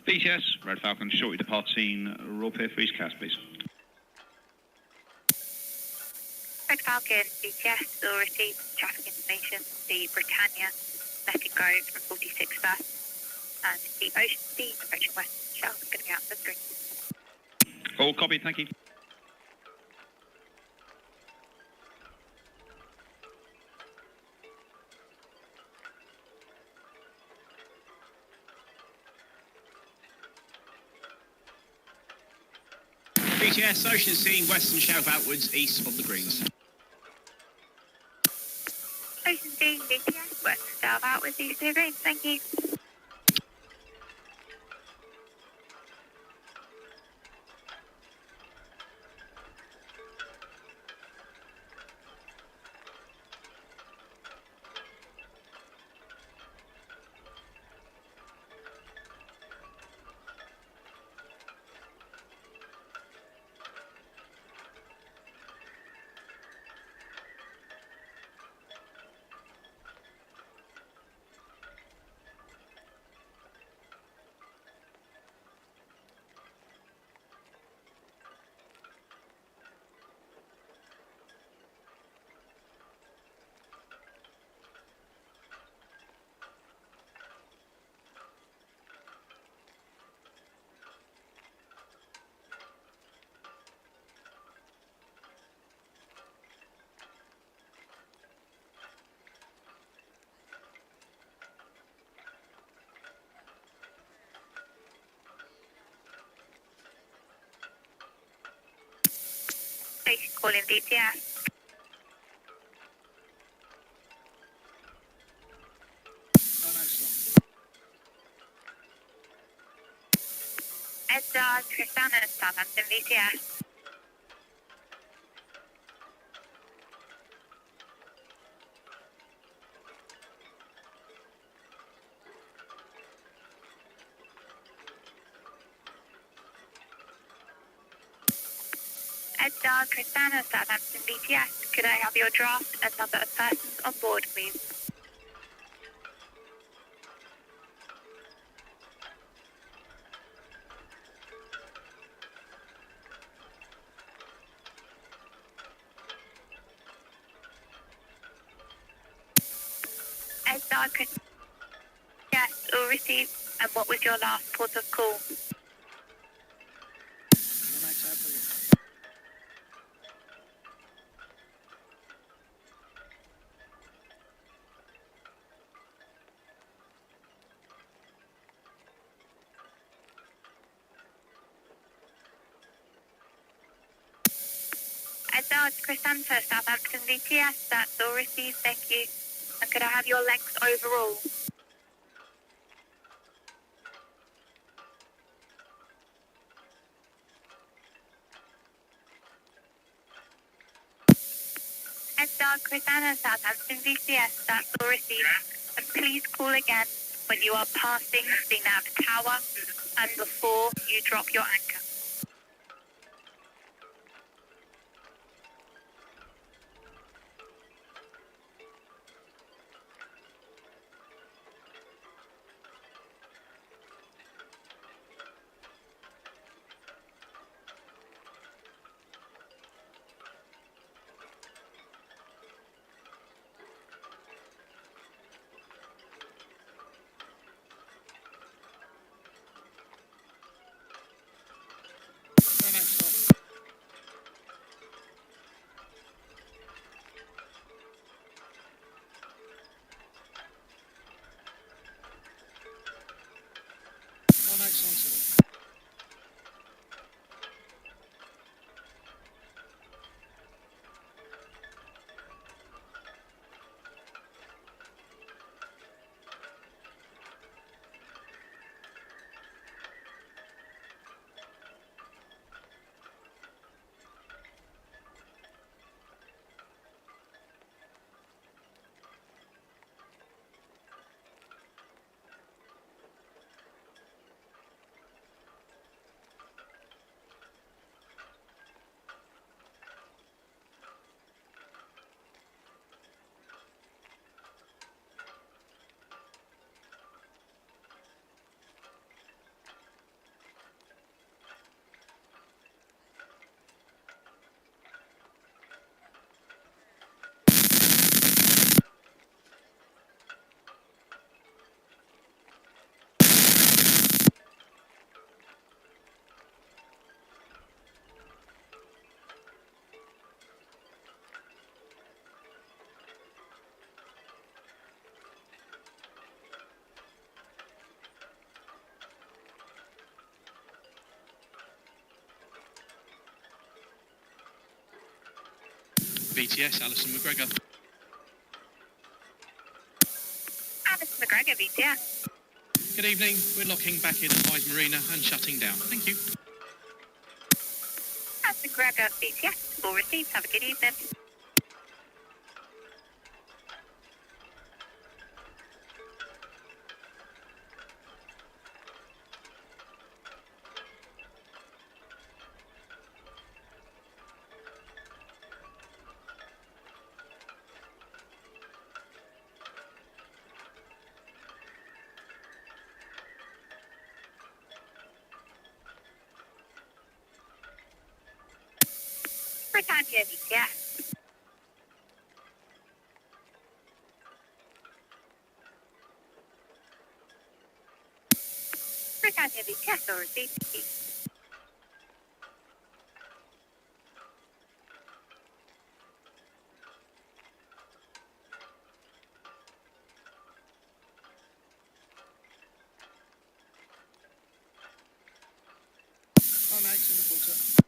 BTS, Red Falcon, shortly departing Royal Pier for East Coast, please. Red Falcon, BTS will receive traffic information. The Britannia letting go from 46 first, and the Ocean Sea approaching Western Shelf is going to be out of the green. All copied, thank you. BTS, Ocean Sea, Western Shelf outwards, east of the greens. Ocean Sea, BTS, Western Shelf outwards, east of the greens, thank you. Station calling BTS. Edgar, Tristana, Southampton, BTS. Edgar, Tristana, Southampton, BTS. Could I have your draft and number of persons on board, please? Edgar, Tristana, yes, all received. And what was your last port of call? Edgar, Chrysanthus, Southampton, BTS, that's all received, thank you. And could I have your length overall? Edgar, Chrysanthus, Southampton, BTS, that's all received. And please call again when you are passing the nav tower and before you drop your anchor. VTS, Alison McGregor. Alison McGregor, VTS. Good evening. We're locking back in at Wise Marina and shutting down. Thank you. Alison McGregor, VTS. All received. Have a good evening. Britannia, VTS. Britannia, VTS. All received. Hi, mate. In the water.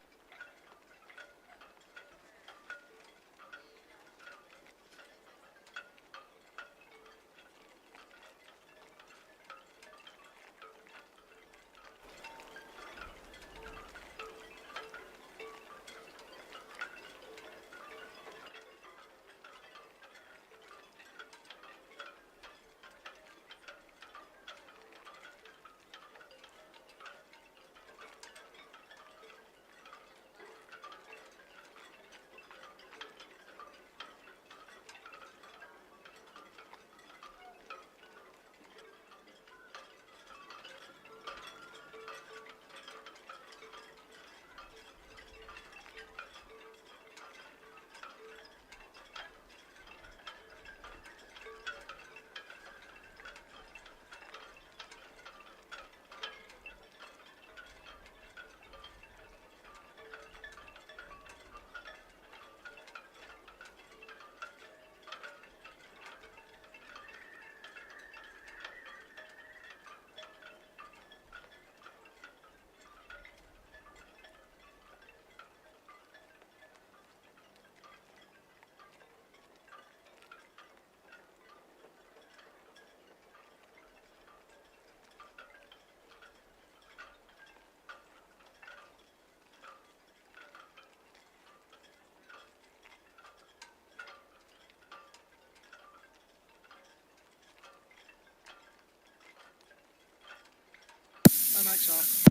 Hi, mate. Off.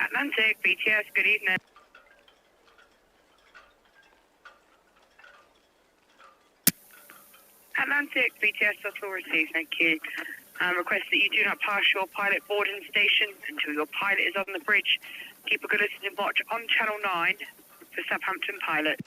Atlantic, BTS, good evening. Atlantic, BTS, will receive, thank you. Request that you do not pass your pilot boarding station until your pilot is on the bridge. Keep a good listening watch on Channel 9 for Southampton pilot.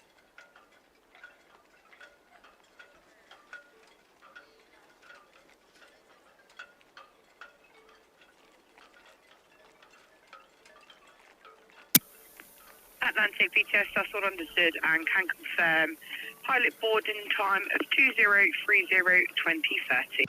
Atlantic, BTS, that's all understood and can confirm pilot boarding time of 2030-2030.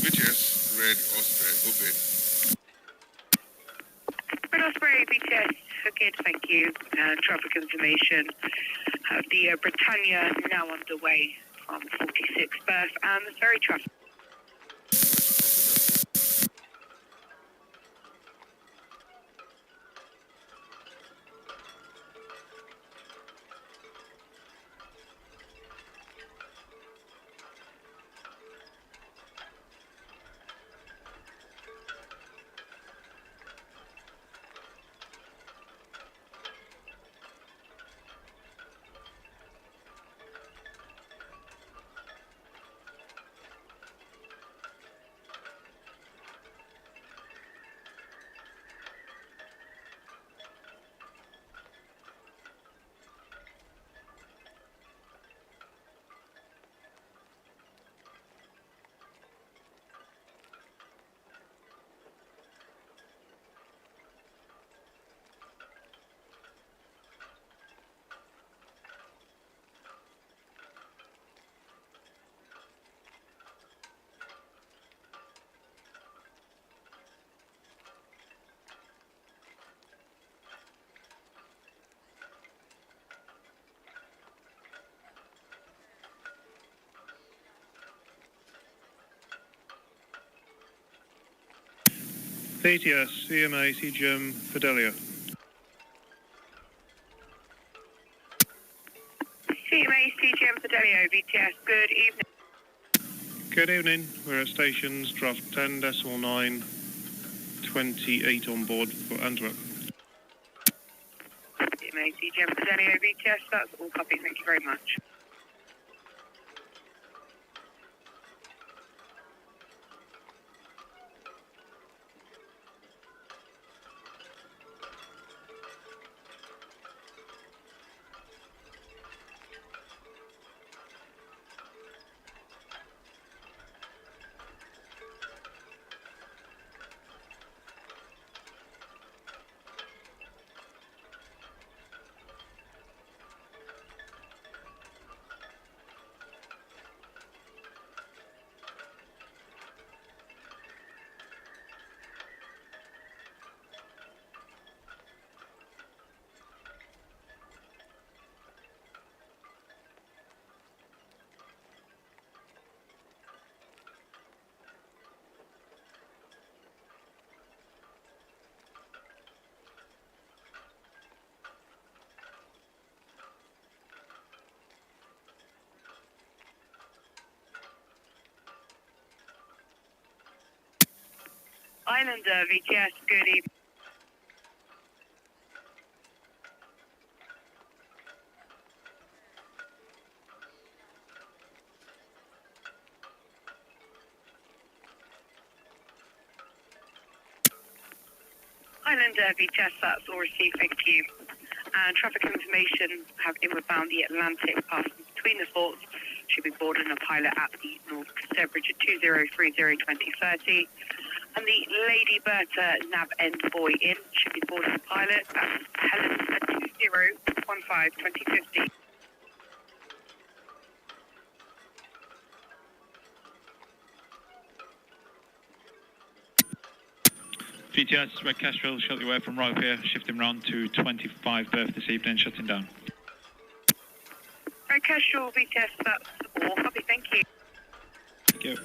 BTS, Red Osprey, open. Red Osprey, BTS, good, thank you. Traffic information. The Britannia now underway from 46 berth and the ferry traffic. BTS, CMA CGM Fidelio. CMA CGM Fidelio, BTS, good evening. Good evening. We're at stations, draft 10.9, 28 on board for Antwerp. CMA CGM Fidelio, BTS, that's all copy, thank you very much. Islander VTS, good evening. Islander VTS, that's all received, thank you. And traffic information have inward bound the Atlantic passing between the ports. Should be boarding a pilot at the North Sturbridge at 2030-2030. And the Lady Bertha nav envoy in should be boarding a pilot at Helen at 2015-2050. VTS, Red Kestrel, shortly away from Royal Pier, shifting round to 25 berth this evening, shutting down. Red Kestrel VTS, that's all. Copy, thank you. Thank you.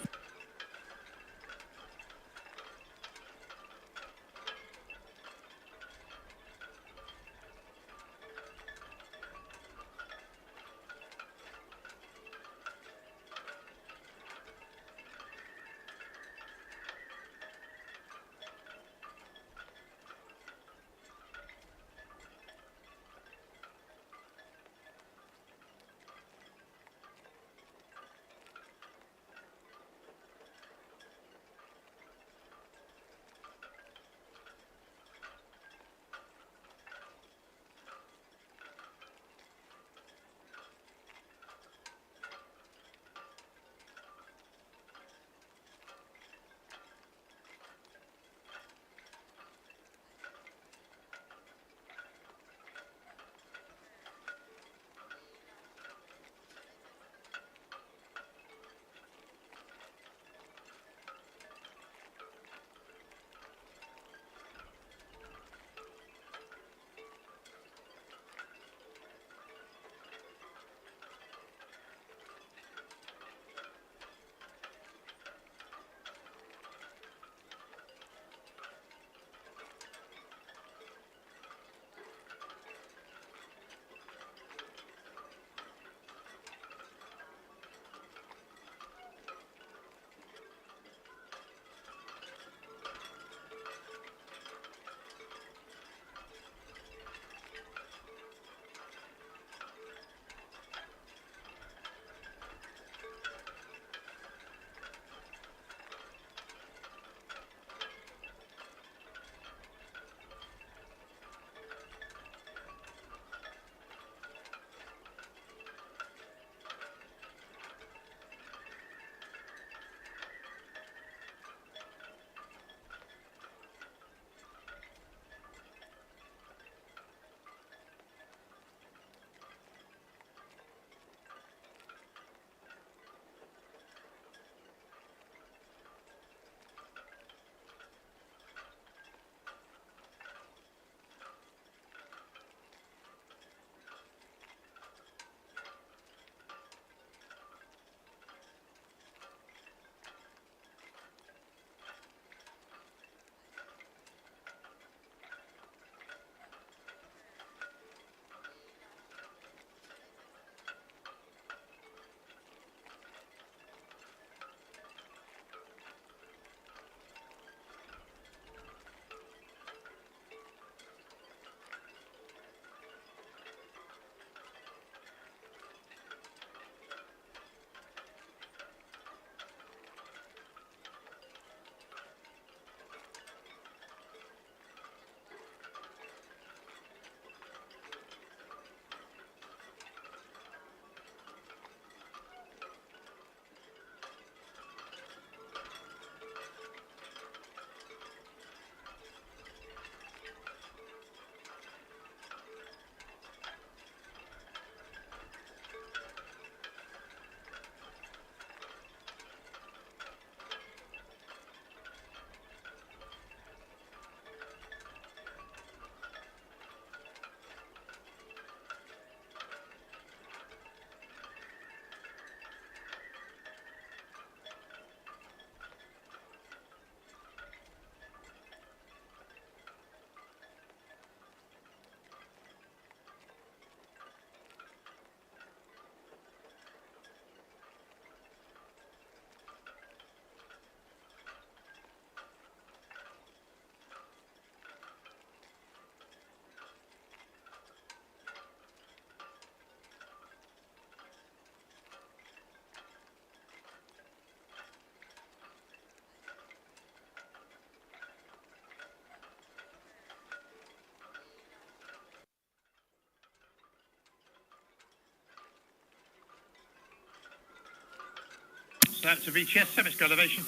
Southampton BTS, Semitsko elevation.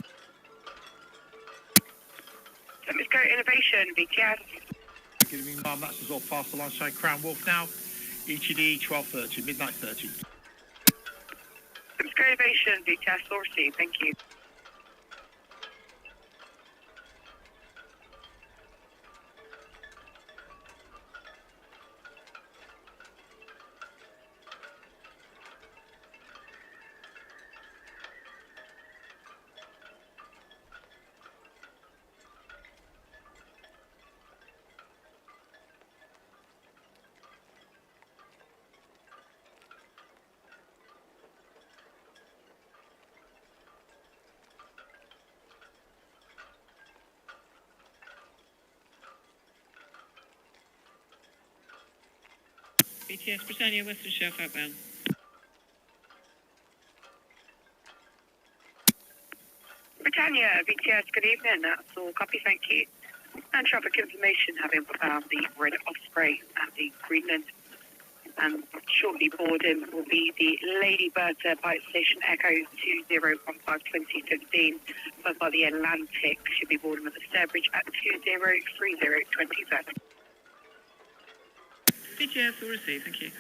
Semitsko innovation, BTS. Good evening, ma'am. That's as well past alongside Crown Wolf now. ETD 12:30, midnight 30. Semitsko innovation, BTS, all received. Thank you. BTS Britannia, Western Shelf outbound. Britannia, BTS, good evening. That's all. Copy, thank you. And traffic information having found the Red Osprey at the Greenland. And shortly boarding will be the Lady Bertha Pilot Station Echo 2015-2015, followed by the Atlantic. Should be boarding at the Sturbridge at 2030-27. BTS, all received, thank you.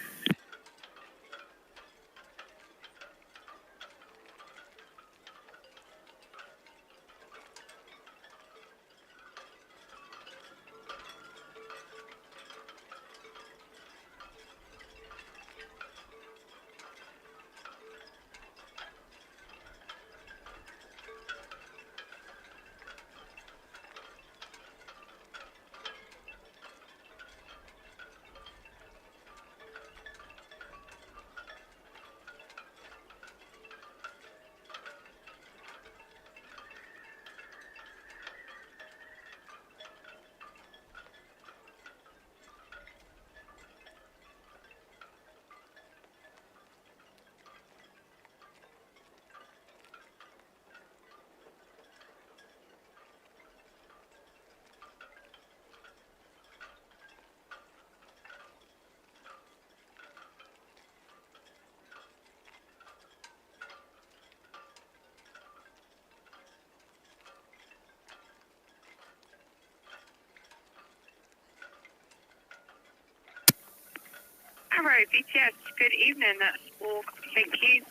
Arrow, BTS, good evening. That's all. Thank you.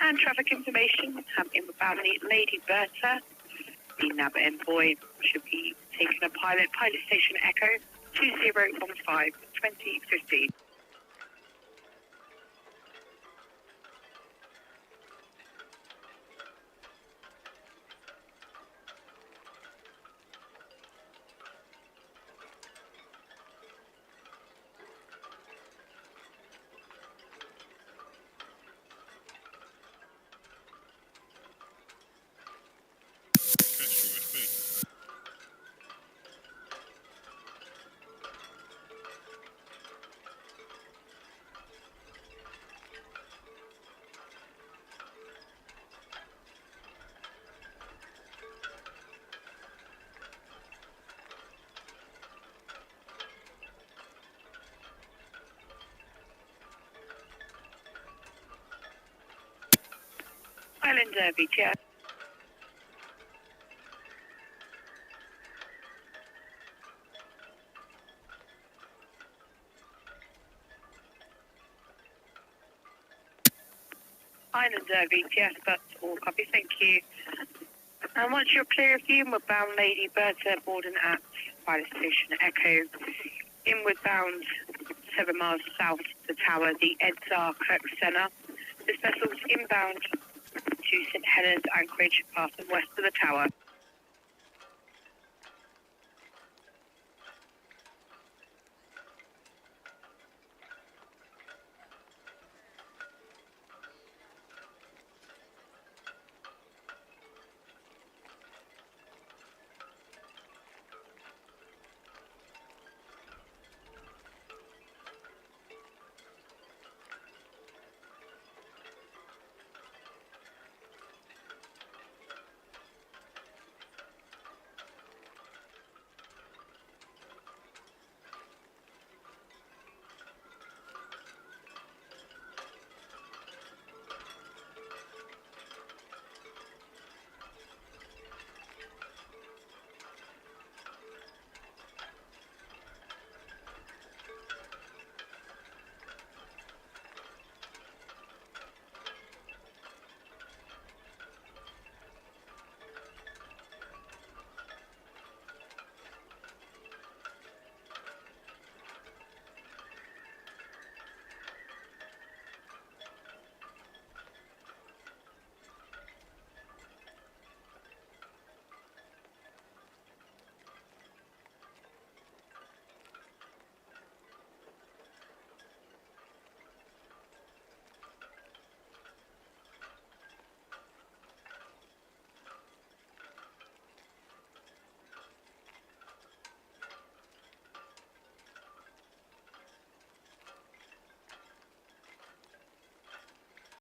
And traffic information have inbound the Lady Bertha. The nav envoy should be taking a pilot station Echo 2015-2015. Islander, BTS. Islander, BTS, that's all. Copy, thank you. And once you're clear of the inward bound Lady Bertha boarding at Pilot Station Echo, inward bound 7 miles south of the tower, the Edzar Kirk Centre. This vessel's inbound to St Helens Anchorage, passing west of the tower.